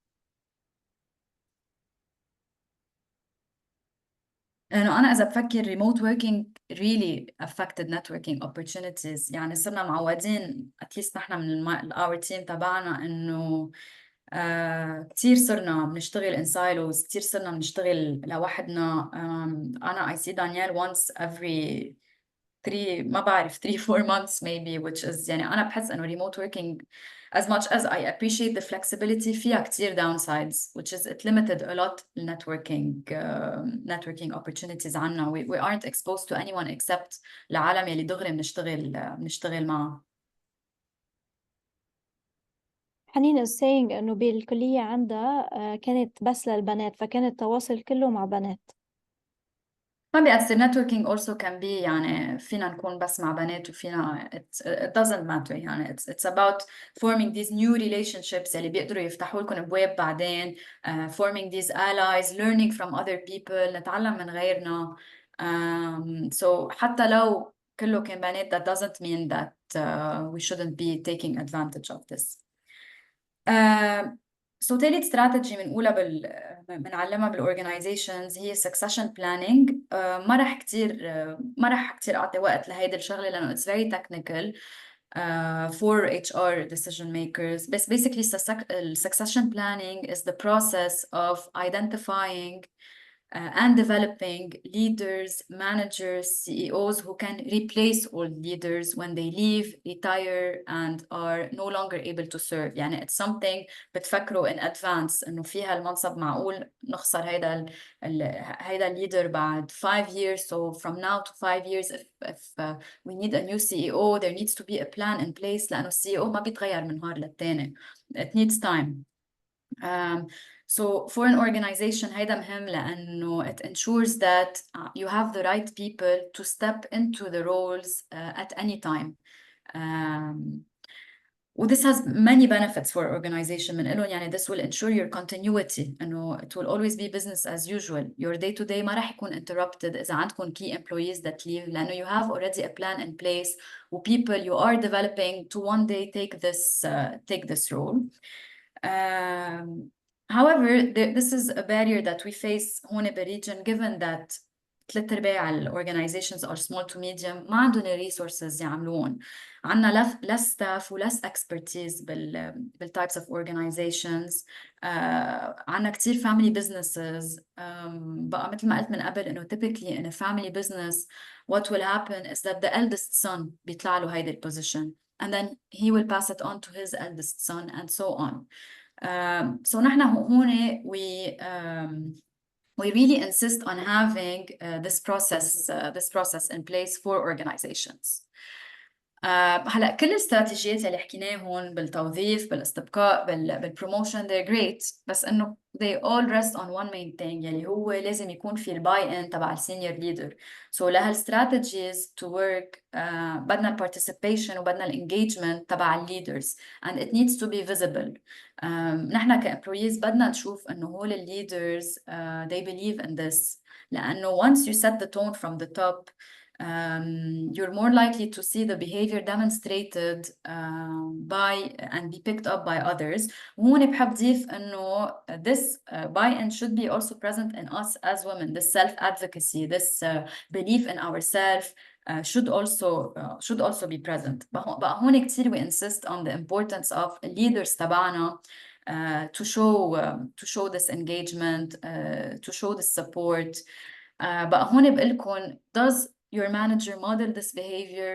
لأنه أنا إذا بفكر remote working really affected networking opportunities يعني صرنا معودين at least نحن من our team تبعنا إنه كتير صرنا بنشتغل in silos كتير صرنا بنشتغل لوحدنا. أنا I see Danielle once every 3-4 months maybe which is يعني أنا بحس إنه remote working as much as I appreciate the flexibility فيها كتير downsides which is it limited a lot networking opportunities عنا. We aren't exposed to anyone except العالم يلي دغري بنشتغل معه. حنين is saying إنه بالكلية عندها كانت بس للبنات فكان التواصل كله مع بنات. ما بيأثر networking also can be يعني فينا نكون بس مع بنات وفينا it doesn't matter يعني it's about forming these new relationships اللي بيقدروا يفتحوا لكم أبواب بعدين forming these allies learning from other people نتعلم من غيرنا. So حتى لو كله كان بنات that doesn't mean that we shouldn't be taking advantage of this. So تالت استراتيجي بنعلمها بالorganizations هي succession planning. ما رح كتير أعطي وقت لهيدا الشغلة لأنه it's very technical for HR decision makers. But basically succession planning is the process of identifying and developing leaders, managers, CEOs who can replace old leaders when they leave, retire, and are no longer able to serve. يعني it's something بتفكروا in advance إنه فيها المنصب معقول نخسر هيدا leader بعد 5 years. So from now to 5 years, if we need a new CEO, there needs to be a plan in place لأنه CEO ما بيتغير من نهار للتاني. It needs time. So for an organization هيدا مهم لأنه it ensures that you have the right people to step into the roles at any time. Well, this has many benefits for organization من إلهم يعني this will ensure your continuity إنه it will always be business as usual. Your day to day ما رح يكون interrupted إذا عندكم key employees that leave لأنه you have already a plan in place و people you are developing to one day take this role. However, this is a barrier that we face هون بالregion given that 3/4 organizations are small to medium ما عندهم resources يعملون. عنا less staff و less expertise types of organizations. عنا كتير family businesses. بقى مثل ما قلت من قبل إنه typically in a family business what will happen is that the eldest son بيطلع له هيدا position and then he will pass it on to his eldest son and so on. So نحن هون we really insist on having this process in place for organizations. هلا كل الاستراتيجيات اللي حكيناهم بالتوظيف بالاستبقاء بالبروموشن they're great بس انه they all rest on one main thing يلي هو لازم يكون في الباي ان تبع السينيور ليدر. So لهالستراتيجيز to work بدنا participation وبدنا الانجيجمنت تبع الليدرز and it needs to be visible. نحن كامبلويز بدنا نشوف انه هول الليدرز they believe in this لانه once you set the tone from the top you're more likely to see the behavior demonstrated by and be picked up by others. وهون بحب ضيف إنه this buy-in should be also present in us as women. This self-advocacy, this belief in ourselves should also be present. بقى هون كتير we insist on the importance of leaders تبعنا to show this engagement, to show this support. بقى هون بقولكم does your manager model this behavior?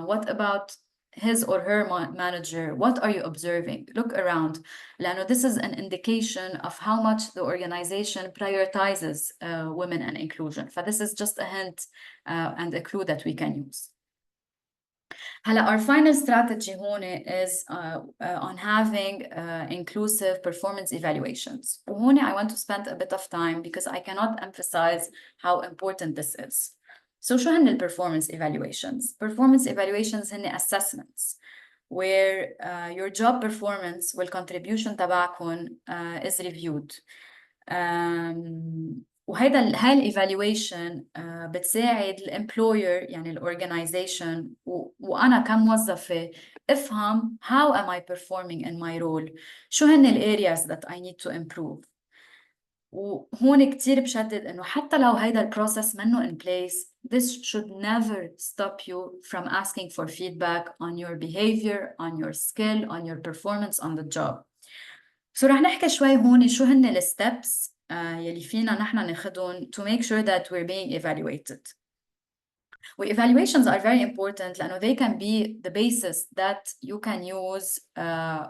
What about his or her manager? What are you observing? Look around. لأنه this is an indication of how much the organization prioritizes women and inclusion. This is just a hint and a clue that we can use. Our final strategy هون is on having inclusive performance evaluations. وهون I want to spend a bit of time because I cannot emphasize how important this is. So شو هن performance evaluations? Performance evaluations هن assessments where your job performance والcontribution تبعكم is reviewed. هاي الايفالويشن بتساعد الامبلوير يعني الاورجنايزيشن وانا كموظفه افهم how am I performing in my role, شو هن areas that I need to improve. وهون كتير بشدد انه حتى لو هيدا البروسس منه in place, this should never stop you from asking for feedback on your behavior, on your skill, on your performance on the job. So رح نحكي شوي هون شو هن الستبس يلي فينا نحن ناخدهم to make sure that we're being evaluated. Evaluations are very important لأنه they can be the basis that you can use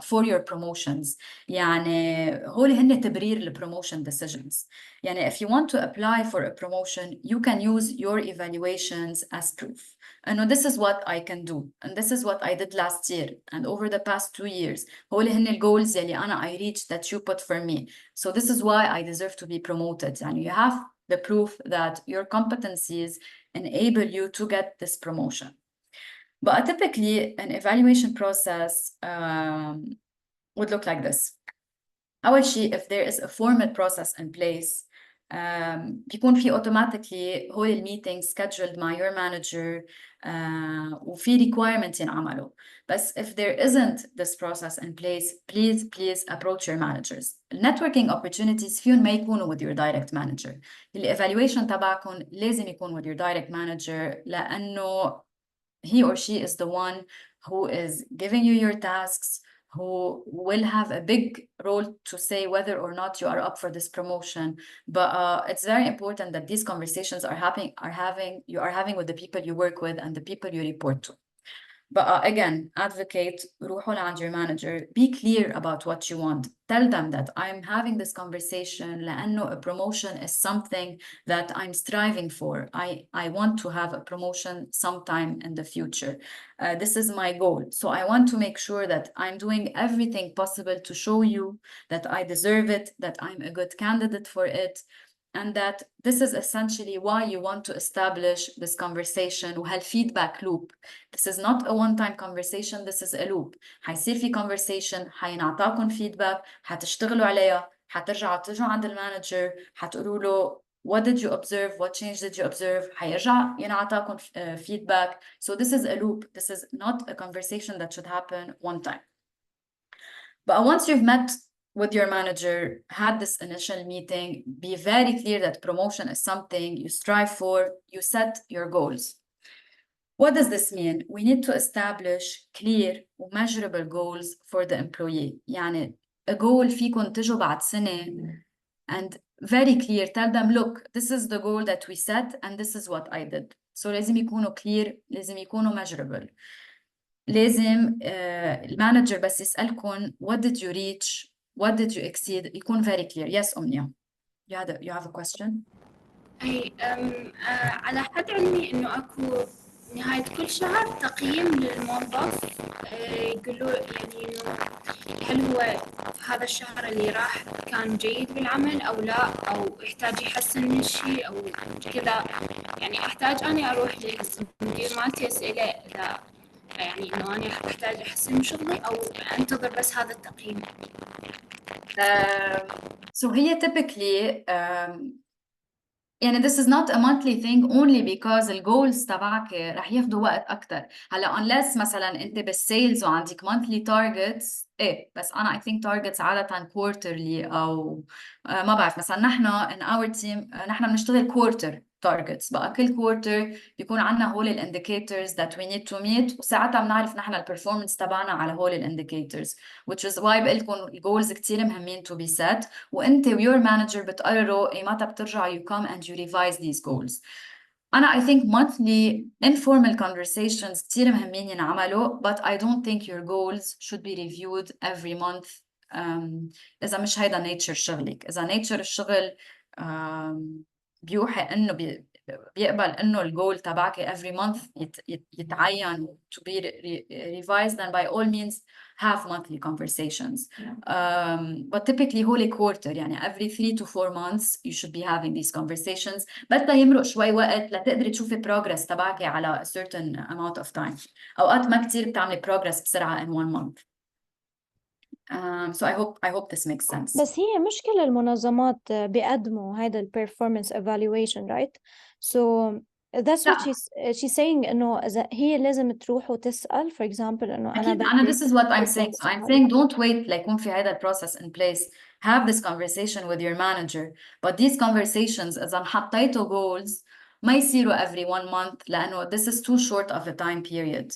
for your promotions. يعني هول هن تبرير ال promotion decisions. يعني if you want to apply for a promotion, you can use your evaluations as proof. And this is what I can do, and this is what I did last year and over the past 2 years. هول هن ال goals يلي أنا I reached that you put for me. So this is why I deserve to be promoted. يعني you have the proof that your competencies enable you to get this promotion. But typically, an evaluation process would look like this. أول شيء, if there is a formal process in place, بيكون في automatically هول الميتينغ scheduled مع your manager وفي requirements ينعملوا. بس if there isn't this process in place, please approach your managers. Networking opportunities فيهم ما يكونوا with your direct manager. evaluation تبعكم لازم يكون with your direct manager لأنه he or she is the one who is giving you your tasks, who will have a big role to say whether or not you are up for this promotion. But it's very important that these conversations you are having with the people you work with and the people you report to. But again, advocate, روحوا لعند your manager, be clear about what you want. Tell them that I'm having this conversation لأنه a promotion is something that I'm striving for. I want to have a promotion sometime in the future. This is my goal. So I want to make sure that I'm doing everything possible to show you that I deserve it, that I'm a good candidate for it, and that this is essentially why you want to establish this conversation وهالfeedback loop. This is not a one-time conversation, this is a loop. حيصير في conversation, حينعطاكم feedback, حتشتغلوا عليها, ترجعوا عند المانجر, حتقولوا له what did you observe, what change did you observe, حيرجع ينعطاكم feedback. So this is a loop. This is not a conversation that should happen one time. But once you've met with your manager, had this initial meeting, be very clear that promotion is something you strive for, you set your goals. What does this mean? We need to establish clear measurable goals for the employee. يعني a goal فيكم تجوا بعد سنة and very clear, tell them, look, this is the goal that we set and this is what I did. So لازم يكونوا clear, لازم يكونوا measurable. لازم المانجر بس يسألكم what did you reach, what did you exceed, يكون very clear. Yes, Omnia, you have a question? على حد علمي إنه أكو نهاية كل شهر تقييم للموظف، يقولوا يعني إنه هل هو هذا الشهر اللي راح كان جيد بالعمل أو لا، أو يحتاج يحسن من شيء أو كذا. يعني أحتاج أنا أروح للمدير مالتي أسأله إذا يعني إنه أنا أحتاج أحسن من شغلي أو أنتظر بس هذا التقييم. So هي typically يعني this is not a monthly thing only because الجولز تبعك رح ياخدوا وقت أكتر. هلا unless مثلا أنت بالسيلز وعندك monthly targets بس أنا I think targets عادة quarterly أو ما بعرف. مثلا نحن in our team نحن بنشتغل quarter targets. بقى كل quarter بيكون عنا هول ال indicators that we need to meet وساعتها بنعرف نحن ال performance تبعنا على هول ال indicators, which is why بقلكم ال goals كتير مهمين to be set وانت و your manager بتقرروا ايمتى بترجعوا you come and you revise these goals. أنا I think monthly informal conversations كتير مهمين ينعملوا, but I don't think your goals should be reviewed every month. إذا مش هيدا nature شغلك. إذا nature الشغل بيوحي إنه بيقبل إنه الجول تبعك every month يتعين to be revised, then by all means have monthly conversations. But typically هولي quarter يعني every 3 to 4 months you should be having these conversations. بدها يمرق شوي وقت لتقدري تشوفي progress تبعك على a certain amount of time. أوقات ما كتير بتعملي progress بسرعة in 1 month. So I hope this makes sense. بس هي مش كل المنظمات بيقدموا هذا ال performance evaluation, right? So that's what she's saying, إنه إذا هي لازم تروح وتسأل, for example إنه أنا this is what I'm saying. I'm saying don't wait ليكون في هذا process in place. Have this conversation with your manager. But these conversations إذا نحطيتوا goals ما يصيروا every 1 month لأنه this is too short of a time period.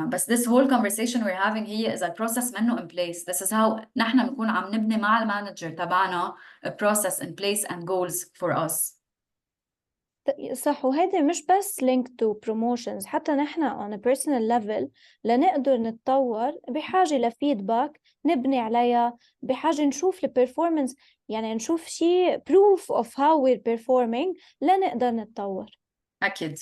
بس this whole conversation we're having هي is a process منه in place. This is how نحن بنكون عم نبني مع المانجر تبعنا a process in place and goals for us. صح, وهذا مش بس linked to promotions, حتى نحن on a personal level لنقدر نتطور بحاجة لفيدباك نبني عليها, بحاجة نشوف ال performance, يعني نشوف شيء proof of how we're performing لنقدر نتطور. أكيد.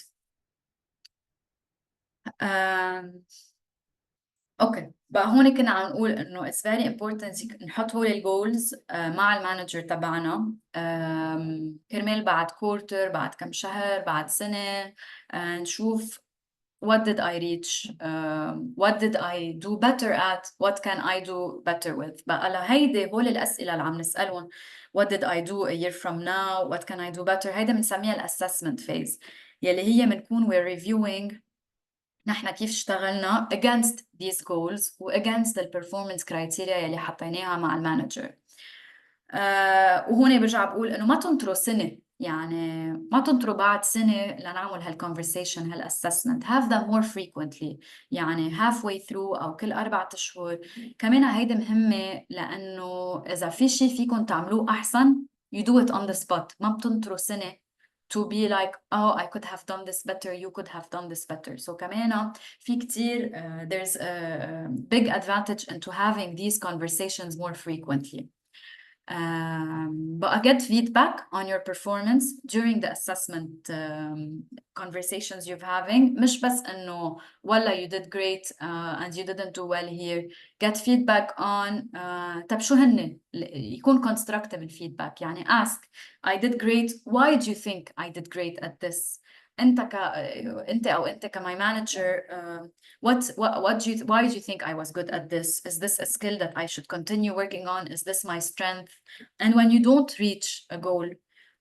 اوكي بقى هون كنا عم نقول انه it's very important نحط هول الجولز مع المانجر تبعنا كرمال بعد كورتر, بعد كم شهر, بعد سنة نشوف what did I reach, what did I do better at, what can I do better with. بقى لهيدي هول الأسئلة اللي عم نسألهم what did I do a year from now, what can I do better, هيدا بنسميها الأسسمنت phase يلي هي بنكون we're reviewing نحن كيف اشتغلنا against these goals و against the performance criteria يلي حطيناها مع المانجر. وهون برجع بقول إنه ما تنطروا سنة, يعني ما تنطروا بعد سنة لنعمل هالconversation هالassessment. have them more frequently, يعني halfway through أو كل 4 أشهر. كمان هيدا مهمة لأنه إذا في شيء فيكم تعملوه أحسن you do it on the spot. ما بتنطروا سنة to be like, oh, I could have done this better, you could have done this better. So كمان في كتير there's a big advantage into having these conversations more frequently. But I get feedback on your performance during the assessment conversations you're having. مش بس إنه والله you did great and you didn't do well here. Get feedback on طب شو هن يكون constructive الفeedback, يعني ask I did great, why do you think I did great at this? أنت أو أنت كماي manager why do you think I was good at this? Is this a skill that I should continue working on? Is this my strength? And when you don't reach a goal,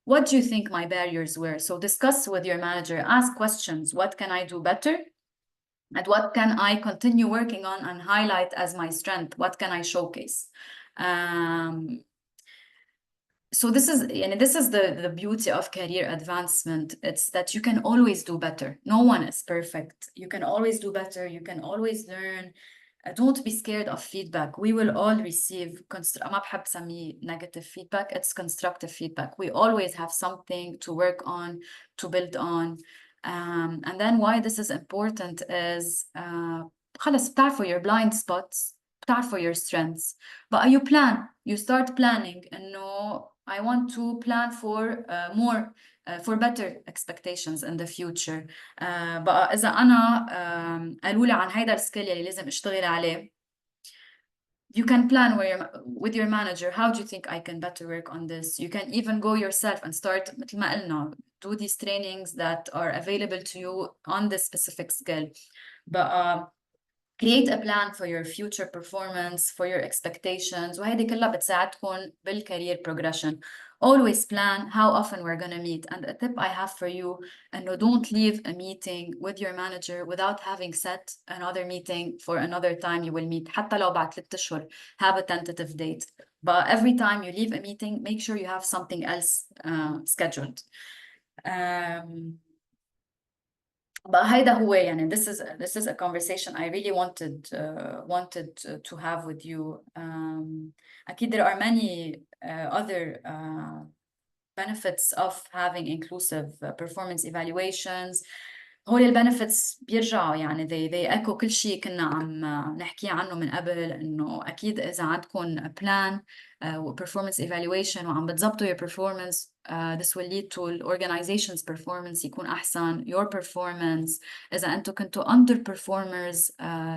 what do you think my barriers were? So discuss with your manager, ask questions. What can I do better? And what can I continue working on and highlight as my strength? What can I showcase? So this is the beauty of career advancement. It's that you can always do better. No one is perfect. You can always do better. You can always learn. Don't be scared of feedback. We will all receive ما بحب سميه negative feedback. It's constructive feedback. We always have something to work on, to build on. And then why this is important is خلص بتعرفوا your blind spots, بتعرفوا your strengths. But you plan. You start planning. إنه I want to plan for more, for better expectations in the future. بقى إذا أنا قالوا لي عن هيدا السكيل يلي لازم أشتغل عليه, you can plan with your manager. How do you think I can better work on this? You can even go yourself and start مثل ما قلنا, do these trainings that are available to you on this specific skill. بقى create a plan for your future performance, for your expectations. وهيدي كلها بتساعدكم بالcareer progression. Always plan how often we're going to meet. And a tip I have for you, and don't leave a meeting with your manager without having set another meeting for another time you will meet. حتى لو بعد 3 أشهر, have a tentative date. But every time you leave a meeting, make sure you have something else scheduled. but هيدا هو يعني this is a conversation I really wanted to have with you. أكيد there are many other benefits of having inclusive performance evaluations. هول البنفيتس بيرجعوا يعني they echo كل شيء كنا عم نحكي عنه من قبل، إنه أكيد إذا عندكم a plan performance evaluation وعم بتزبطوا your performance, this will lead to the organization's performance يكون أحسن, your performance. إذا أنتوا كنتوا underperformers,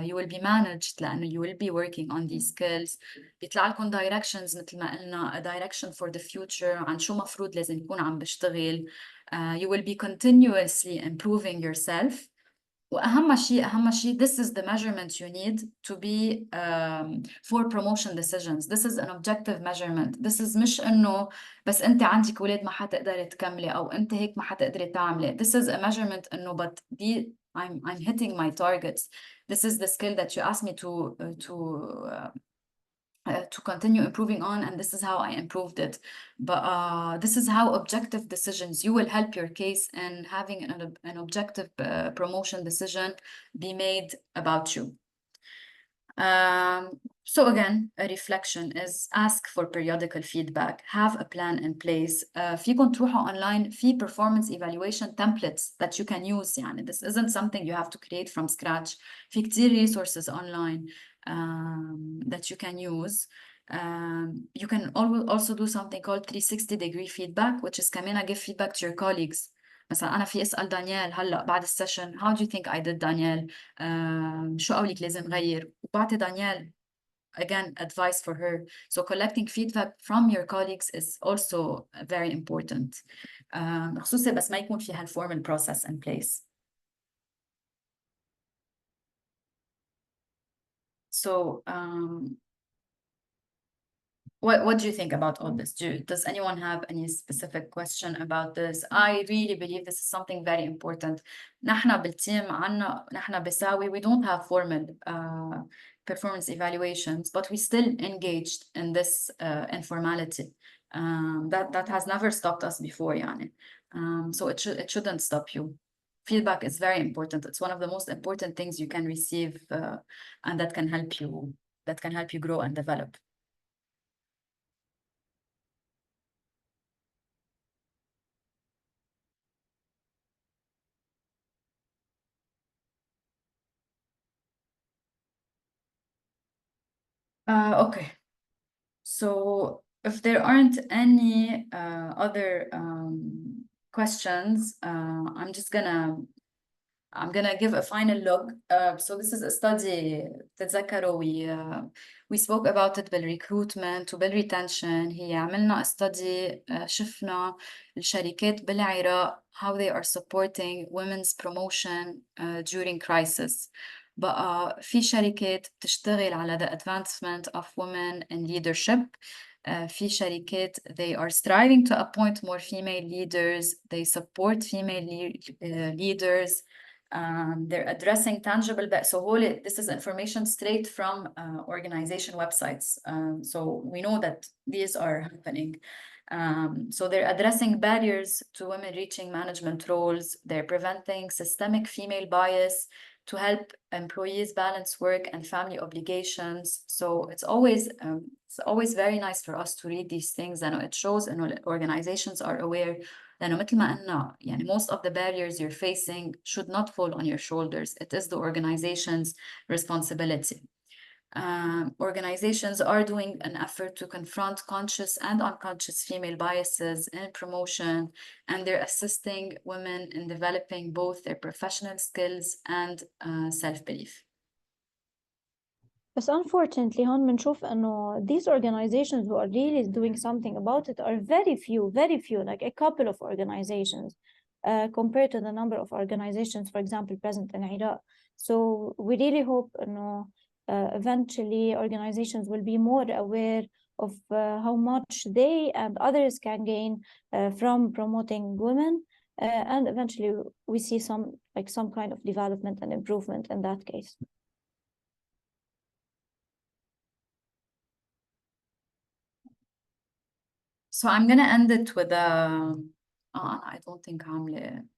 you will be managed لأنه you will be working on these skills. بيطلع لكم directions مثل ما قلنا, a direction for the future عن شو مفروض لازم يكون عم بشتغل. You will be continuously improving yourself. وأهم شيء, this is the measurement you need to be for promotion decisions. This is an objective measurement. This is مش إنه بس أنت عندك ولاد ما حتقدري تكملي أو أنت هيك ما حتقدري تعملي. This is a measurement إنه but I'm hitting my targets. This is the skill that you asked me to continue improving on, and this is how I improved it. But this is how objective decisions, you will help your case in having an objective promotion decision be made about you. So again, a reflection is ask for periodical feedback, have a plan in place. فيكن تروحوا online في performance evaluation templates that you can use. يعني this isn't something you have to create from scratch. في كتير resources online that you can use. You can also do something called 360-degree feedback, which is كمان give feedback to your colleagues. مثلا أنا في أسأل دانيال هلأ بعد السيشن, how do you think I did دانيال? شو قولك لازم غير؟ وبعطي دانيال again advice for her. So collecting feedback from your colleagues is also very important. خصوصي بس ما يكون في هالformal process in place. So what do you think about all this? Does anyone have any specific question about this? I really believe this is something very important. نحن بالتيم نحن بساوي, we don't have formal performance evaluations, but we still engaged in this informality. That has never stopped us before يعني. So it shouldn't stop you. Feedback is very important. It's one of the most important things you can receive, and that can help you grow and develop. Okay. So if there aren't any other questions, I'm gonna give a final look. So this is a study تتذكروا we spoke about it بالrecruitment وبالretention. هي عملنا study شفنا الشركات بالعراق how they are supporting women's promotion during crisis. بقى في شركات بتشتغل على the advancement of women in leadership. في شركات they are striving to appoint more female leaders. They support female leaders. They're addressing tangible, so this is information straight from organization websites. So we know that these are happening. So they're addressing barriers to women reaching management roles. They're preventing systemic female bias to help employees balance work and family obligations. So it's always very nice for us to read these things, and it shows that organizations are aware. لأنه مثل ما قلنا يعني most of the barriers you're facing should not fall on your shoulders. It is the organization's responsibility. Organizations are doing an effort to confront conscious and unconscious female biases in promotion, and they're assisting women in developing both their professional skills and self-belief. But unfortunately هون بنشوف إنه these organizations who are really doing something about it are very few, like a couple of organizations compared to the number of organizations, for example, present in Iraq. So we really hope إنه eventually organizations will be more aware of how much they and others can gain from promoting women, and eventually we see some kind of development and improvement in that case. So I'm going to end it with I don't think I'm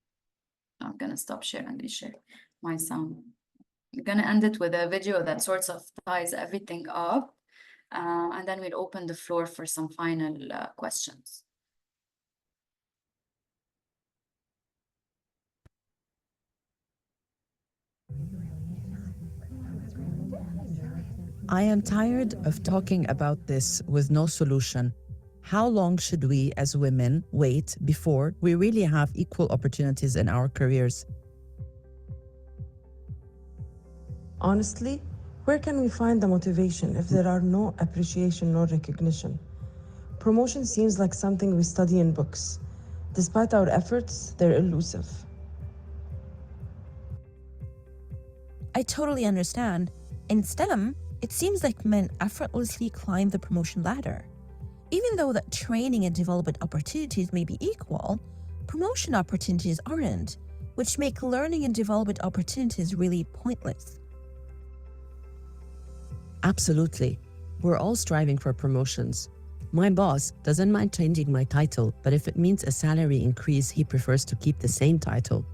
gonna stop sharing my sound. I'm gonna end it with a video that sort of ties everything up, and then we'll open the floor for some final questions. I am tired of talking about this with no solution. How long should we as women wait before we really have equal opportunities in our careers? Honestly, where can we find the motivation if there are no appreciation nor recognition? Promotion seems like something we study in books. Despite our efforts, they're elusive. I totally understand. In STEM, it seems like men effortlessly climb the promotion ladder. Even though that training and development opportunities may be equal, promotion opportunities aren't, which make learning and development opportunities really pointless. Absolutely. We're all striving for promotions. My boss doesn't mind changing my title, but if it means a salary increase, he prefers to keep the same title.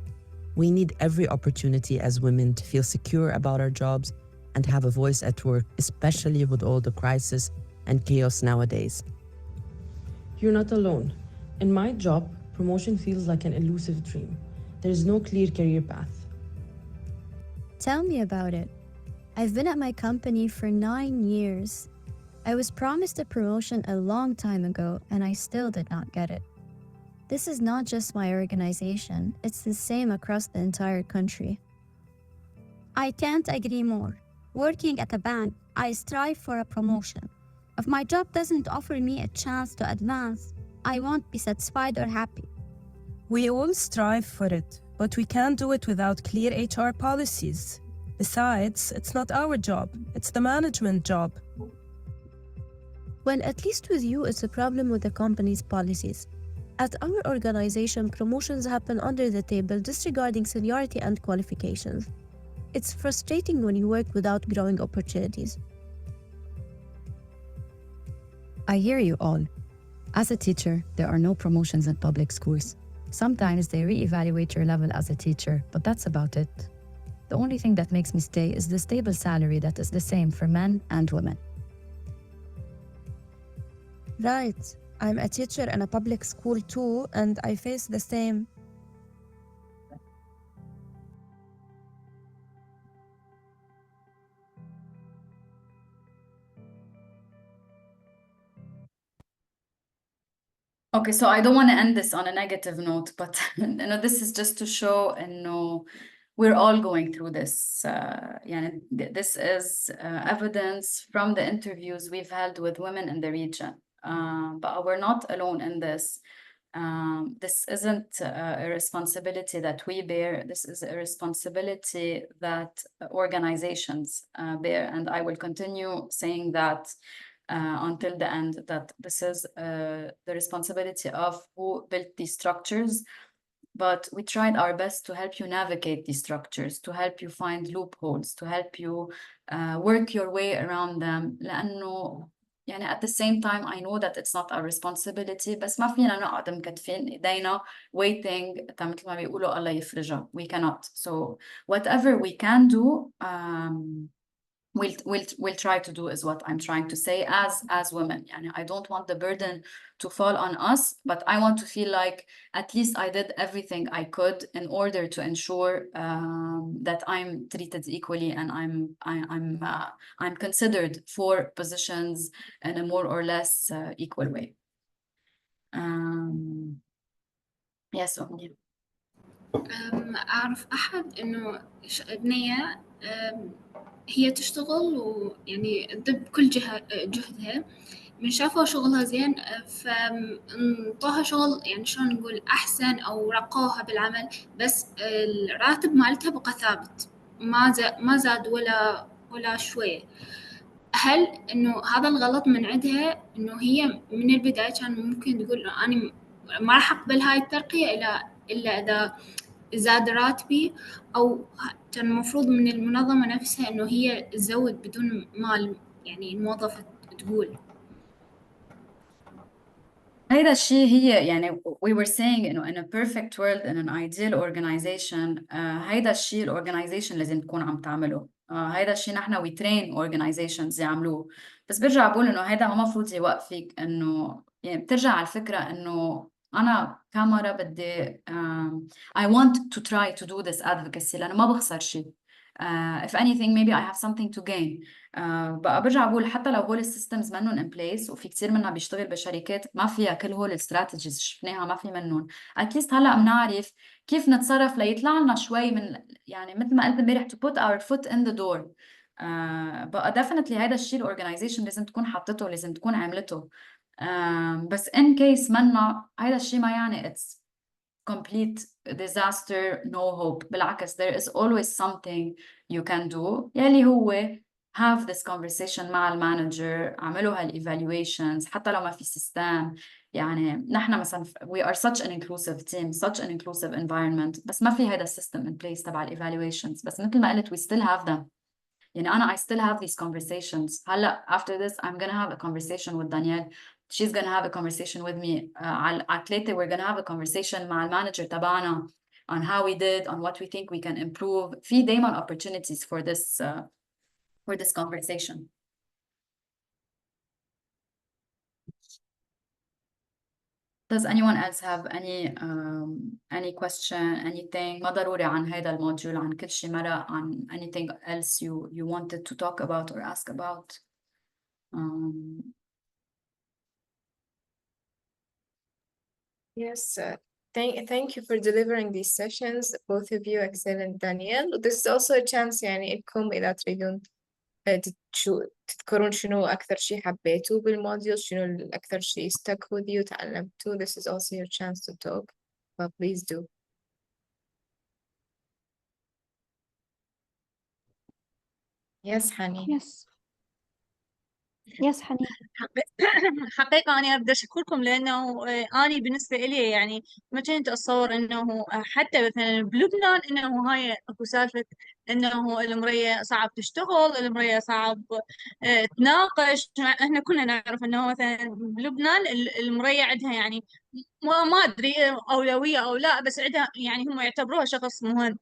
We need every opportunity as women to feel secure about our jobs and have a voice at work, especially with all the crisis and chaos nowadays. You're not alone. In my job, promotion feels like an elusive dream. There's no clear career path. Tell me about it. I've been at my company for 9 years. I was promised a promotion a long time ago, and I still did not get it. This is not just my organization, it's the same across the entire country. I can't agree more. Working at a bank, I strive for a promotion. If my job doesn't offer me a chance to advance, I won't be satisfied or happy. We all strive for it, but we can't do it without clear HR policies. Besides, it's not our job, it's the management job. Well, at least with you, it's a problem with the company's policies. At our organization, promotions happen under the table, disregarding seniority and qualifications. It's frustrating when you work without growing opportunities. I hear you all. As a teacher, there are no promotions in public schools. Sometimes they re-evaluate your level as a teacher, but that's about it. The only thing that makes me stay is the stable salary that is the same for men and women. Right. I'm a teacher in a public school too, and I face the same. Okay, so I don't want to end this on a negative note, but this is just to show, we're all going through this. This is evidence from the interviews we've held with women in the region. But we're not alone in this. This isn't a responsibility that we bear. This is a responsibility that organizations bear. And I will continue saying that until the end, that this is the responsibility of who built these structures. But we tried our best to help you navigate these structures, to help you find loopholes, to help you work your way around them. لأنه at the same time, I know that it's not our responsibility, بس ما فينا نقعد مكتفين ايدينا waiting مثل ما بيقولوا الله يفرجها. We cannot. So whatever we can do, we'll try to do, is what I'm trying to say as women. I don't want the burden to fall on us, but I want to feel like at least I did everything I could in order to ensure that I'm treated equally and I'm considered for positions in a more or less equal way. Yes, أمنية. أعرف أحد إنه بنية هي تشتغل ويعني تدب كل جهدها من شافوا شغلها زين فانطوها شغل يعني شلون نقول أحسن أو رقوها بالعمل بس الراتب مالتها بقى ثابت ما زاد ولا شوية. هل إنه هذا الغلط من عندها إنه هي من البداية كان ممكن تقول أنا ما راح أقبل هاي الترقية إلا إذا زاد راتبي أو كان المفروض من المنظمة نفسها إنه هي تزود بدون مال يعني الموظفة تقول. هيدا الشيء هي يعني we were saying إنه in a perfect world in an ideal organization هيدا الشيء الأورجنايزيشن لازم تكون عم تعمله. هيدا الشيء نحن we train organizations يعملوه. بس برجع بقول إنه هيدا ما مفروض يوقفك، إنه يعني بترجع على الفكرة إنه أنا كاميرا بدي I want to try to do this advocacy لأنه ما بخسر شيء. if anything maybe I have something to gain. بقى برجع بقول حتى لو هول السيستمز منهم ان بليس وفي كتير منها بيشتغل بشركات ما فيها كل هول الاستراتيجيز شفناها ما في منهم، اتليست هلا بنعرف كيف نتصرف ليطلع لنا شوي من يعني مثل ما قلت امبارح to put our foot in the door. بقى definitely هذا الشيء الاورجنايزيشن لازم تكون حطته لازم تكون عملته. بس in case منا هذا الشيء ما يعني it's complete disaster no hope. بالعكس there is always something you can do يلي هو have this conversation مع المانجر، اعملوا هالايفالويشنز حتى لو ما في سيستم. يعني نحن مثلا we are such an inclusive team such an inclusive environment بس ما في هذا السيستم in place تبع الايفالويشنز. بس مثل ما قلت we still have them. يعني أنا I still have these conversations. هلا after this I'm gonna have a conversation with Danielle. She's gonna have a conversation with me. على ثلاثة we're gonna have a conversation مع المانجر تبعنا on how we did, on what we think we can improve. في دايما opportunities for this conversation. Does anyone else have any question, anything؟ ما ضروري عن هيدا الموديول، عن كل شيء مرق، عن anything else you wanted to talk about or ask about. Yes, thank you for delivering these sessions, both of you, Axel and Danielle. This is also a chance يعني إنكم إذا تريدون تذكرون شنو أكثر شيء حبيتوا بالموديول، شنو أكثر شيء stuck with you تعلمتوا. This is also your chance to talk, but please do. Yes, Hani. Yes حنين. حقيقة أنا بدي أشكركم لأنه أنا بالنسبة إلي يعني ما كنت أتصور إنه حتى مثلا بلبنان إنه هاي أكو سالفة إنه المرية صعب تشتغل، المرية صعب تناقش. إحنا كلنا نعرف إنه مثلا بلبنان المرية عندها يعني ما أدري أولوية أو لا، بس عندها يعني هم يعتبروها شخص مهم.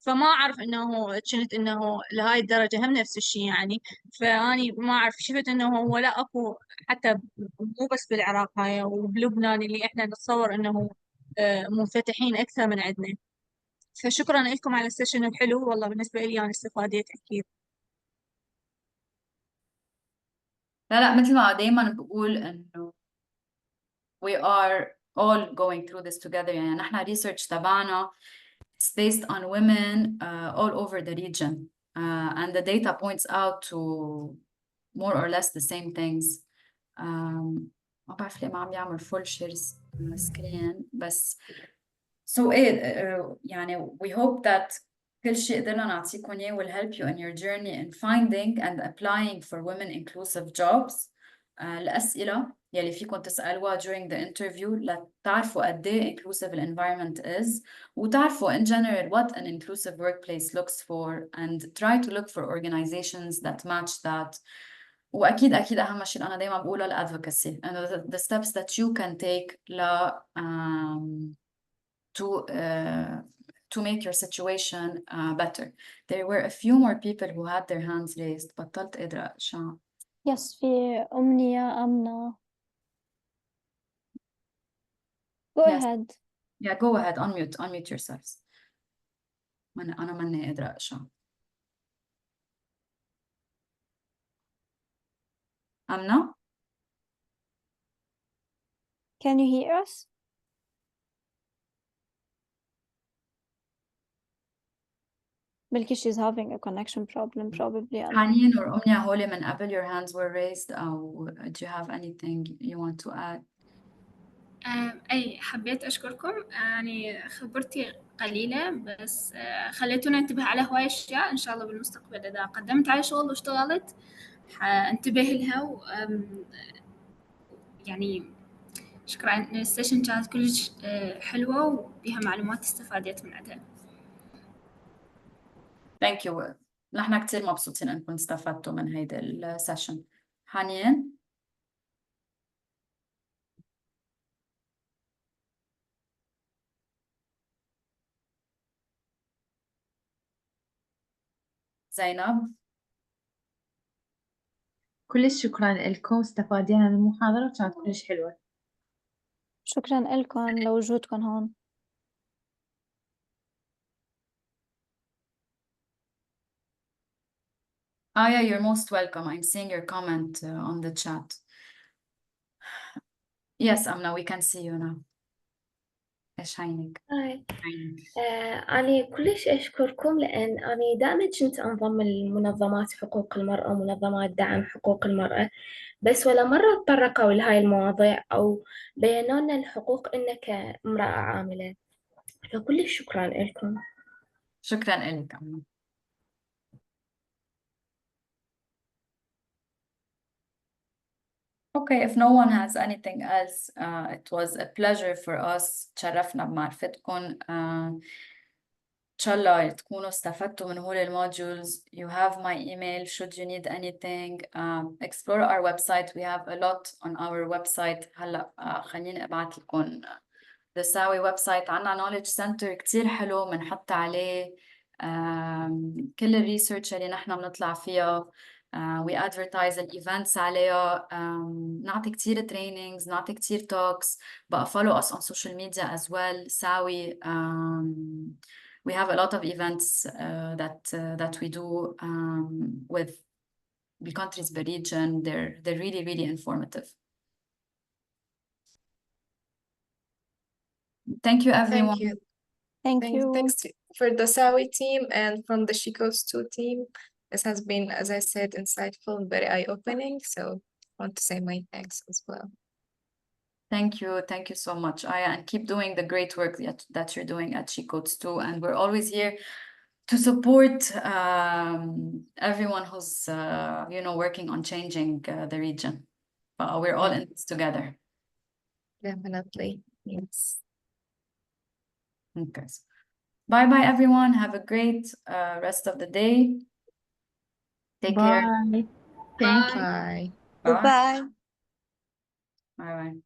فما أعرف إنه كنت إنه لهاي الدرجة هم نفس الشيء يعني. فأني ما أعرف شفت إنه هو لا أكو حتى مو بس بالعراق هاي وبلبنان اللي إحنا نتصور إنه منفتحين أكثر من عندنا. فشكرا لكم على السيشن الحلو، والله بالنسبة لي أنا استفاديت أكيد. لا مثل ما دايما بقول إنه we are all going through this together. يعني نحن research تبعنا it's based on women all over the region and the data points out to more or less the same things. ما بعرف ليه ما عم يعمل full share screen بس so يعني we hope that كل شيء قدرنا نعطيكم إياه will help you in your journey in finding and applying for women inclusive jobs. الأسئلة يلي فيكم تسألوها during the interview لتعرفوا قد إيه inclusive environment is وتعرفوا in general what an inclusive workplace looks for and try to look for organizations that match that. وأكيد أهم شيء أنا دايما بقوله الادفوكاسي and the steps that you can take to make your situation better. There were a few more people who had their hands raised. بطلت قادرة أقشع. Yes في أمنية أمنة. Go ahead. Yeah, go ahead. Unmute yourselves. أنا ماني قادرة أقشع. أمنة? Can you hear us? بلكي she's having a connection problem probably. حنين or أمنية هولي من قبل your hands were raised أو do you have anything you want to add? أي حبيت أشكركم. يعني خبرتي قليلة بس خليتونا ننتبه على هواي أشياء إن شاء الله بالمستقبل إذا قدمت على شغل واشتغلت حانتبه لها يعني شكرا. السيشن كانت كلش حلوة وبيها معلومات استفادت من عندها. Thank you. نحن كتير مبسوطين أنكم استفدتوا من هيدا السيشن. حنين؟ زينب. كلش شكرا لكم، استفادينا من المحاضرة وكانت كلش حلوة. شكرا لكم لوجودكم هون. Aya, you're most welcome. I'm seeing your comment on the chat. Yes, Amna, we can see you now. إيش عينك؟ هاي عينك. أنا كلش أشكركم، لأن أنا دائما كنت أنضم لمنظمات حقوق المرأة ومنظمات دعم حقوق المرأة، بس ولا مرة تطرقوا لهاي المواضيع أو بينوا لنا الحقوق إنك كامرأة عاملة، فكلش شكرا لكم. شكرا لك أمنا. Okay, if no one has anything else, it was a pleasure for us. تشرفنا بمعرفتكم. إن شاء الله تكونوا استفدتوا من هول الموdules. You have my email should you need anything. Explore our website. We have a lot on our website. هلا خليني أبعت لكم the SAWI website. عنا knowledge center كتير حلو بنحط عليه كل الريسيرش اللي نحن بنطلع فيها. We advertise الإيفنتس عليها. نعطي كتير trainings, نعطي كتير talks. بقى follow us on social media as well. SAWI. We have a lot of events that we do with the countries per region. They're really informative. Thank you, everyone. Thank you. Thank you. Thanks for the SAWI team and from the She Codes 2 team. This has been, as I said, insightful and very eye-opening. So I want to say my thanks as well. Thank you so much, Aya, and keep doing the great work that you're doing at She Codes 2. And we're always here to support everyone who's working on changing the region. We're all in this together. Definitely, yes. Okay. Bye bye, everyone. Have a great rest of the day. Take care. Bye. Thank you. Bye. Bye. Goodbye. Bye bye.